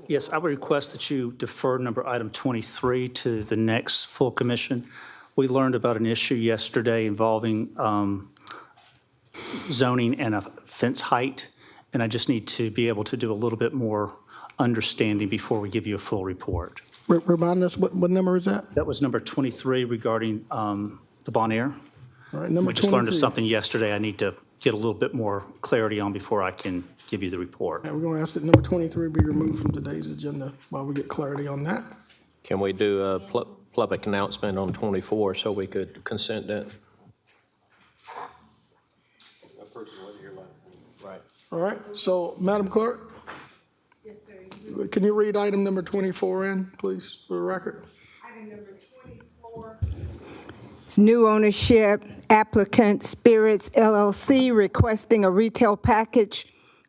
[SPEAKER 2] yes, I would request that you defer number item 23 to the next full commission. We learned about an issue yesterday involving zoning and a fence height, and I just need to be able to do a little bit more understanding before we give you a full report.
[SPEAKER 1] Remind us, what number is that?
[SPEAKER 2] That was number 23 regarding the Bon Air.
[SPEAKER 1] All right, number
[SPEAKER 2] We just learned of
[SPEAKER 1] 23.
[SPEAKER 2] something yesterday I need to get a little bit more clarity on before I can give you the report.
[SPEAKER 1] We're going to ask that number 23 be removed from today's agenda while we get clarity on that.
[SPEAKER 7] Can we do a public announcement on 24 so we could consent that? Right.
[SPEAKER 1] All right, so Madam Clerk? Yes, sir. Can you read item number 24 in, please, for the record?
[SPEAKER 4] Item number 24. It's new ownership, applicant Spirits LLC requesting a retail package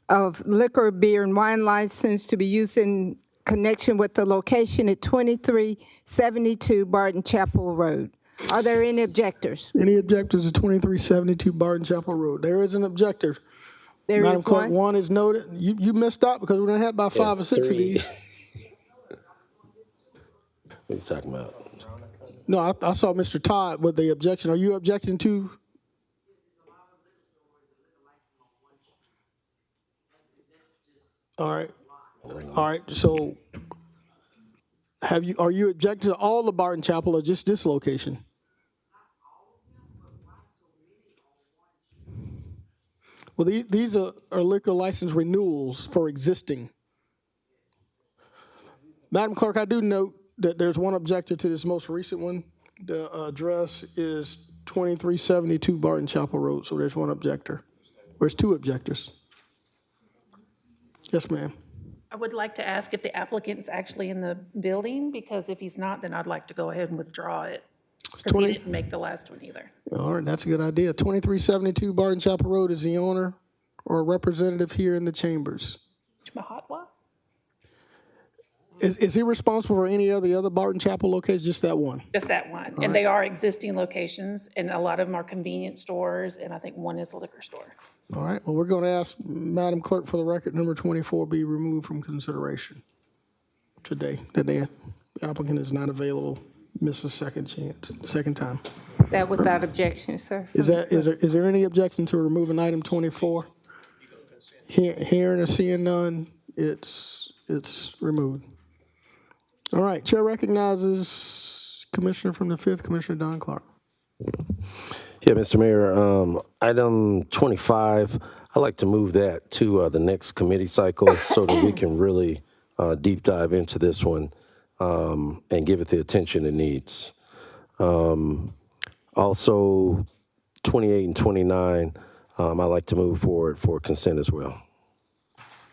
[SPEAKER 4] of liquor, beer, and wine license to be used in connection with the location at 2372 Barton Chapel Road. Are there any objectors?
[SPEAKER 1] Any objectors to 2372 Barton Chapel Road? There is an objector.
[SPEAKER 4] There
[SPEAKER 1] Madam
[SPEAKER 4] is
[SPEAKER 1] Clerk,
[SPEAKER 4] one.
[SPEAKER 1] one is noted. You missed out because we're going to have about 5 or 6 of
[SPEAKER 13] 3.
[SPEAKER 1] these.
[SPEAKER 13] What are you talking about?
[SPEAKER 1] No, I saw Mr. Todd with the objection. Are you objecting to? All right. All right. So, are you objecting to all the Barton Chapel or just this location? Well, these are liquor license renewals for existing. Madam Clerk, I do note that there's one objector to this most recent one. The address is 2372 Barton Chapel Road, so there's one objector. There's 2 objectors. Yes, ma'am.
[SPEAKER 17] I would like to ask if the applicant's actually in the building, because if he's not, then I'd like to go ahead and withdraw it. Because he didn't make the last one either.
[SPEAKER 1] All right, that's a good idea. 2372 Barton Chapel Road is the owner or representative here in the chambers.
[SPEAKER 17] Mahatwa?
[SPEAKER 1] Is he responsible for any of the other Barton Chapel locations, just that one?
[SPEAKER 17] Just that one. And they are existing locations, and a lot of them are convenience stores, and I think one is a liquor store.
[SPEAKER 1] All right, well, we're going to ask Madam Clerk for the record, number 24 be removed from consideration today. That the applicant is not available, miss a second chance, second time.
[SPEAKER 4] That without objection, sir.
[SPEAKER 1] Is there any objection to removing item 24? Hearing or seeing none, it's removed. All right, Chair recognizes Commissioner from the 5th, Commissioner Don Clark.
[SPEAKER 13] Yeah, Mr. Mayor, item 25, I'd like to move that to the next committee cycle so that we can really deep dive into this one and give it the attention it needs. Also, 28 and 29, I'd like to move forward for consent as well.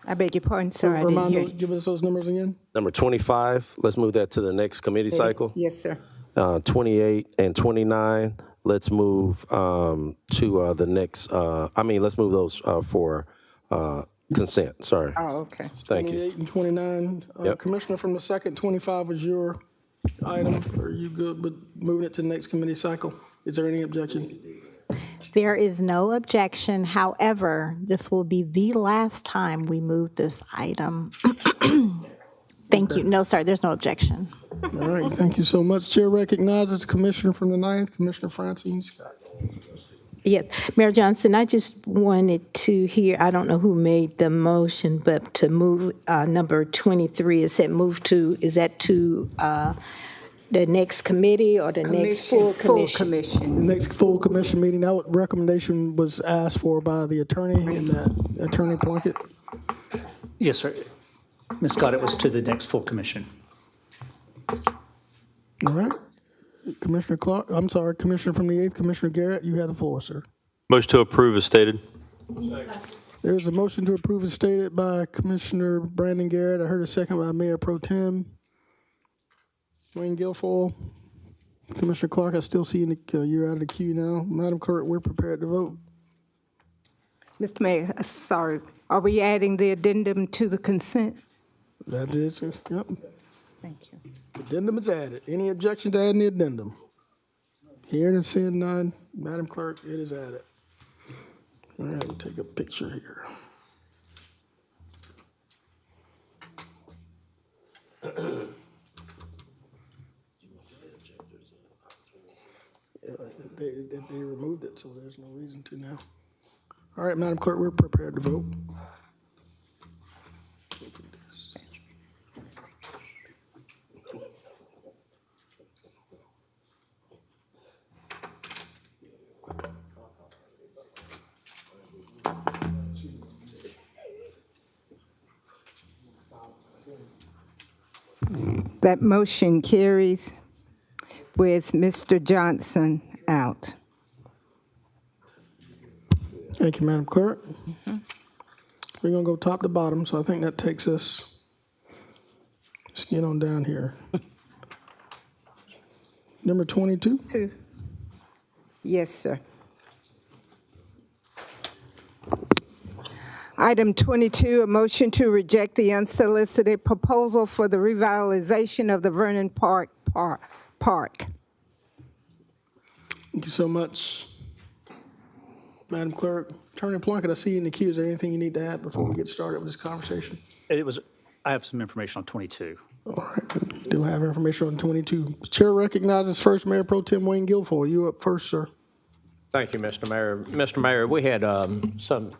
[SPEAKER 4] I beg your pardon, sir, I didn't
[SPEAKER 1] Remind
[SPEAKER 4] hear
[SPEAKER 1] those,
[SPEAKER 4] you.
[SPEAKER 1] give us those numbers again.
[SPEAKER 13] Number 25, let's move that to the next committee cycle.
[SPEAKER 4] Yes, sir.
[SPEAKER 13] 28 and 29, let's move to the next, let's move those for consent, sorry.
[SPEAKER 4] Oh, okay.
[SPEAKER 13] Thank you.
[SPEAKER 1] 28 and 29.
[SPEAKER 13] Yep.
[SPEAKER 1] Commissioner from the second, 25 was your item. Are you good with moving it to the next committee cycle? Is there any objection?
[SPEAKER 16] There is no objection. However, this will be the last time we move this item. Thank you. No, sir, there's no objection.
[SPEAKER 1] All right, thank you so much. Chair recognizes the Commissioner from the 9th, Commissioner Francine Scott.
[SPEAKER 18] Yes, Mayor Johnson, I just wanted to hear, I don't know who made the motion, but to move number 23, is that to the next committee or the next full commission?
[SPEAKER 1] The next full commission meeting, that recommendation was asked for by the attorney and that Attorney Plunkett.
[SPEAKER 2] Yes, sir. Ms. Scott, it was to the next full commission.
[SPEAKER 1] All right. Commissioner Clark, I'm sorry, Commissioner from the 8th, Commissioner Garrett, you have the floor, sir.
[SPEAKER 19] Motion to approve is stated.
[SPEAKER 1] There's a motion to approve as stated by Commissioner Brandon Garrett. I heard a second by Mayor Pro Tem Wayne Guilfoyle. Commissioner Clark, I still see you're out of the queue now. Madam Clerk, we're prepared to vote.
[SPEAKER 4] Mr. Mayor, sorry, are we adding the addendum to the consent?
[SPEAKER 1] That is, yep.
[SPEAKER 4] Thank you.
[SPEAKER 1] Addendum is added. Any objection to adding the addendum? Hearing and seeing none, Madam Clerk, it is added. All right, we'll take a picture here. They removed it, so there's no reason to now. All right, Madam Clerk, we're prepared to vote.
[SPEAKER 4] That motion carries with Mr. Johnson out.
[SPEAKER 1] Thank you, Madam Clerk. We're going to go top to bottom, so I think that takes us, let's get on down here. Number 22?
[SPEAKER 4] Yes, sir. Item 22, a motion to reject the unsolicited proposal for the revitalization of the Vernon Park.
[SPEAKER 1] Thank you so much, Madam Clerk. Attorney Plunkett, I see you in the queue. Is there anything you need to add before we get started with this conversation?
[SPEAKER 2] I have some information on 22.
[SPEAKER 1] All right, we do have information on 22. Chair recognizes first Mayor Pro Tem Wayne Guilfoyle. You up first, sir.
[SPEAKER 7] Thank you, Mr. Mayor. Mr. Mayor, we had some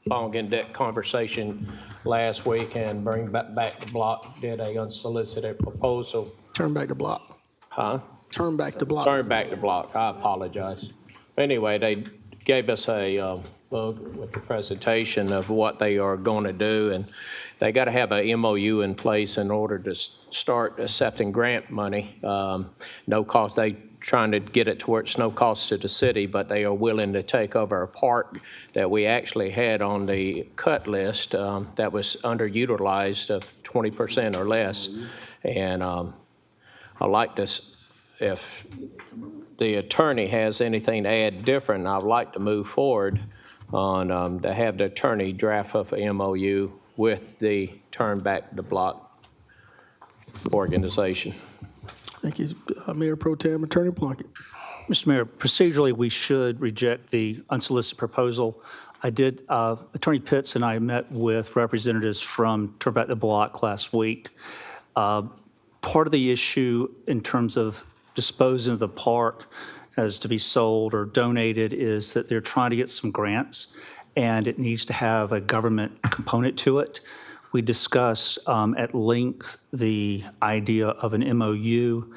[SPEAKER 7] long in-depth conversation last week, and Bring Back the Block did a unsolicited proposal.
[SPEAKER 1] Turn back the block.
[SPEAKER 7] Huh?
[SPEAKER 1] Turn back the block.
[SPEAKER 7] Turn back the block. I apologize. Anyway, they gave us a book with the presentation of what they are going to do, and they got to have a MOU in place in order to start accepting grant money. No cost. They trying to get it to where it's no cost to the city, but they are willing to take over a park that we actually had on the cut list that was underutilized of 20% or less. And I like this. If the attorney has anything to add different, I'd like to move forward on to have the attorney draft up a MOU with the Turn Back the Block organization.
[SPEAKER 1] Thank you, Mayor Pro Tem Attorney Plunkett.
[SPEAKER 2] Mr. Mayor, procedurally, we should reject the unsolicited proposal. I did, Attorney Pitts and I met with representatives from Turn Back the Block last week. Part of the issue in terms of disposing of the park as to be sold or donated is that they're trying to get some grants, and it needs to have a government component to it. We discussed at length the idea of an MOU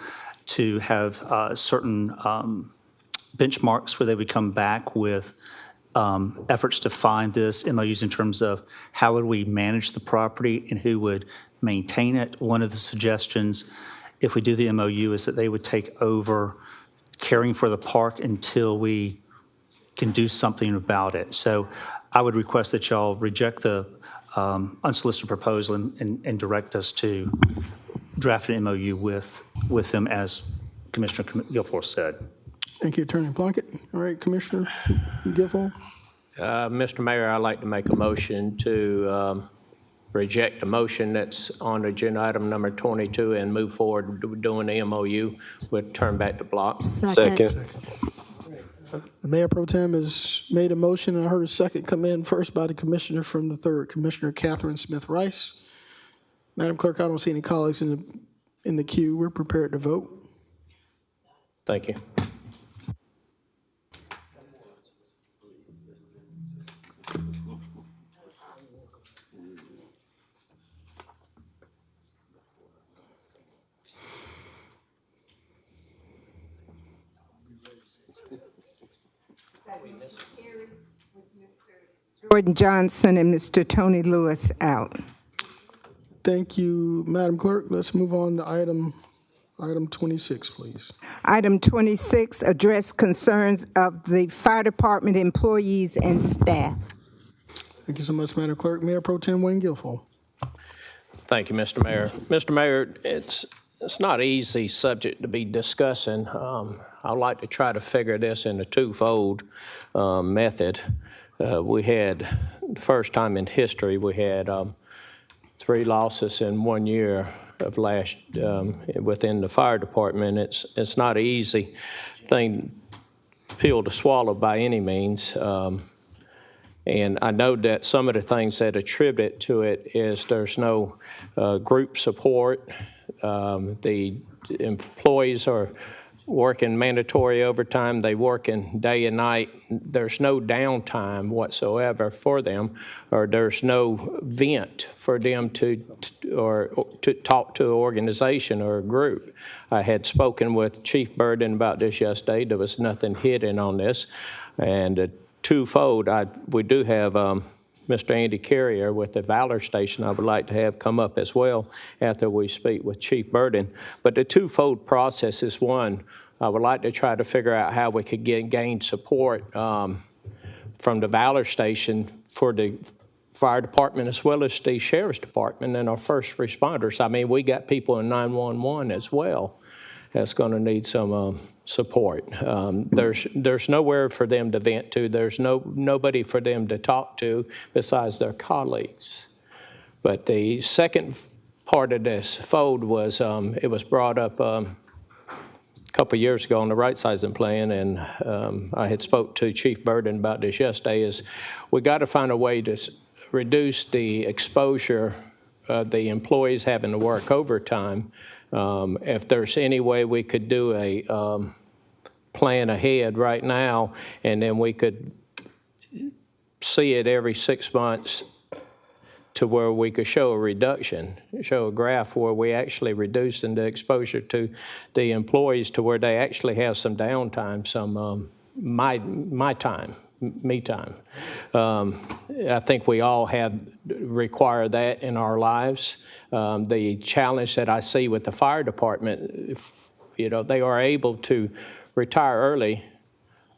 [SPEAKER 2] to have certain benchmarks where they would come back with efforts to find this MOUs in terms of how would we manage the property and who would maintain it. One of the suggestions, if we do the MOU, is that they would take over caring for the park until we can do something about it. So I would request that y'all reject the unsolicited proposal and direct us to draft an MOU with them, as Commissioner Guilfoyle said.
[SPEAKER 1] Thank you, Attorney Plunkett. All right, Commissioner Guilfoyle.
[SPEAKER 7] Mr. Mayor, I'd like to make a motion to reject the motion that's on agenda item number 22 and move forward doing the MOU with turn back to block.
[SPEAKER 12] Second.
[SPEAKER 1] The Mayor Pro Tem has made a motion, and I heard a second come in first by the Commissioner from the 3rd, Commissioner Catherine Smith Rice. Madam Clerk, I don't see any colleagues in the queue. We're prepared to vote.
[SPEAKER 7] Thank you.
[SPEAKER 4] Jordan Johnson and Mr. Tony Lewis out.
[SPEAKER 1] Thank you, Madam Clerk. Let's move on to item 26, please.
[SPEAKER 4] Item 26, address concerns of the fire department employees and staff.
[SPEAKER 1] Thank you so much, Madam Clerk. Mayor Pro Tem Wayne Guilfoyle.
[SPEAKER 7] Thank you, Mr. Mayor. Mr. Mayor, it's not an easy subject to be discussing. I'd like to try to figure this in a twofold method. We had, first time in history, we had 3 losses in 1 year of last within the fire department. It's not an easy pill to swallow by any means. And I know that some of the things that attribute to it is there's no group support. The employees are working mandatory overtime. They working day and night. There's no downtime whatsoever for them, or there's no vent for them to talk to an organization or a group. I had spoken with Chief Burden about this yesterday. There was nothing hidden on this. And twofold, we do have Mr. Andy Carrier with the Valor Station I would like to have come up as well after we speak with Chief Burden. But the twofold process is, one, I would like to try to figure out how we could gain support from the Valor Station for the fire department as well as the sheriff's department and our first responders. I mean, we got people in 911 as well that's going to need some support. There's nowhere for them to vent to. There's nobody for them to talk to besides their colleagues. But the second part of this fold was it was brought up a couple of years ago on the right sizing plan, and I had spoke to Chief Burden about this yesterday, is we got to find a way to reduce the exposure of the employees having to work overtime. If there's any way we could do a plan ahead right now, and then we could see it every 6 months to where we could show a reduction, show a graph where we actually reducing the exposure to the employees to where they actually have some downtime, some me time. I think we all require that in our lives. The challenge that I see with the fire department, they are able to retire early,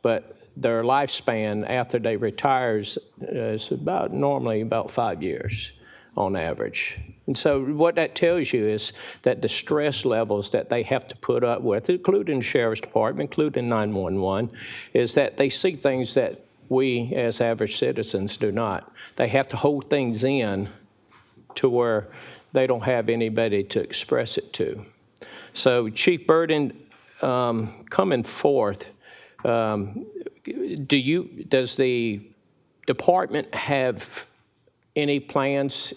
[SPEAKER 7] but their lifespan after they retire is normally about 5 years on average. And so what that tells you is that the stress levels that they have to put up with, including the sheriff's department, including 911, is that they see things that we as average citizens do not. They have to hold things in to where they don't have anybody to express it to. So Chief Burden, coming forth, does the department have any plans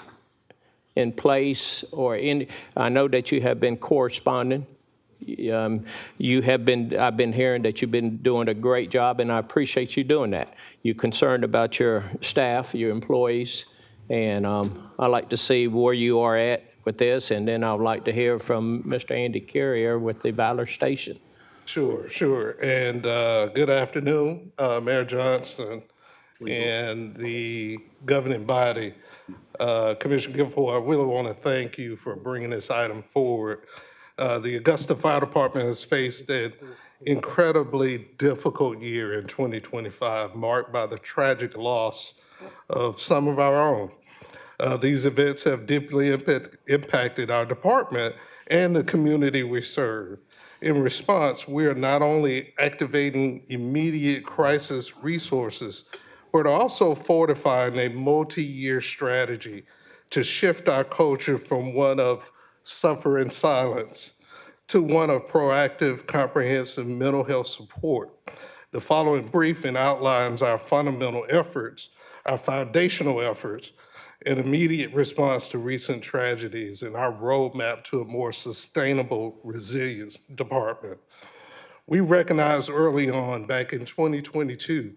[SPEAKER 7] in place, or I know that you have been corresponding. I've been hearing that you've been doing a great job, and I appreciate you doing that. You're concerned about your staff, your employees, and I'd like to see where you are at with this, and then I'd like to hear from Mr. Andy Carrier with the Valor Station.
[SPEAKER 20] Sure. And good afternoon, Mayor Johnson and the governing body. Commissioner Gifford, I really want to thank you for bringing this item forward. The Augusta Fire Department has faced an incredibly difficult year in 2025, marked by the tragic loss of some of our own. These events have deeply impacted our department and the community we serve. In response, we are not only activating immediate crisis resources, but also fortifying a multi-year strategy to shift our culture from one of suffer in silence to one of proactive, comprehensive mental health support. The following briefing outlines our fundamental efforts, our foundational efforts, an immediate response to recent tragedies, and our roadmap to a more sustainable resilience department. We recognized early on, back in 2022,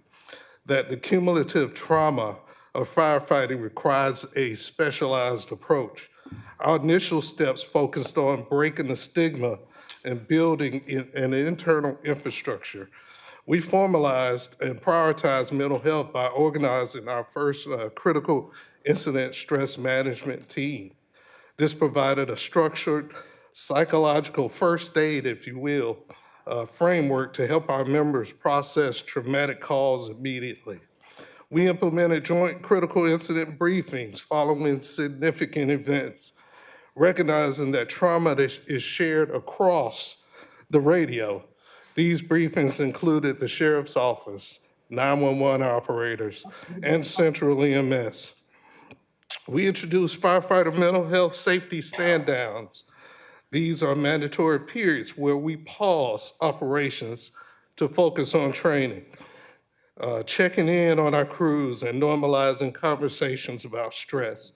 [SPEAKER 20] that the cumulative trauma of firefighting requires a specialized approach. Our initial steps focused on breaking the stigma and building an internal infrastructure. We formalized and prioritized mental health by organizing our first critical incident stress management team. This provided a structured psychological first aid, if you will, framework to help our members process traumatic calls immediately. We implemented joint critical incident briefings following significant events, recognizing that trauma is shared across the radio. These briefings included the Sheriff's Office, 911 operators, and Central EMS. We introduced firefighter mental health safety stand-downs. These are mandatory periods where we pause operations to focus on training, checking in on our crews and normalizing conversations about stress.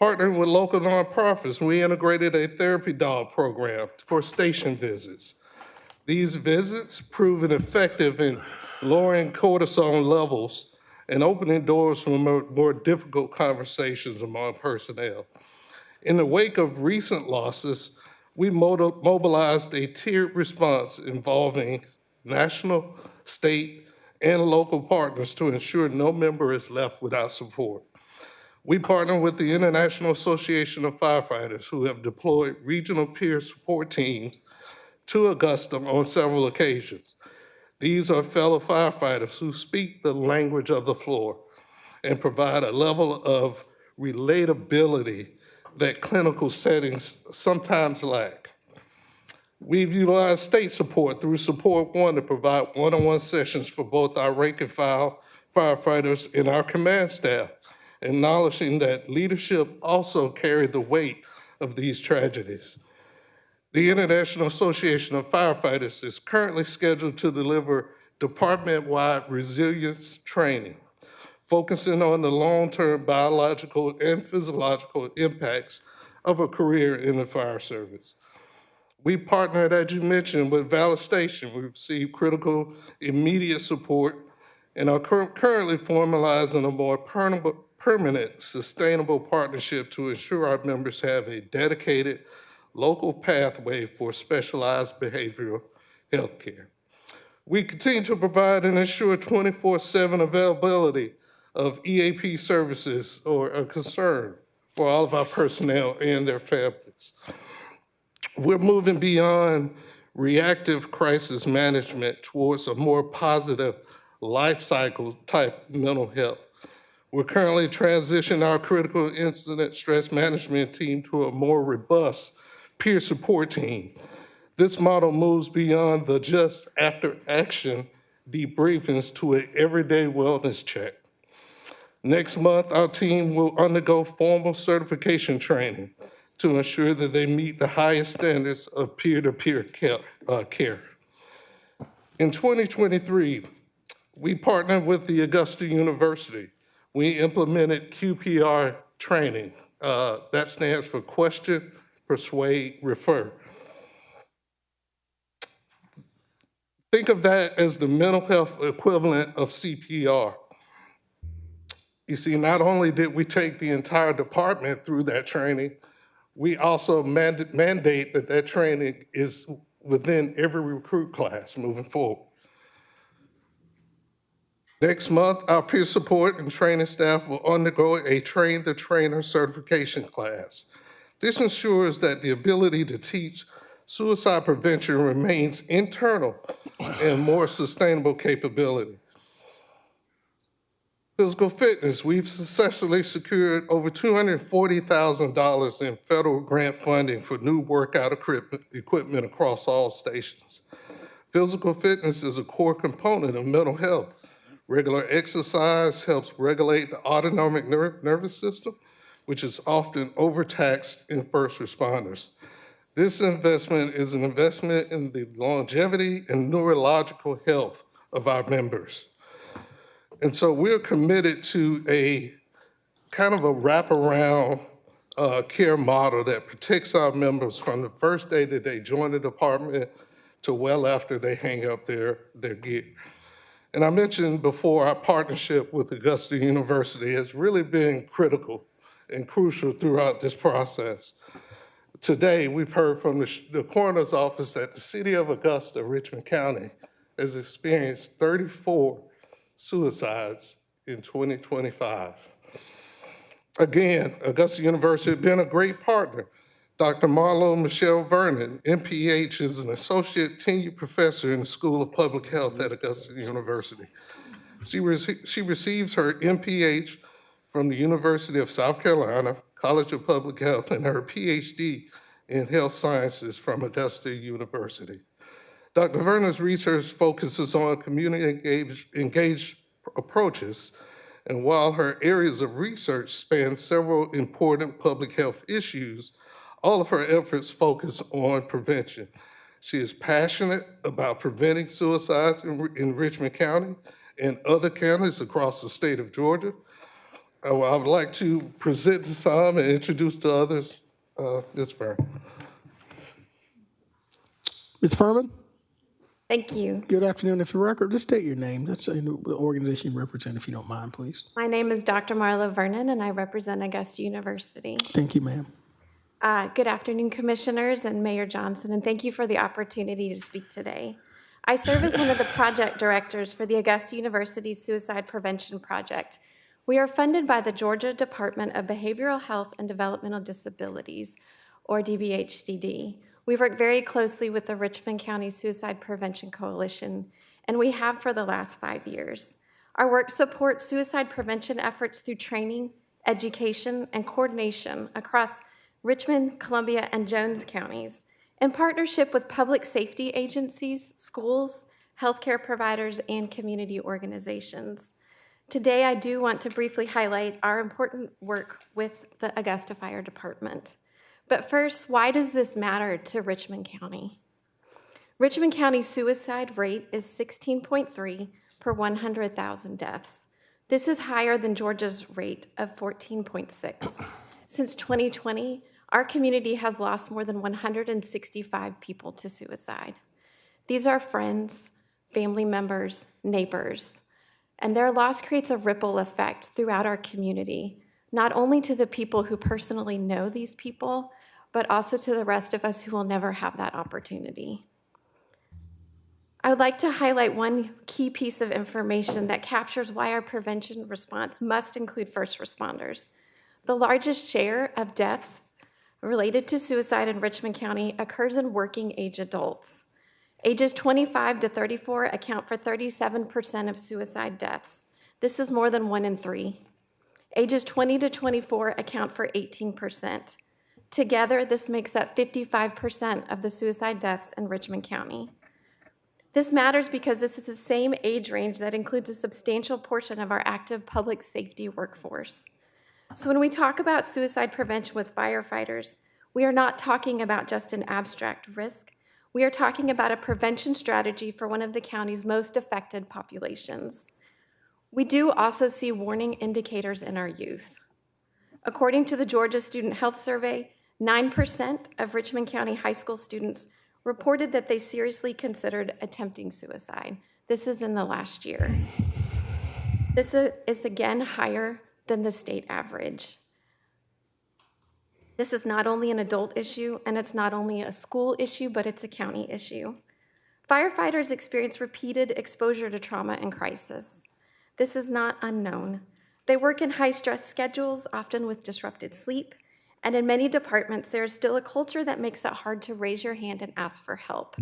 [SPEAKER 20] Partnering with local nonprofits, we integrated a therapy dog program for station visits. These visits proven effective in lowering cortisol levels and opening doors for more difficult conversations among personnel. In the wake of recent losses, we mobilized a tiered response involving national, state, and local partners to ensure no member is left without support. We partner with the International Association of Firefighters, who have deployed regional peer support teams to Augusta on several occasions. These are fellow firefighters who speak the language of the floor and provide a level of relatability that clinical settings sometimes lack. We've utilized state support through Support One to provide one-on-one sessions for both our rank and file firefighters and our command staff, acknowledging that leadership also carry the weight of these tragedies. The International Association of Firefighters is currently scheduled to deliver department-wide resilience training, focusing on the long-term biological and physiological impacts of a career in the fire service. We partnered, as you mentioned, with Valor Station. We received critical immediate support and are currently formalizing a more permanent, sustainable partnership to ensure our members have a dedicated local pathway for specialized behavioral health care. We continue to provide and ensure 24/7 availability of EAP services or a concern for all of our personnel and their families. We're moving beyond reactive crisis management towards a more positive life cycle type mental health. We're currently transitioning our critical incident stress management team to a more robust peer support team. This model moves beyond the just after action debriefings to an everyday wellness check. Next month, our team will undergo formal certification training to ensure that they meet the highest standards of peer-to-peer care. In 2023, we partnered with the Augusta University. We implemented QPR training. That stands for Question, Persuade, Refer. Think of that as the mental health equivalent of CPR. You see, not only did we take the entire department through that training, we also mandate that training is within every recruit class moving forward. Next month, our peer support and training staff will undergo a Train the Trainer certification class. This ensures that the ability to teach suicide prevention remains internal and more sustainable capability. Physical fitness, we've successfully secured over $240,000 in federal grant funding for new workout equipment across all stations. Physical fitness is a core component of mental health. Regular exercise helps regulate the autonomic nervous system, which is often overtaxed in first responders. This investment is an investment in the longevity and neurological health of our members. And so we're committed to a kind of a wraparound care model that protects our members from the first day that they join the department to well after they hang up their gear. And I mentioned before, our partnership with Augusta University has really been critical and crucial throughout this process. Today, we've heard from the coroner's office that the city of Augusta, Richmond County, has experienced 34 suicides in 2025. Again, Augusta University has been a great partner. Dr. Marlo Michelle Vernon, MPH, is an associate tenured professor in the School of Public Health at Augusta University. She receives her MPH from the University of South Carolina, College of Public Health, and her PhD in Health Sciences from Augusta University. Dr. Vernon's research focuses on community engaged approaches, and while her areas of research span several important public health issues, all of her efforts focus on prevention. She is passionate about preventing suicides in Richmond County and other counties across the state of Georgia. I would like to present to some and introduce to others. Ms. Furman.
[SPEAKER 1] Ms. Furman?
[SPEAKER 21] Thank you.
[SPEAKER 1] Good afternoon. If the record, just state your name. That's the organization you represent, if you don't mind, please.
[SPEAKER 21] My name is Dr. Marla Vernon, and I represent Augusta University.
[SPEAKER 1] Thank you, ma'am.
[SPEAKER 21] Good afternoon, Commissioners and Mayor Johnson, and thank you for the opportunity to speak today. I serve as one of the project directors for the Augusta University's Suicide Prevention Project. We are funded by the Georgia Department of Behavioral Health and Developmental Disabilities, or DBHDD. We work very closely with the Richmond County Suicide Prevention Coalition, and we have for the last 5 years. Our work supports suicide prevention efforts through training, education, and coordination across Richmond, Columbia, and Jones counties, in partnership with public safety agencies, schools, healthcare providers, and community organizations. Today, I do want to briefly highlight our important work with the Augusta Fire Department. But first, why does this matter to Richmond County? Richmond County's suicide rate is 16.3 per 100,000 deaths. This is higher than Georgia's rate of 14.6. Since 2020, our community has lost more than 165 people to suicide. These are friends, family members, neighbors, and their loss creates a ripple effect throughout our community, not only to the people who personally know these people, but also to the rest of us who will never have that opportunity. I would like to highlight one key piece of information that captures why our prevention response must include first responders. The largest share of deaths related to suicide in Richmond County occurs in working age adults. Ages 25 to 34 account for 37% of suicide deaths. This is more than 1 in 3. Ages 20 to 24 account for 18%. Together, this makes up 55% of the suicide deaths in Richmond County. This matters because this is the same age range that includes a substantial portion of our active public safety workforce. So when we talk about suicide prevention with firefighters, we are not talking about just an abstract risk. We are talking about a prevention strategy for one of the county's most affected populations. We do also see warning indicators in our youth. According to the Georgia Student Health Survey, 9% of Richmond County high school students reported that they seriously considered attempting suicide. This is in the last year. This is again higher than the state average. This is not only an adult issue, and it's not only a school issue, but it's a county issue. Firefighters experience repeated exposure to trauma and crisis. This is not unknown. They work in high-stress schedules, often with disrupted sleep, and in many departments, there is still a culture that makes it hard to raise your hand and ask for help.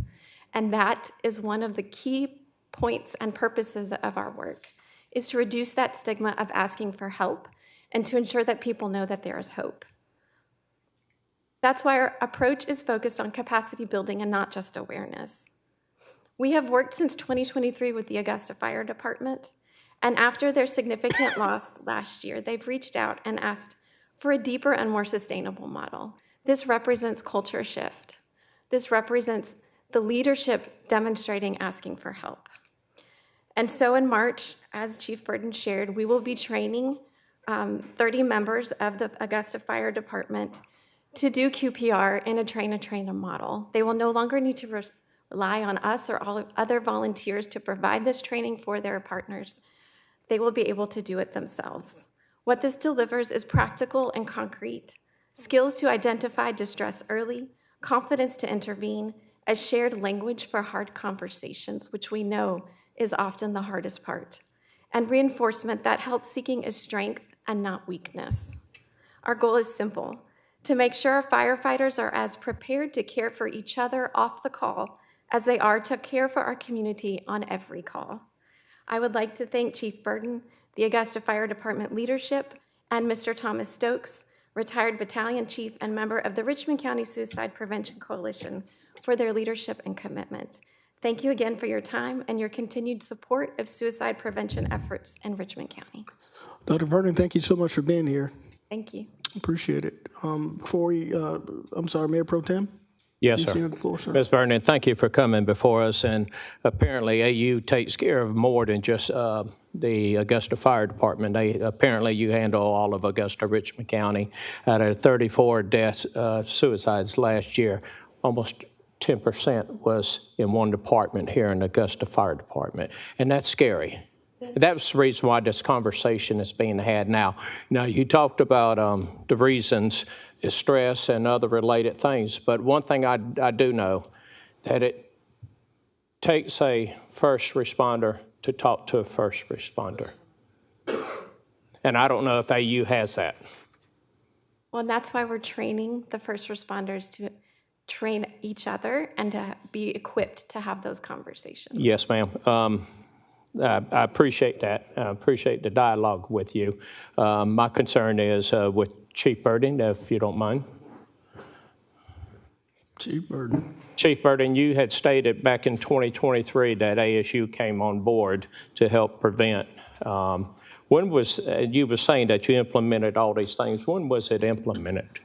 [SPEAKER 21] And that is one of the key points and purposes of our work, is to reduce that stigma of asking for help and to ensure that people know that there is hope. That's why our approach is focused on capacity building and not just awareness. We have worked since 2023 with the Augusta Fire Department, and after their significant loss last year, they've reached out and asked for a deeper and more sustainable model. This represents culture shift. This represents the leadership demonstrating asking for help. And so in March, as Chief Burton shared, we will be training 30 members of the Augusta Fire Department to do QPR in a train-a-trainer model. They will no longer need to rely on us or all other volunteers to provide this training for their partners. They will be able to do it themselves. What this delivers is practical and concrete, skills to identify distress early, confidence to intervene, a shared language for hard conversations, which we know is often the hardest part, and reinforcement that help seeking is strength and not weakness. Our goal is simple: to make sure our firefighters are as prepared to care for each other off the call as they are to care for our community on every call. I would like to thank Chief Burton, the Augusta Fire Department leadership, and Mr. Thomas Stokes, retired battalion chief and member of the Richmond County Suicide Prevention Coalition, for their leadership and commitment. Thank you again for your time and your continued support of suicide prevention efforts in Richmond County.
[SPEAKER 1] Dr. Vernon, thank you so much for being here.
[SPEAKER 21] Thank you.
[SPEAKER 1] Appreciate it. Before we, I'm sorry, Mayor Pro Tem?
[SPEAKER 7] Yes,
[SPEAKER 1] You
[SPEAKER 7] sir.
[SPEAKER 1] see on the floor, sir.
[SPEAKER 7] Ms. Vernon, thank you for coming before us. And apparently AU takes care of more than just the Augusta Fire Department. Apparently you handle all of Augusta, Richmond County. Out of 34 deaths, suicides last year, almost 10% was in one department here in Augusta Fire Department. And that's scary. That's the reason why this conversation is being had now. Now, you talked about the reasons is stress and other related things, but one thing I do know, that it takes a first responder to talk to a first responder. And I don't know if AU has that.
[SPEAKER 21] Well, and that's why we're training the first responders to train each other and to be equipped to have those conversations.
[SPEAKER 7] Yes, ma'am. I appreciate that. I appreciate the dialogue with you. My concern is with Chief Burton, if you don't mind.
[SPEAKER 1] Chief Burton.
[SPEAKER 7] Chief Burton, you had stated back in 2023 that ASU came on board to help prevent. When was, you were saying that you implemented all these things. When was it implemented?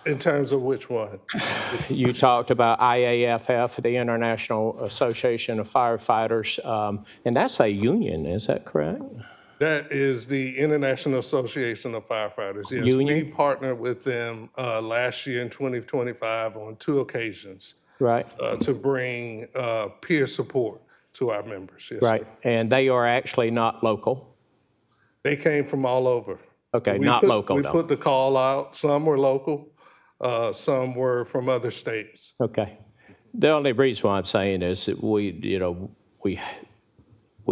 [SPEAKER 20] In terms of which one?
[SPEAKER 7] You talked about IAFF, the International Association of Firefighters, and that's a union, is that correct?
[SPEAKER 20] That is the International Association of Firefighters. Yes,
[SPEAKER 7] Union?
[SPEAKER 20] we partnered with them last year in 2025 on 2 occasions.
[SPEAKER 7] Right.
[SPEAKER 20] To bring peer support to our members. Yes,
[SPEAKER 7] right,
[SPEAKER 20] sir.
[SPEAKER 7] And they are actually not local?
[SPEAKER 20] They came from all over.
[SPEAKER 7] Okay, not local,
[SPEAKER 20] We
[SPEAKER 7] though.
[SPEAKER 20] put the call out. Some were local. Some were from other states.
[SPEAKER 7] Okay. The only reason why I'm saying is that we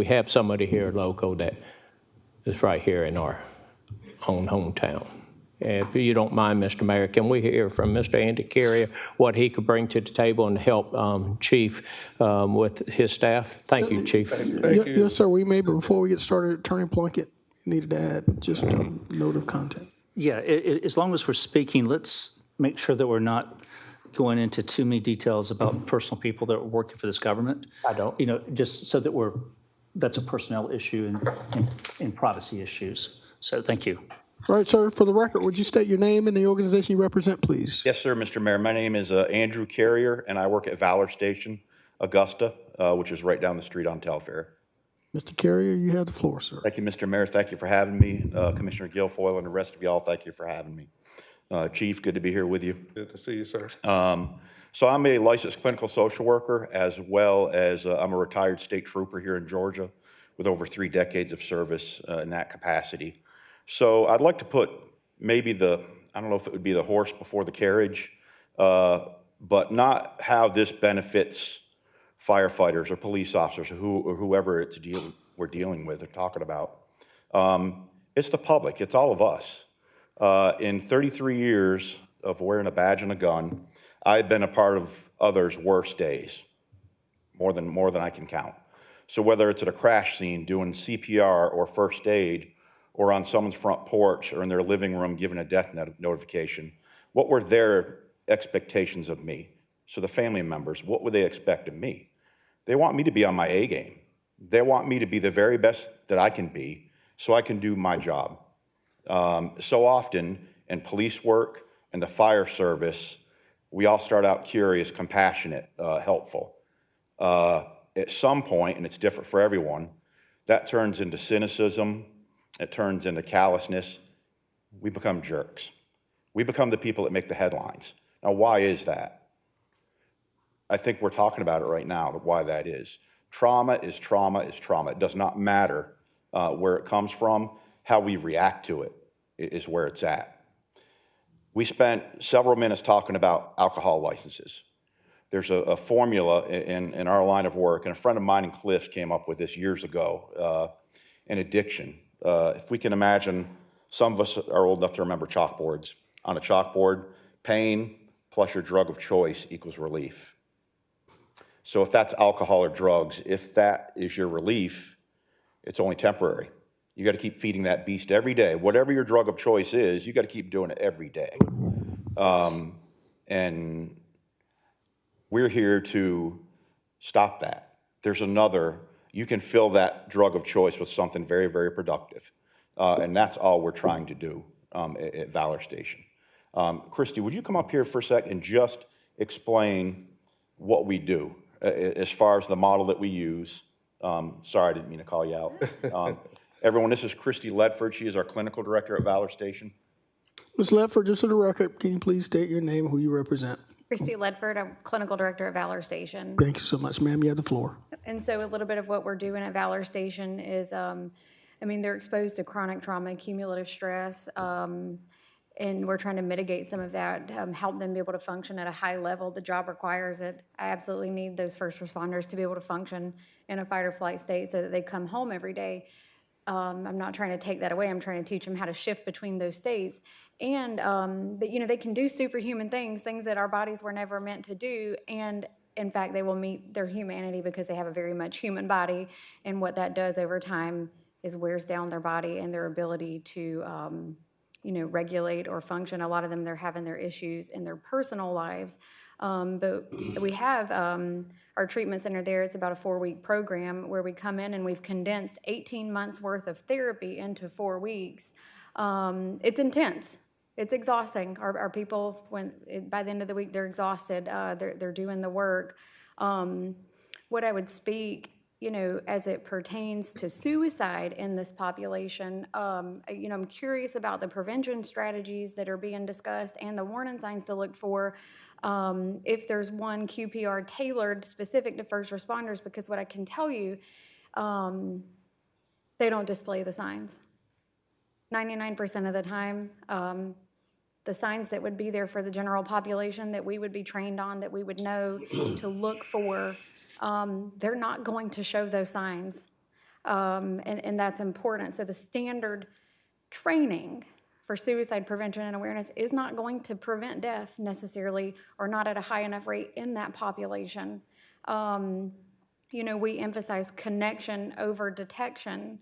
[SPEAKER 7] have somebody here local that is right here in our own hometown. And if you don't mind, Mr. Mayor, can we hear from Mr. Andy Carrier what he could bring to the table and help Chief with his staff? Thank you, Chief.
[SPEAKER 20] Thank you.
[SPEAKER 1] Yes, sir. We may, but before we get started, Attorney Plunkett needed to add just a note of content.
[SPEAKER 2] Yeah, as long as we're speaking, let's make sure that we're not going into too many details about personal people that are working for this government.
[SPEAKER 7] I don't.
[SPEAKER 2] You know, just so that that's a personnel issue and privacy issues. So thank you.
[SPEAKER 1] All right, sir, for the record, would you state your name and the organization you represent, please?
[SPEAKER 5] Yes, sir, Mr. Mayor. My name is Andrew Carrier, and I work at Valor Station, Augusta, which is right down the street on Telfair.
[SPEAKER 1] Mr. Carrier, you have the floor, sir.
[SPEAKER 5] Thank you, Mr. Mayor. Thank you for having me. Commissioner Guilfoyle and the rest of y'all, thank you for having me. Chief, good to be here with you.
[SPEAKER 20] Good to see you, sir.
[SPEAKER 5] So I'm a licensed clinical social worker, as well as I'm a retired state trooper here in Georgia with over 3 decades of service in that capacity. So I'd like to put maybe the I don't know if it would be the horse before the carriage, but not how this benefits firefighters or police officers or whoever we're dealing with or talking about. It's the public. It's all of us. In 33 years of wearing a badge and a gun, I've been a part of others' worst days, more than I can count. So whether it's at a crash scene doing CPR or first aid, or on someone's front porch or in their living room giving a death notification, what were their expectations of me? So the family members, what would they expect of me? They want me to be on my A game. They want me to be the very best that I can be so I can do my job. So often in police work and the fire service, we all start out curious, compassionate, helpful. At some point, and it's different for everyone, that turns into cynicism, it turns into callousness. We become jerks. We become the people that make the headlines. Now, why is that? I think we're talking about it right now, why that is. Trauma is trauma is trauma. It does not matter where it comes from. How we react to it is where it's at. We spent several minutes talking about alcohol licenses. There's a formula in our line of work, and a friend of mine in Cliffs came up with this years ago, in addiction. If we can imagine, some of us are old enough to remember chalkboards. On a chalkboard, pain plus your drug of choice equals relief. So if that's alcohol or drugs, if that is your relief, it's only temporary. You got to keep feeding that beast every day. Whatever your drug of choice is, you got to keep doing it every day. And we're here to stop that. There's another, you can fill that drug of choice with something very, very productive. And that's all we're trying to do at Valor Station. Christy, would you come up here for a sec and just explain what we do as far as the model that we use? Sorry, I didn't mean to call you out. Everyone, this is Christy Ledford. She is our clinical director at Valor Station.
[SPEAKER 1] Ms. Ledford, just for the record, can you please state your name and who you represent?
[SPEAKER 6] Christy Ledford, I'm clinical director at Valor Station.
[SPEAKER 1] Thank you so much, ma'am. You have the floor.
[SPEAKER 6] And so a little bit of what we're doing at Valor Station is, they're exposed to chronic trauma, cumulative stress, and we're trying to mitigate some of that, help them be able to function at a high level. The job requires it. I absolutely need those first responders to be able to function in a fight or flight state so that they come home every day. I'm not trying to take that away. I'm trying to teach them how to shift between those states. And that, they can do superhuman things that our bodies were never meant to do. And in fact, they will meet their humanity because they have a very much human body. And what that does over time is wears down their body and their ability to, regulate or function. A lot of them, they're having their issues in their personal lives. But we have our treatment center there. It's about a 4-week program where we come in and we've condensed 18 months worth of therapy into 4 weeks. It's intense. It's exhausting. Our people, by the end of the week, they're exhausted. They're doing the work. What I would speak, as it pertains to suicide in this population, I'm curious about the prevention strategies that are being discussed and the warning signs to look for. If there's one QPR tailored specific to first responders, because what I can tell you, they don't display the signs. 99% of the time, the signs that would be there for the general population that we would be trained on, that we would know to look for, they're not going to show those signs. And that's important. So the standard training for suicide prevention and awareness is not going to prevent death necessarily, or not at a high enough rate in that population. We emphasize connection over detection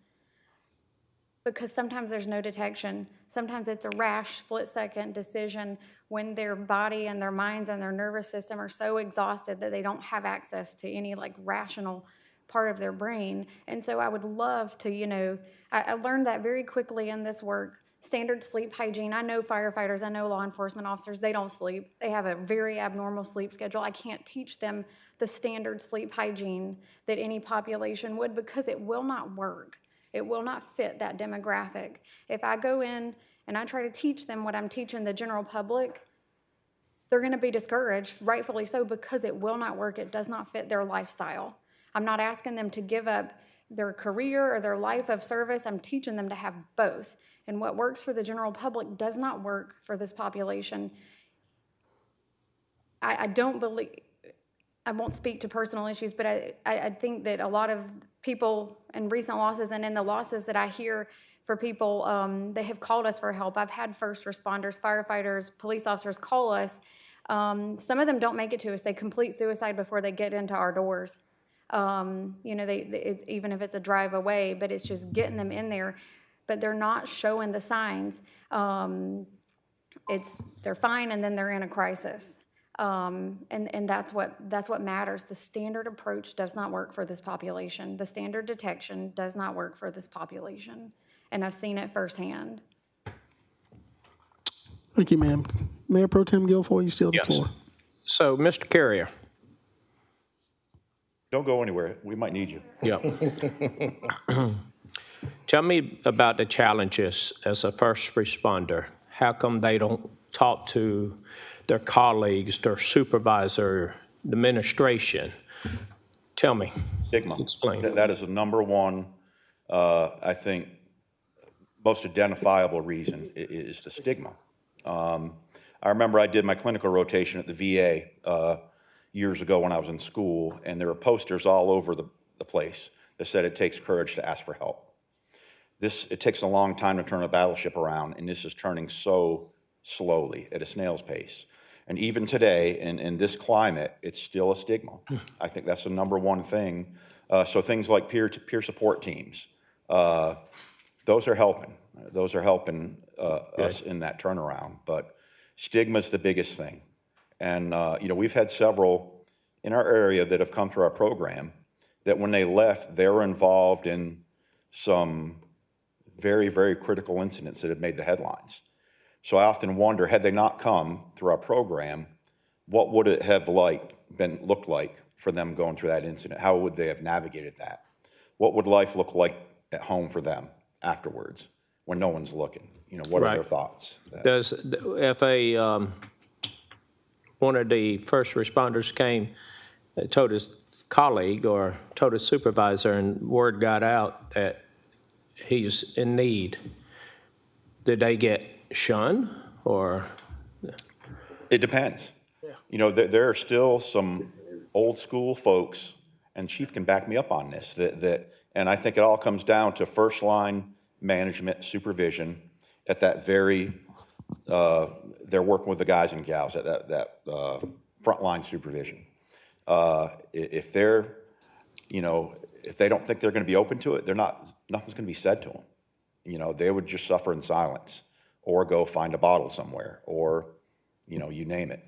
[SPEAKER 6] because sometimes there's no detection. Sometimes it's a rash, split-second decision when their body and their minds and their nervous system are so exhausted that they don't have access to any rational part of their brain. And so I would love to, I learned that very quickly in this work. Standard sleep hygiene. I know firefighters, I know law enforcement officers, they don't sleep. They have a very abnormal sleep schedule. I can't teach them the standard sleep hygiene that any population would because it will not work. It will not fit that demographic. If I go in and I try to teach them what I'm teaching the general public, they're going to be discouraged, rightfully so, because it will not work. It does not fit their lifestyle. I'm not asking them to give up their career or their life of service. I'm teaching them to have both. And what works for the general public does not work for this population. I don't believe, I won't speak to personal issues, but I think that a lot of people in recent losses and in the losses that I hear for people that have called us for help, I've had first responders, firefighters, police officers call us. Some of them don't make it to us. They complete suicide before they get into our doors. You know, even if it's a drive away, but it's just getting them in there. But they're not showing the signs. They're fine, and then they're in a crisis. And that's what matters. The standard approach does not work for this population. The standard detection does not work for this population. And I've seen it firsthand.
[SPEAKER 1] Thank you, ma'am. Mayor Pro Tem Guilfoyle, you still have the floor.
[SPEAKER 7] So, Mr. Carrier.
[SPEAKER 5] Don't go anywhere. We might need you.
[SPEAKER 7] Yeah. Tell me about the challenges as a first responder. How come they don't talk to their colleagues, their supervisor, the administration? Tell me.
[SPEAKER 5] Stigma.
[SPEAKER 7] Explain.
[SPEAKER 5] That is the number one, I think, most identifiable reason is the stigma. I remember I did my clinical rotation at the VA years ago when I was in school, and there were posters all over the place that said it takes courage to ask for help. It takes a long time to turn a battleship around, and this is turning so slowly at a snail's pace. And even today, in this climate, it's still a stigma. I think that's the number one thing. So things like peer support teams, those are helping. Those are helping us in that turnaround. But stigma's the biggest thing. And you know, we've had several in our area that have come through our program that when they left, they were involved in some very, very critical incidents that have made the headlines. So I often wonder, had they not come through our program, what would it have looked like for them going through that incident? How would they have navigated that? What would life look like at home for them afterwards when no one's looking? You know, what are their thoughts?
[SPEAKER 7] If one of the first responders came, told his colleague or told his supervisor, and word got out that he's in need, did they get shunned or?
[SPEAKER 5] It depends. Yeah. You know, there are still some old school folks, and Chief can back me up on this, and I think it all comes down to first line management supervision at that very, they're working with the guys and gals at that frontline supervision. If they're, you know, if they don't think they're going to be open to it, nothing's going to be said to them. You know, they would just suffer in silence or go find a bottle somewhere or, you know, you name it.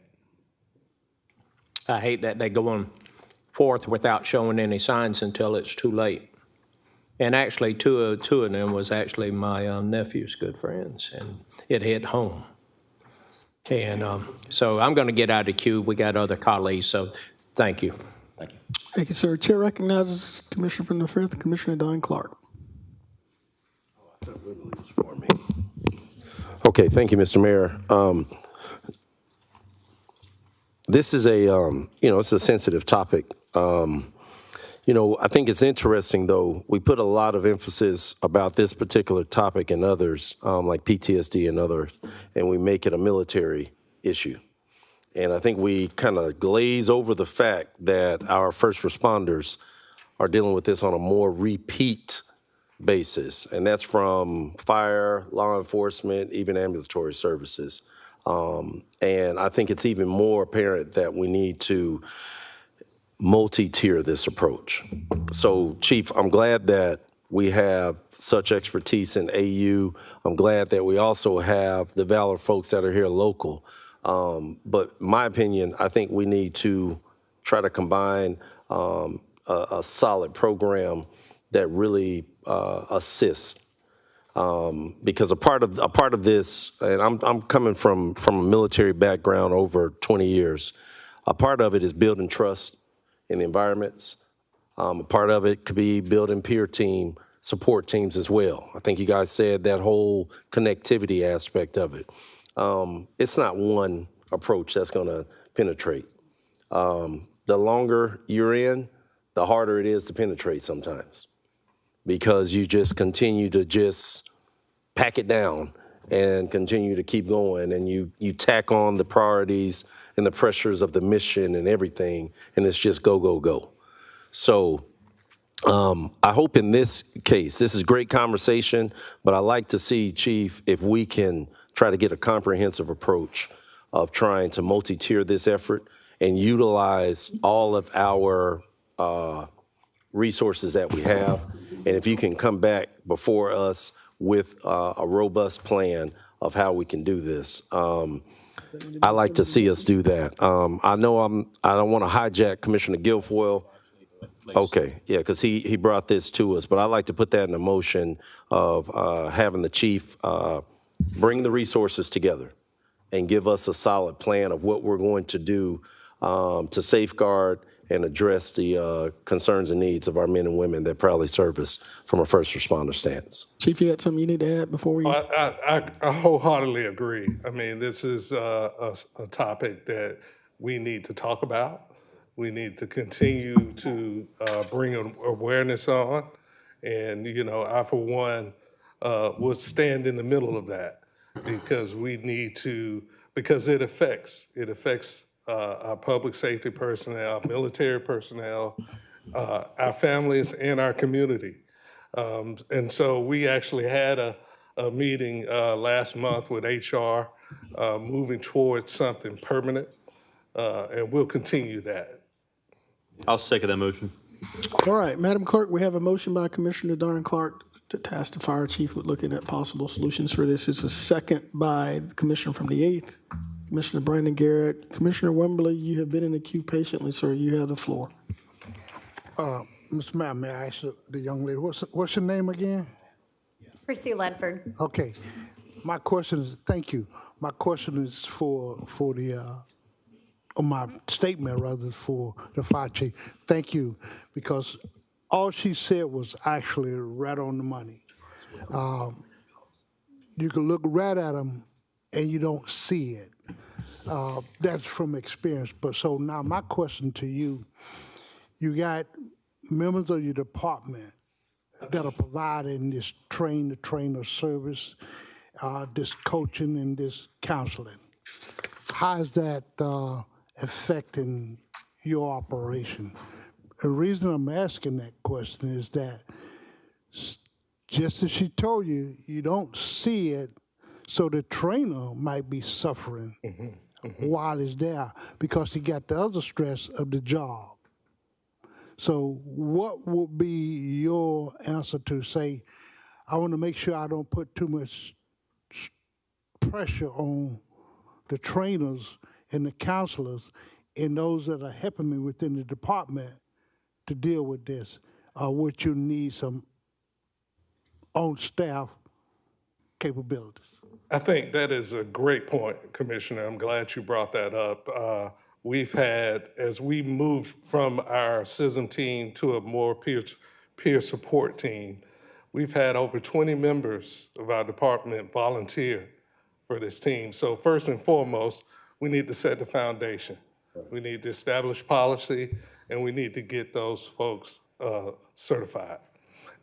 [SPEAKER 7] I hate that they go on forth without showing any signs until it's too late. And actually, two of them was actually my nephew's good friends, and it hit home. And so I'm going to get out of the queue. We got other colleagues, so thank you.
[SPEAKER 5] Thank you.
[SPEAKER 1] Thank you, sir. Chair recognizes Commissioner from the 5th, Commissioner Don Clark.
[SPEAKER 13] Okay, thank you, Mr. Mayor. This is it's a sensitive topic. You know, I think it's interesting, though. We put a lot of emphasis about this particular topic and others, like PTSD and others, and we make it a military issue. And I think we kind of glaze over the fact that our first responders are dealing with this on a more repeat basis, and that's from fire, law enforcement, even ambulatory services. And I think it's even more apparent that we need to multi-tier this approach. So, Chief, I'm glad that we have such expertise in AU. I'm glad that we also have the Valor folks that are here local. But in my opinion, I think we need to try to combine a solid program that really assists. Because a part of this, and I'm coming from a military background over 20 years, a part of it is building trust in the environments. A part of it could be building peer team support teams as well. I think you guys said that whole connectivity aspect of it. It's not one approach that's going to penetrate. The longer you're in, the harder it is to penetrate sometimes. because you just continue to just pack it down and continue to keep going, and you tack on the priorities and the pressures of the mission and everything, and it's just go, go, go. So I hope in this case, this is great conversation, but I'd like to see, Chief, if we can try to get a comprehensive approach of trying to multi-tier this effort and utilize all of our resources that we have. And if you can come back before us with a robust plan of how we can do this. I like to see us do that. I know I don't want to hijack Commissioner Guilfoyle. Okay, yeah, because he brought this to us, but I'd like to put that in a motion of having the chief bring the resources together and give us a solid plan of what we're going to do to safeguard and address the concerns and needs of our men and women that proudly service from a first responder stance.
[SPEAKER 1] Chief, you had something you need to add before we?
[SPEAKER 20] I wholeheartedly agree. I mean, this is a topic that we need to talk about. We need to continue to bring awareness on. And, you know, I, for one, would stand in the middle of that because we need to, because it affects our public safety personnel, military personnel, our families, and our community. And so we actually had a meeting last month with HR moving towards something permanent, and we'll continue that.
[SPEAKER 19] I'll second that motion.
[SPEAKER 1] All right, Madam Clerk, we have a motion by Commissioner Darren Clark to task the fire chief with looking at possible solutions for this. It's a second by the Commissioner from the 8th, Commissioner Brandon Garrett. Commissioner Wembley, you have been in the queue patiently, sir. You have the floor.
[SPEAKER 11] Mr. Mayor, may I ask the young lady, what's your name again?
[SPEAKER 6] Christy Ledford.
[SPEAKER 11] Okay. My question is, thank you. My question is for the, or my statement rather, for the fire chief. Thank you, because all she said was actually right on the money. You can look right at them and you don't see it. That's from experience. But so now my question to you, you got members of your department that are providing this train-the-trainer service, this coaching and this counseling. How is that affecting your operation? The reason I'm asking that question is that just as she told you, you don't see it, so the trainer might be suffering while he's there because he got the other stress of the job. So what would be your answer to say, I want to make sure I don't put too much pressure on the trainers and the counselors and those that are helping me within the department to deal with this? Would you need some on-staff capabilities?
[SPEAKER 20] I think that is a great point, Commissioner. I'm glad you brought that up. We've had, as we moved from our CISM team to a more peer support team, we've had over 20 members of our department volunteer for this team. So first and foremost, we need to set the foundation. We need to establish policy, and we need to get those folks certified.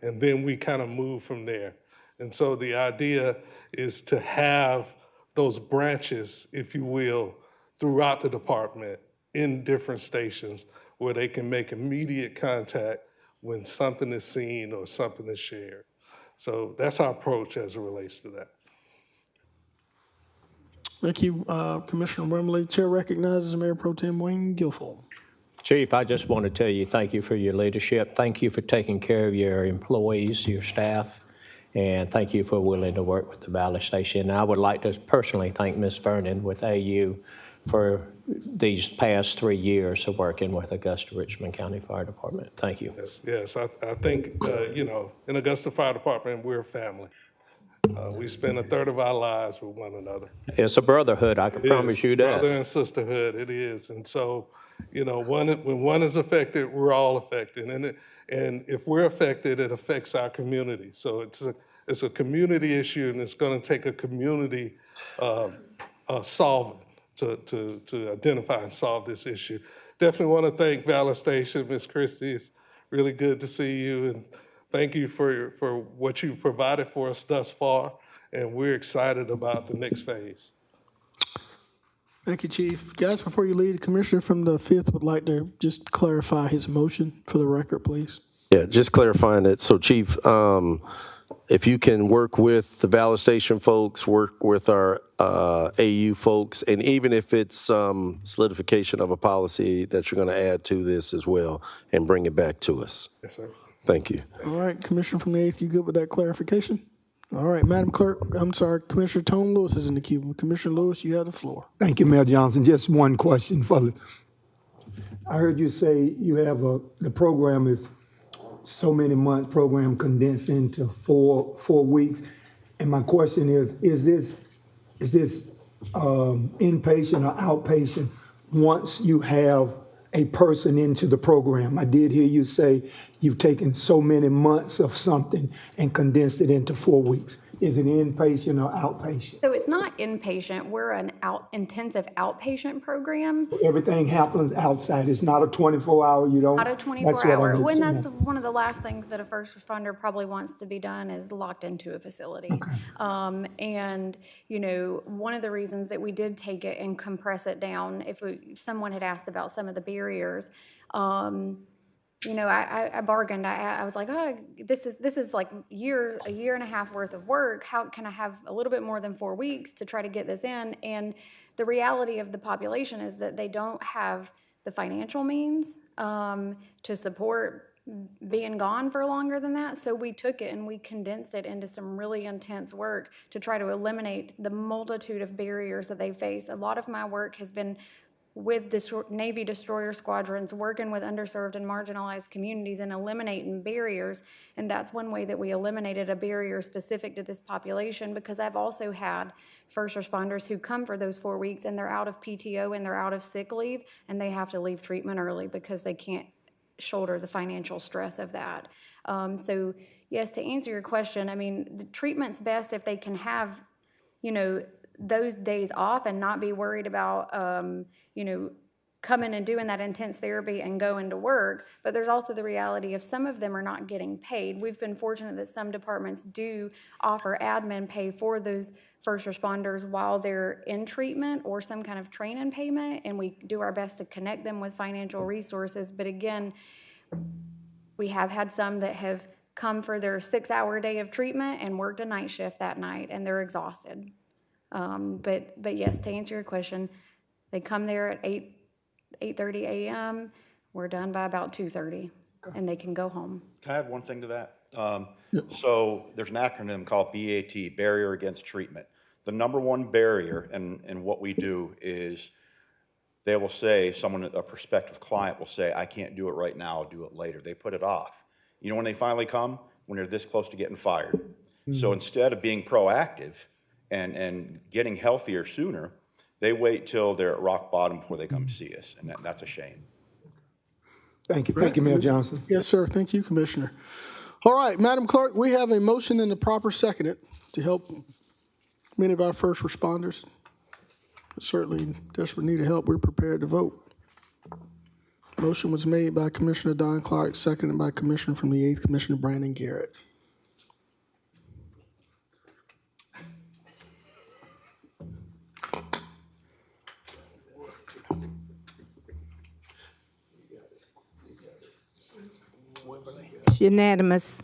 [SPEAKER 20] And then we kind of move from there. And so the idea is to have those branches, if you will, throughout the department in different stations where they can make immediate contact when something is seen or something is shared. So that's our approach as it relates to that.
[SPEAKER 1] Thank you, Commissioner Wembley. Chair recognizes Mayor Pro Tem Wayne Guilfoyle.
[SPEAKER 7] Chief, I just want to tell you thank you for your leadership. Thank you for taking care of your employees, your staff, and thank you for willing to work with the ballot station. And I would like to personally thank Ms. Vernon with AU for these past 3 years of working with Augusta Richmond County Fire Department. Thank you.
[SPEAKER 20] Yes. I think, you know, in Augusta Fire Department, we're a family. We spend a third of our lives with one another.
[SPEAKER 7] It's a brotherhood, I can promise you that.
[SPEAKER 20] Brother and sisterhood, it is. And so, you know, when one is affected, we're all affected. And if we're affected, it affects our community. So it's a community issue, and it's going to take a community solving to identify and solve this issue. Definitely want to thank Ballot Station, Ms. Christie. It's really good to see you, and thank you for what you've provided for us thus far, and we're excited about the next phase.
[SPEAKER 1] Thank you, Chief. Guys, before you leave, the Commissioner from the 5th would like to just clarify his motion for the record, please.
[SPEAKER 13] Yeah, just clarifying it. So, Chief, if you can work with the ballot station folks, work with our AU folks, and even if it's solidification of a policy that you're going to add to this as well and bring it back to us.
[SPEAKER 20] Yes, sir.
[SPEAKER 13] Thank you.
[SPEAKER 1] All right, Commissioner from the 8th, you good with that clarification? All right, Madam Clerk, I'm sorry, Commissioner Tone Lewis is in the queue. Commissioner Lewis, you have the floor.
[SPEAKER 9] Thank you, Mayor Johnson. Just one question I heard you say you have the program is so many months program condensed into four weeks. And my question is this inpatient or outpatient once you have a person into the program? I did hear you say you've taken so many months of something and condensed it into 4 weeks. Is it inpatient or outpatient?
[SPEAKER 6] So it's not inpatient. We're an intensive outpatient program.
[SPEAKER 9] Everything happens outside. It's not a 24-hour. You don't.
[SPEAKER 6] Not a 24-hour. When that's one of the last things that a first responder probably wants to be done is locked into a facility. Okay. And you know, one of the reasons that we did take it and compress it down, if someone had asked about some of the barriers. You know, I bargained. I was like, oh, this is like a year and a half worth of work. How can I have a little bit more than 4 weeks to try to get this in? And the reality of the population is that they don't have the financial means to support being gone for longer than that. So we took it and we condensed it into some really intense work to try to eliminate the multitude of barriers that they face. A lot of my work has been with the Navy destroyer squadrons, working with underserved and marginalized communities and eliminating barriers. And that's one way that we eliminated a barrier specific to this population, because I've also had first responders who come for those 4 weeks and they're out of PTO and they're out of sick leave and they have to leave treatment early because they can't shoulder the financial stress of that. So yes, to answer your question, I mean, the treatment's best if they can have, you know, those days off and not be worried about, you know, coming and doing that intense therapy and going to work. But there's also the reality of some of them are not getting paid. We've been fortunate that some departments do offer admin pay for those first responders while they're in treatment or some kind of training payment, and we do our best to connect them with financial resources. But again, we have had some that have come for their 6-hour day of treatment and worked a night shift that night, and they're exhausted. But yes, to answer your question, they come there at 8:30 a.m. We're done by about 2:30, and they can go home.
[SPEAKER 5] Can I add one thing to that? So there's an acronym called BAT, Barrier Against Treatment. The number one barrier, and what we do is they will say, a prospective client will say, I can't do it right now, I'll do it later. They put it off. You know when they finally come? When they're this close to getting fired. Mm-hmm. So instead of being proactive and getting healthier sooner, they wait till they're at rock bottom before they come see us, and that's a shame.
[SPEAKER 9] Thank you. Thank you, Mayor Johnson.
[SPEAKER 1] Yes, sir. Thank you, Commissioner. All right, Madam Clerk, we have a motion and a proper seconded to help many of our first responders. Certainly in desperate need of help. We're prepared to vote. Motion was made by Commissioner Don Clark, seconded by Commissioner from the 8th, Commissioner Brandon Garrett.
[SPEAKER 4] It's unanimous.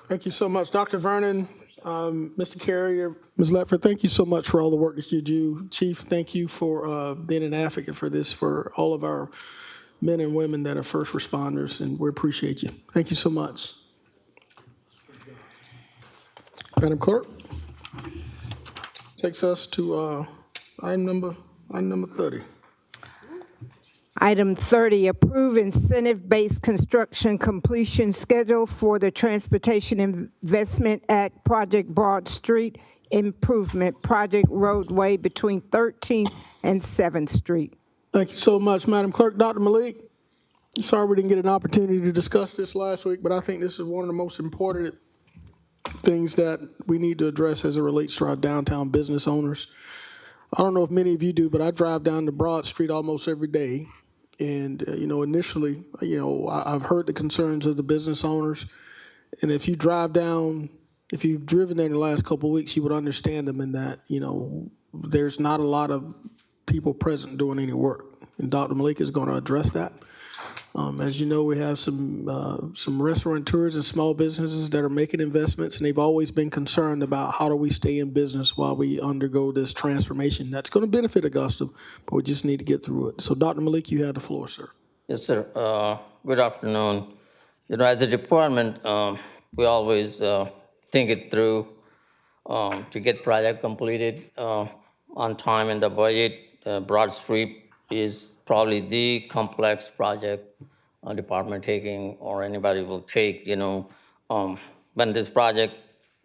[SPEAKER 1] Thank you so much, Dr. Vernon, Mr. Carrier, Ms. Ledford. Thank you so much for all the work that you do. Chief, thank you for being an advocate for this, for all of our men and women that are first responders, and we appreciate you. Thank you so much. Madam Clerk, takes us to item number 30.
[SPEAKER 4] Item 30, approve incentive-based construction completion schedule for the Transportation Investment Act Project Broad Street Improvement Project roadway between 13th and 7th Street.
[SPEAKER 1] Thank you so much, Madam Clerk. Dr. Malik, sorry we didn't get an opportunity to discuss this last week, but I think this is one of the most important things that we need to address as it relates to our downtown business owners. I don't know if many of you do, but I drive down to Broad Street almost every day. And, initially, I've heard the concerns of the business owners. And if you drive down, if you've driven there in the last couple of weeks, you would understand them in that, there's not a lot of people present doing any work. And Dr. Malik is going to address that. As you know, we have some restaurateurs and small businesses that are making investments, and they've always been concerned about how do we stay in business while we undergo this transformation. That's going to benefit Augusta, but we just need to get through it. So, Dr. Malik, you have the floor, sir.
[SPEAKER 8] Yes, sir. Good afternoon. As a department, we always think it through to get project completed on time in the budget. Broad Street is probably the complex project department taking or anybody will take. When this project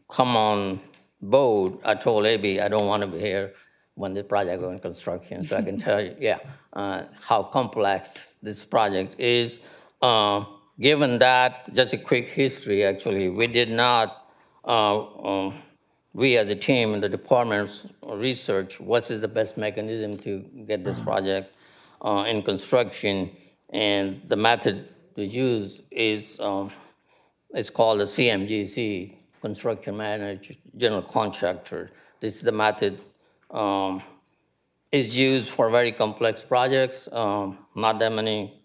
[SPEAKER 8] come on board, I told AB I don't want to be here when this project goes in construction. So I can tell you, how complex this project is. Given that, just a quick history, actually, we did not, we as a team in the department's research, what is the best mechanism to get this project in construction. And the method to use is it's called the CMGC, Construction Manager General Contractor. This is the method is used for very complex projects. Not that many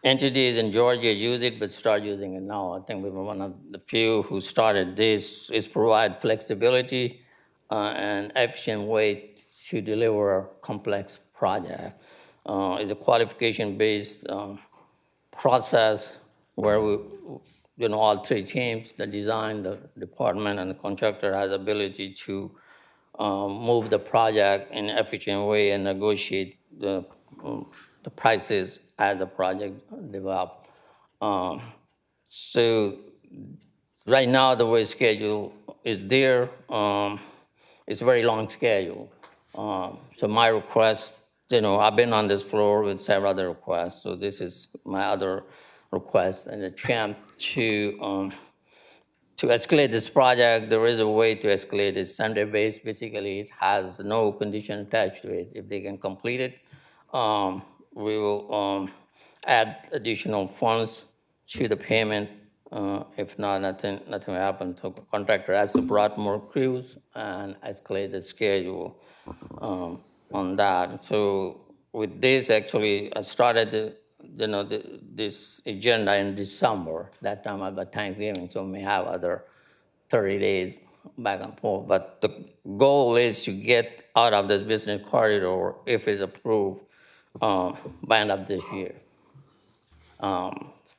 [SPEAKER 8] entities in Georgia use it, but start using it now. I think we were one of the few who started this. Is provide flexibility and efficient way to deliver a complex project. It's a qualification-based process where we, all three teams, the design, the department, and the contractor has ability to move the project in an efficient way and negotiate the prices as the project develops. So right now, the way schedule is there, it's a very long schedule. So my request, I've been on this floor with several other requests, so this is my other request and attempt to escalate this project. There is a way to escalate it. Sunday-based, basically, it has no condition attached to it. If they can complete it, we will add additional funds to the payment. If not, nothing will happen. So contractor has to bring more crews and escalate the schedule on that. So with this, actually, I started this agenda in December. That time I got Thanksgiving, so we may have other 30 days back and forth. But the goal is to get out of this business corridor, if it's approved, by end of this year.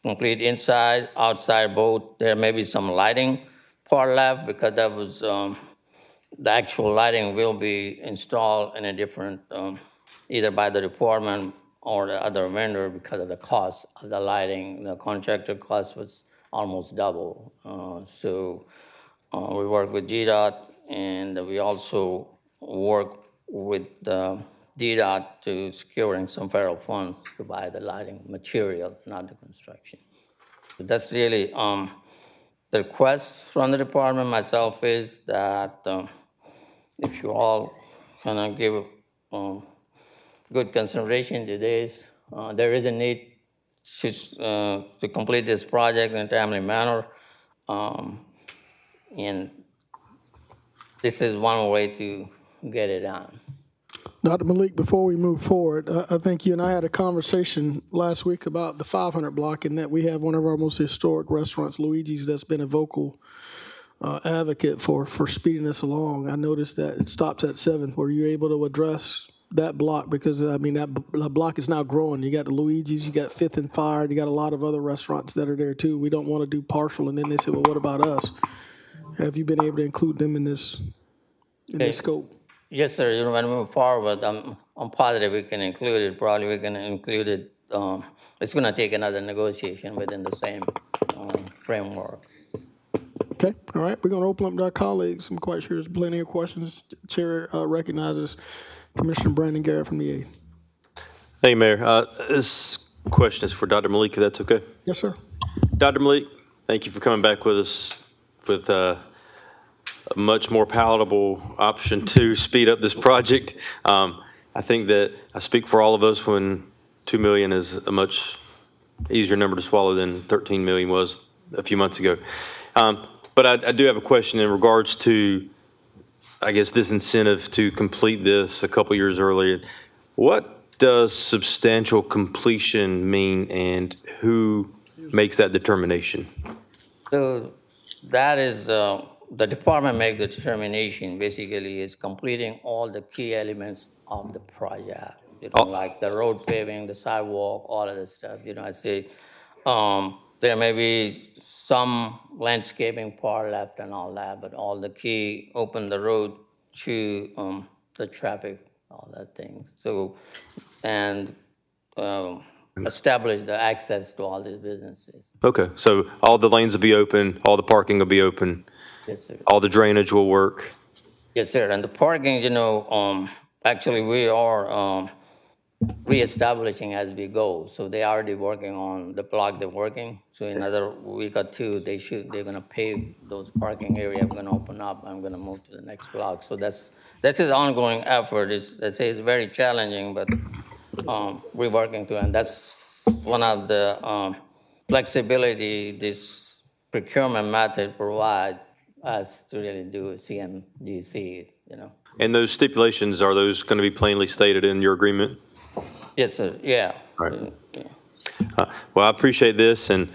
[SPEAKER 8] Complete inside, outside both. There may be some lighting part left because that was the actual lighting will be installed in a different, either by the department or the other vendor because of the cost of the lighting. The contractor cost was almost double. So we work with GDOT, and we also work with DDOT to securing some federal funds to buy the lighting material, not the construction. So that's really the request from the department. Myself is that if you all kind of give good consideration to this, there is a need to complete this project in a timely manner, and this is one way to get it done.
[SPEAKER 1] Dr. Malik, before we move forward, I think you and I had a conversation last week about the 500 block, and that we have one of our most historic restaurants, Luigi's, that's been a vocal advocate for speeding this along. I noticed that it stops at 7th. Were you able to address that block? Because, that block is now growing. You got the Luigi's, you got 5th and Fire, you got a lot of other restaurants that are there, too. We don't want to do partial, and then they say, well, what about us? Have you been able to include them in this scope?
[SPEAKER 8] Yes, sir. When we move forward, I'm positive we can include it. Probably we can include it. It's going to take another negotiation within the same framework.
[SPEAKER 1] Okay. All right. We're going to open up to our colleagues. I'm quite sure there's plenty of questions. Chair recognizes Commissioner Brandon Garrett from the aide.
[SPEAKER 19] Thank you, Mayor. This question is for Dr. Malik, if that's okay.
[SPEAKER 1] Yes, sir.
[SPEAKER 19] Dr. Malik, thank you for coming back with us with a much more palatable option to speed up this project. I think that I speak for all of us when $2 million is a much easier number to swallow than 13 million was a few months ago. But I do have a question in regards to, I guess, this incentive to complete this a couple years earlier. What does substantial completion mean, and who makes that determination?
[SPEAKER 8] So that is, the department makes the determination, basically, is completing all the key elements of the project. Like the road paving, the sidewalk, all of this stuff. I say, there may be some landscaping part left and all that, but all the key, open the road to the traffic, all that thing. So, and establish the access to all these businesses.
[SPEAKER 19] Okay, so all the lanes will be open, all the parking will be open,
[SPEAKER 8] Yes, sir.
[SPEAKER 19] all the drainage will work.
[SPEAKER 8] Yes, sir. And the parking, actually we are reestablishing as we go. So they already working on the block they're working. So in another week or two, they're gonna pave those parking area. I'm gonna open up. I'm gonna move to the next block. So that's an ongoing effort. It's very challenging, but we're working to, and that's one of the flexibility this procurement method provide us to really do CMGC,
[SPEAKER 19] And those stipulations, are those going to be plainly stated in your agreement?
[SPEAKER 8] Yes, sir, yeah.
[SPEAKER 19] All right. Well, I appreciate this, and,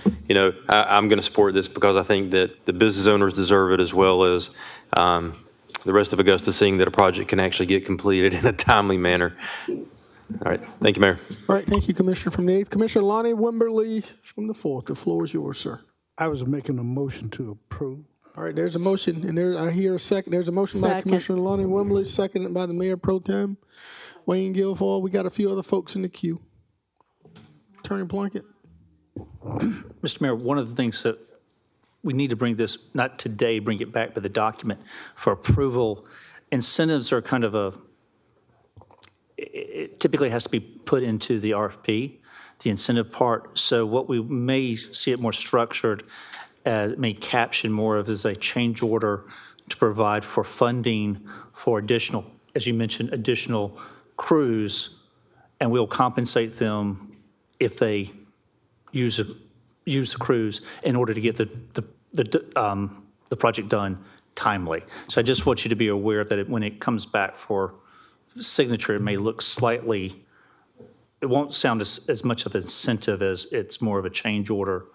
[SPEAKER 19] I'm going to support this because I think that the business owners deserve it, as well as the rest of Augusta, seeing that a project can actually get completed in a timely manner. All right. Thank you, Mayor.
[SPEAKER 1] All right, thank you, Commissioner from the 8th. Commissioner Lonnie Wimberly from the 4th. The floor is yours, sir.
[SPEAKER 11] I was making a motion to approve.
[SPEAKER 1] All right, there's a motion, and I hear a second. There's a motion by Commissioner Lonnie Wimberly, seconded by the Mayor Pro Tem, Wayne Guilfoyle. We got a few other folks in the queue. Attorney Plunkett.
[SPEAKER 2] Mr. Mayor, one of the things that we need to bring this, not today, bring it back to the document for approval. Incentives are kind of it typically has to be put into the RFP, the incentive part. So what we may see it more structured, as it may caption more of as a change order to provide for funding for additional, as you mentioned, additional crews, and we'll compensate them if they use the crews in order to get the project done timely. So I just want you to be aware that when it comes back for signature, it may look slightly, it won't sound as much of an incentive as it's more of a change order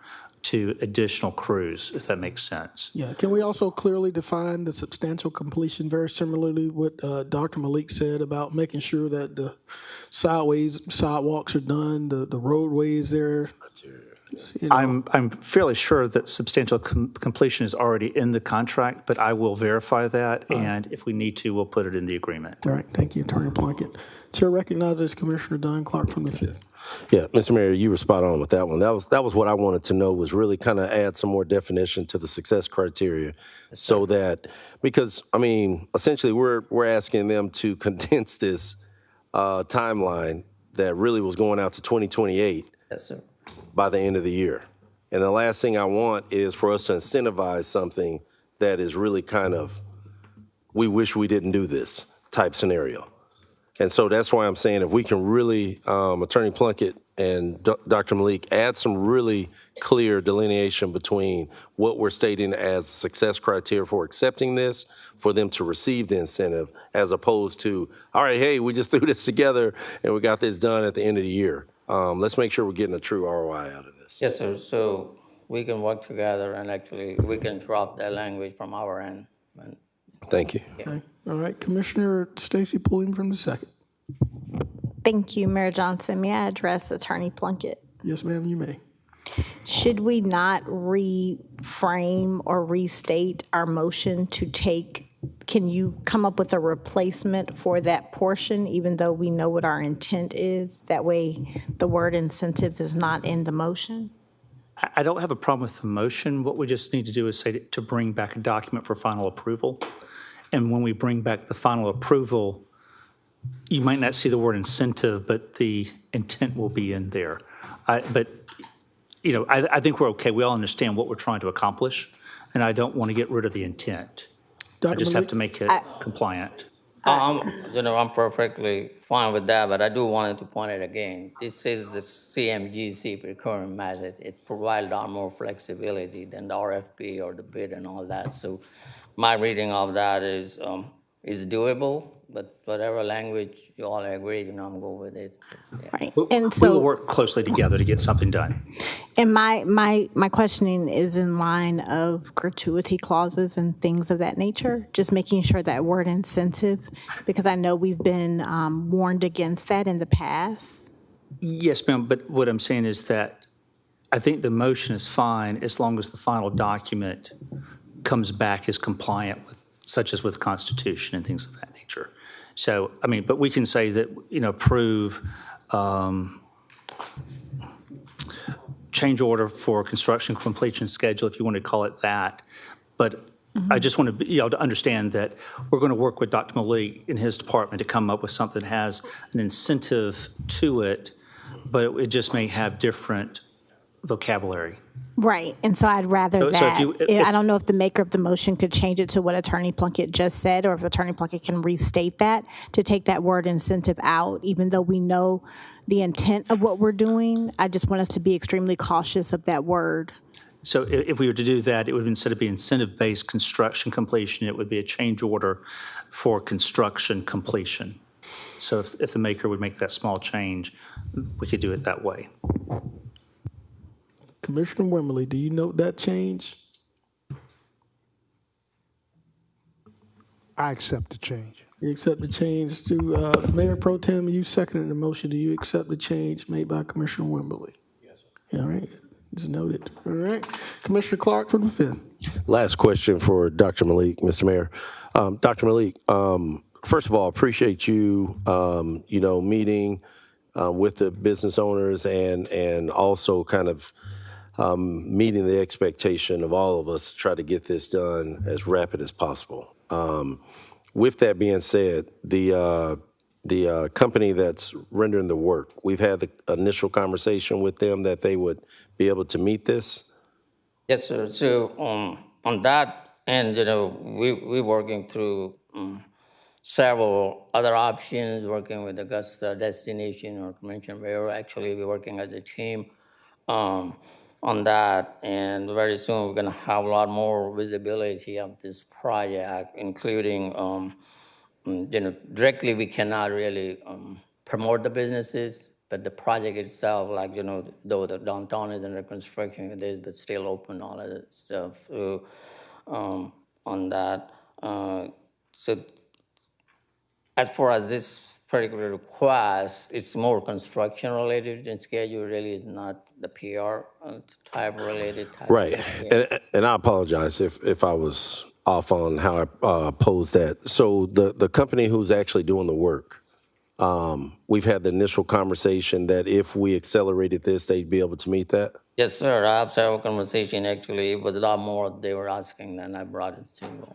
[SPEAKER 2] to additional crews, if that makes sense.
[SPEAKER 1] Yeah, can we also clearly define the substantial completion, very similarly what Dr. Malik said about making sure that the sidewalks are done, the roadways there?
[SPEAKER 2] I'm fairly sure that substantial completion is already in the contract, but I will verify that, and if we need to, we'll put it in the agreement.
[SPEAKER 1] All right, thank you, Attorney Plunkett. Chair recognizes Commissioner Dunn Clark from the 5th.
[SPEAKER 13] Yeah, Mr. Mayor, you were spot on with that one. That was what I wanted to know, was really kind of add some more definition to the success criteria, so that, because essentially we're asking them to condense this timeline that really was going out to 2028.
[SPEAKER 8] Yes, sir.
[SPEAKER 13] By the end of the year. And the last thing I want is for us to incentivize something that is really kind of, we wish we didn't do this type scenario. And so that's why I'm saying, if we can really, Attorney Plunkett and Dr. Malik, add some really clear delineation between what we're stating as success criteria for accepting this, for them to receive the incentive, as opposed to, all right, hey, we just threw this together and we got this done at the end of the year. Let's make sure we're getting a true ROI out of this.
[SPEAKER 8] Yes, sir. So we can work together, and actually we can drop that language from our end.
[SPEAKER 13] Thank you.
[SPEAKER 8] Yeah.
[SPEAKER 1] Okay. All right, Commissioner Stacy Pulliam from the 2nd.
[SPEAKER 16] Thank you, Mayor Johnson. May I address Attorney Plunkett?
[SPEAKER 1] Yes, ma'am, you may.
[SPEAKER 16] Should we not reframe or restate our motion to take, can you come up with a replacement for that portion, even though we know what our intent is? That way the word incentive is not in the motion?
[SPEAKER 2] I don't have a problem with the motion. What we just need to do is say to bring back a document for final approval. And when we bring back the final approval, you might not see the word incentive, but the intent will be in there. I think we're okay. We all understand what we're trying to accomplish, and I don't want to get rid of the intent. I just have to make it compliant.
[SPEAKER 8] I'm perfectly fine with that, but I do wanted to point it again. This is the CMGC procurement method. It provides a lot more flexibility than the RFP or the bid and all that. So my reading of that is doable, but whatever language you all agree, I'm good with it. Yeah.
[SPEAKER 16] Right. And
[SPEAKER 2] We will
[SPEAKER 16] so,
[SPEAKER 2] work closely together to get something done.
[SPEAKER 16] and my questioning is in line of gratuity clauses and things of that nature, just making sure that word incentive, because I know we've been warned against that in the past.
[SPEAKER 2] Yes, ma'am, but what I'm saying is that I think the motion is fine as long as the final document comes back as compliant with, such as with Constitution and things of that nature. So, I mean, but we can say that, approve change order for construction completion schedule, if you want to call it that. But I just want to understand that we're going to work with Dr. Malik in his department to come up with something that has an incentive to it, but it just may have different vocabulary.
[SPEAKER 16] Right. And so I'd rather
[SPEAKER 2] So
[SPEAKER 16] that,
[SPEAKER 2] if
[SPEAKER 16] I don't know if the maker of the motion could change it to what Attorney Plunkett just said, or if Attorney Plunkett can restate that, to take that word incentive out, even though we know the intent of what we're doing. I just want us to be extremely cautious of that word.
[SPEAKER 2] So if we were to do that, it would, instead of being incentive-based construction completion, it would be a change order for construction completion. So if the maker would make that small change, we could do it that way.
[SPEAKER 1] Commissioner Wimberly, do you note that change?
[SPEAKER 11] I accept the change.
[SPEAKER 1] You accept the change to, Mayor Pro Tem, you seconded the motion. Do you accept the change made by Commissioner Wimberly? Yes. All right, just noted. All right, Commissioner Clark for the fifth.
[SPEAKER 13] Last question for Dr. Malik, Mr. Mayor. Dr. Malik, first of all, appreciate you, meeting with the business owners and also kind of meeting the expectation of all of us to try to get this done as rapid as possible. With that being said, the company that's rendering the work, we've had the initial conversation with them that they would be able to meet this.
[SPEAKER 8] Yes, sir. So on that end, we're working through several other options, working with Augusta Destination or Convention Bureau. Actually, we're working as a team on that, and very soon we're going to have a lot more visibility of this project, including, directly we cannot really promote the businesses, but the project itself, like, though the downtown is under construction, it is, but still open, all of that stuff. So on that, so as far as this particular request, it's more construction related and schedule really is not the PR type related.
[SPEAKER 13] Right. And I apologize if I was off on how I posed that. So the company who's actually doing the work, we've had the initial conversation that if we accelerated this, they'd be able to meet that?
[SPEAKER 8] Yes, sir. I have several conversations. Actually, it was a lot more they were asking than I brought it to you.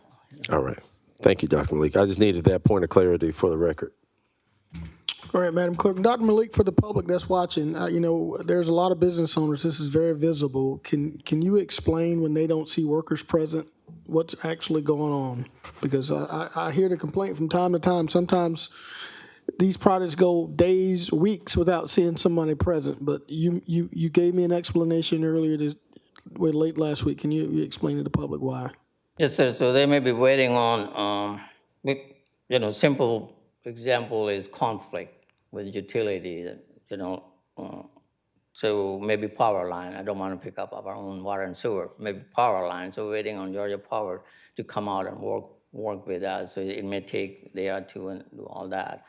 [SPEAKER 13] All right. Thank you, Dr. Malik. I just needed that point of clarity for the record.
[SPEAKER 1] All right, Madam Clerk. Dr. Malik, for the public that's watching, there's a lot of business owners. This is very visible. Can you explain when they don't see workers present, what's actually going on? Because I hear the complaint from time to time. Sometimes these projects go days, weeks without seeing somebody present. But you gave me an explanation earlier late last week. Can you explain to the public why?
[SPEAKER 8] Yes, sir. So they may be waiting on, simple example is conflict with utility, so maybe power line. I don't want to pick up our own water and sewer, maybe power line. So waiting on Georgia Power to come out and work with us. So it may take a day or two and do all that.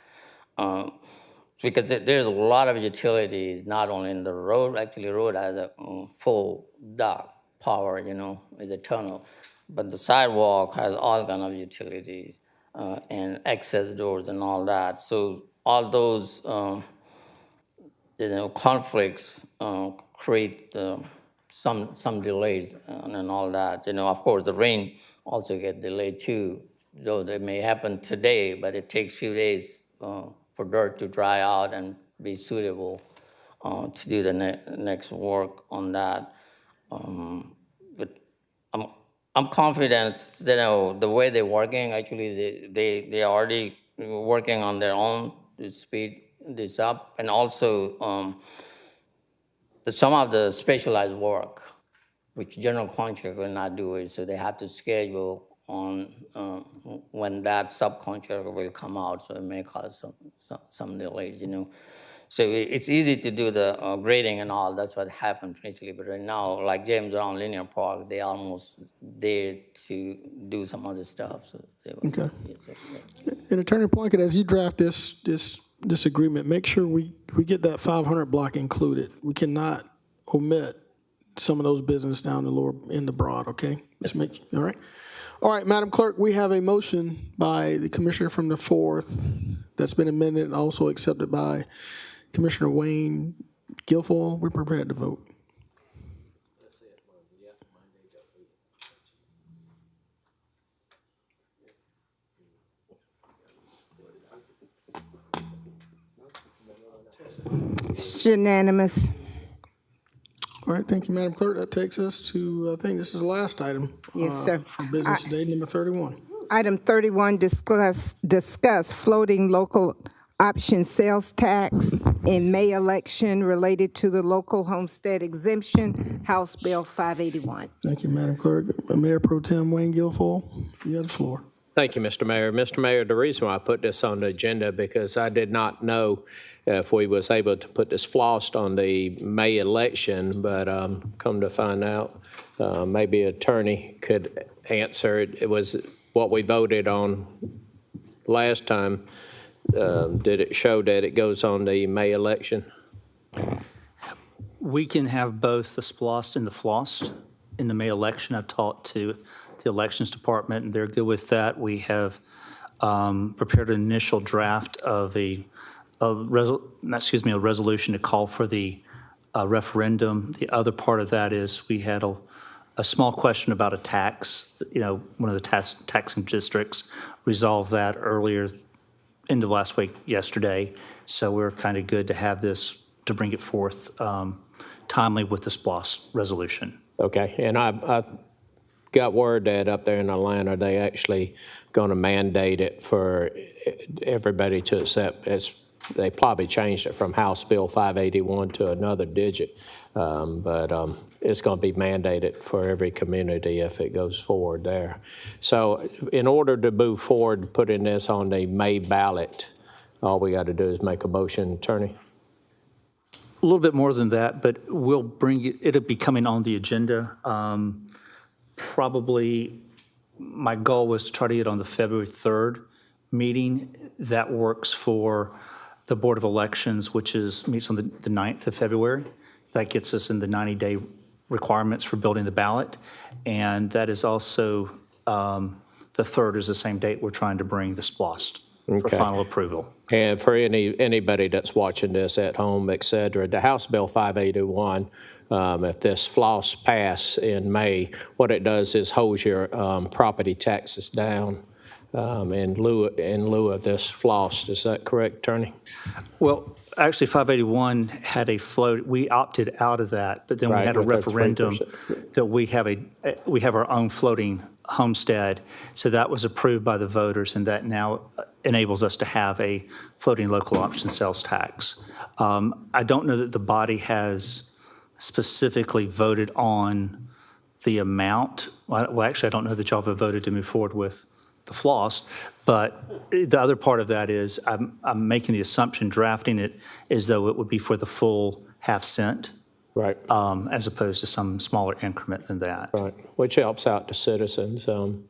[SPEAKER 8] Because there's a lot of utilities, not only in the road, actually road has a full dock power, is a tunnel. But the sidewalk has all kind of utilities and access doors and all that. So all those, conflicts create some delays and all that. Of course, the rain also get delayed too, though they may happen today, but it takes a few days for dirt to dry out and be suitable to do the next work on that. But I'm confident, the way they're working, actually, they already working on their own to speed this up. And also some of the specialized work, which general contractor will not do it, so they have to schedule on when that subcontractor will come out, so it may cause some delays, So it's easy to do the grading and all, that's what happened recently, but right now, like James Brown Linear Park, they almost there to do some other stuff, so they will.
[SPEAKER 1] Okay.
[SPEAKER 8] Yeah, so, yeah.
[SPEAKER 1] And Attorney Plunkett, as you draft this agreement, make sure we get that 500 block included. We cannot omit some of those business down the lower in the broad, okay? Let's make, all right? All right, Madam Clerk, we have a motion by the Commissioner from the 4th that's been amended and also accepted by Commissioner Wayne Guilfoyle. We're prepared to vote.
[SPEAKER 4] It's unanimous.
[SPEAKER 1] All right, thank you, Madam Clerk. That takes us to, I think this is the last item.
[SPEAKER 4] Yes, sir.
[SPEAKER 1] For business today, number 31.
[SPEAKER 4] Item 31, discuss floating local option sales tax in May election related to the local homestead exemption, House Bill 581.
[SPEAKER 1] Thank you, Madam Clerk. Mayor Pro Tem Wayne Guilfoyle, you have the floor.
[SPEAKER 7] Thank you, Mr. Mayor. Mr. Mayor, the reason why I put this on the agenda because I did not know if we was able to put this flossed on the May election, but come to find out, maybe attorney could answer it. It was what we voted on last time. Did it show that it goes on the May election?
[SPEAKER 2] We can have both the splossed and the flossed in the May election. I've talked to the elections department, and they're good with that. We have prepared an initial draft of a resolution to call for the referendum. The other part of that is we had a small question about a tax. One of the taxing districts resolved that earlier end of last week, yesterday. So we're kind of good to have this, to bring it forth timely with the SPLOST resolution.
[SPEAKER 7] Okay, and I got word that up there in Atlanta, they actually going to mandate it for everybody to accept. They probably changed it from House Bill 581 to another digit, but it's going to be mandated for every community if it goes forward there. So in order to move forward, putting this on the May ballot, all we got to do is make a motion, Attorney.
[SPEAKER 2] A little bit more than that, but we'll bring it, it'll be coming on the agenda. Probably my goal was to try to get on the February 3rd meeting. That works for the Board of Elections, which meets on the 9th of February. That gets us in the 90-day requirements for building the ballot. And that is also, the 3rd is the same date we're trying to bring the SPLOST for final approval.
[SPEAKER 7] And for anybody that's watching this at home, et cetera, the House Bill 581, if this floss pass in May, what it does is holds your property taxes down in lieu of this floss. Is that correct, Attorney?
[SPEAKER 2] Well, actually, 581 had a float. We opted out of that, but then we had a referendum that we have our own floating homestead. So that was approved by the voters, and that now enables us to have a floating local option sales tax. I don't know that the body has specifically voted on the amount. Well, actually, I don't know that y'all have voted to move forward with the floss, but the other part of that is I'm making the assumption, drafting it as though it would be for the full half-cent.
[SPEAKER 7] Right.
[SPEAKER 2] As opposed to some smaller increment than that.
[SPEAKER 7] Right, which helps out the citizens. All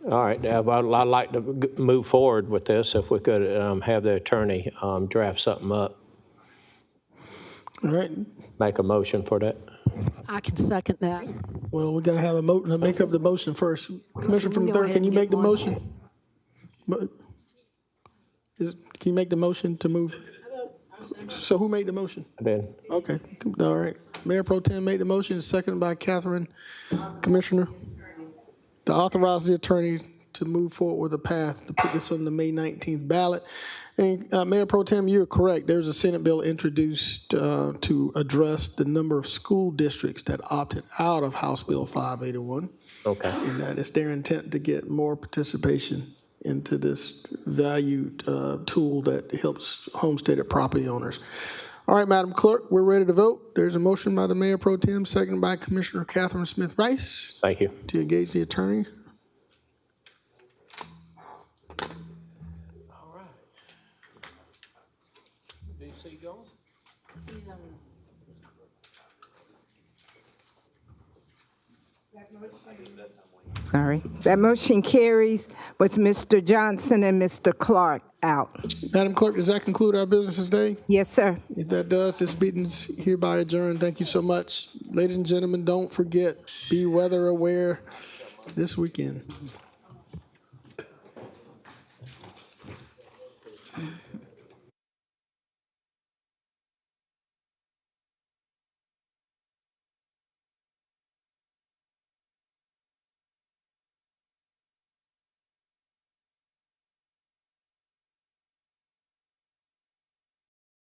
[SPEAKER 7] right, I'd like to move forward with this if we could have the attorney draft something up.
[SPEAKER 1] All right.
[SPEAKER 7] Make a motion for that.
[SPEAKER 12] I can second that.
[SPEAKER 1] Well, we got to have a motion, make up the motion first. Commissioner from the 3rd, can you make the motion? Can you make the motion to move? So who made the motion?
[SPEAKER 7] I did.
[SPEAKER 1] Okay, all right. Mayor Pro Tem made the motion, seconded by Catherine. Commissioner, to authorize the attorney to move forward with a path to put this on the May 19th ballot. And Mayor Pro Tem, you're correct. There's a Senate bill introduced to address the number of school districts that opted out of House Bill 581.
[SPEAKER 7] Okay.
[SPEAKER 1] And that it's their intent to get more participation into this valued tool that helps homesteaded property owners. All right, Madam Clerk, we're ready to vote. There's a motion by the Mayor Pro Tem, seconded by Commissioner Catherine Smith Rice.
[SPEAKER 7] Thank you.
[SPEAKER 1] To engage the attorney.
[SPEAKER 7] All right. DC Jones?
[SPEAKER 12] He's on.
[SPEAKER 4] Sorry. That motion carries with Mr. Johnson and Mr. Clark out.
[SPEAKER 1] Madam Clerk, does that conclude our business today?
[SPEAKER 4] Yes, sir.
[SPEAKER 1] If that does, this meeting's hereby adjourned. Thank you so much. Ladies and gentlemen, don't forget, be weather aware this weekend.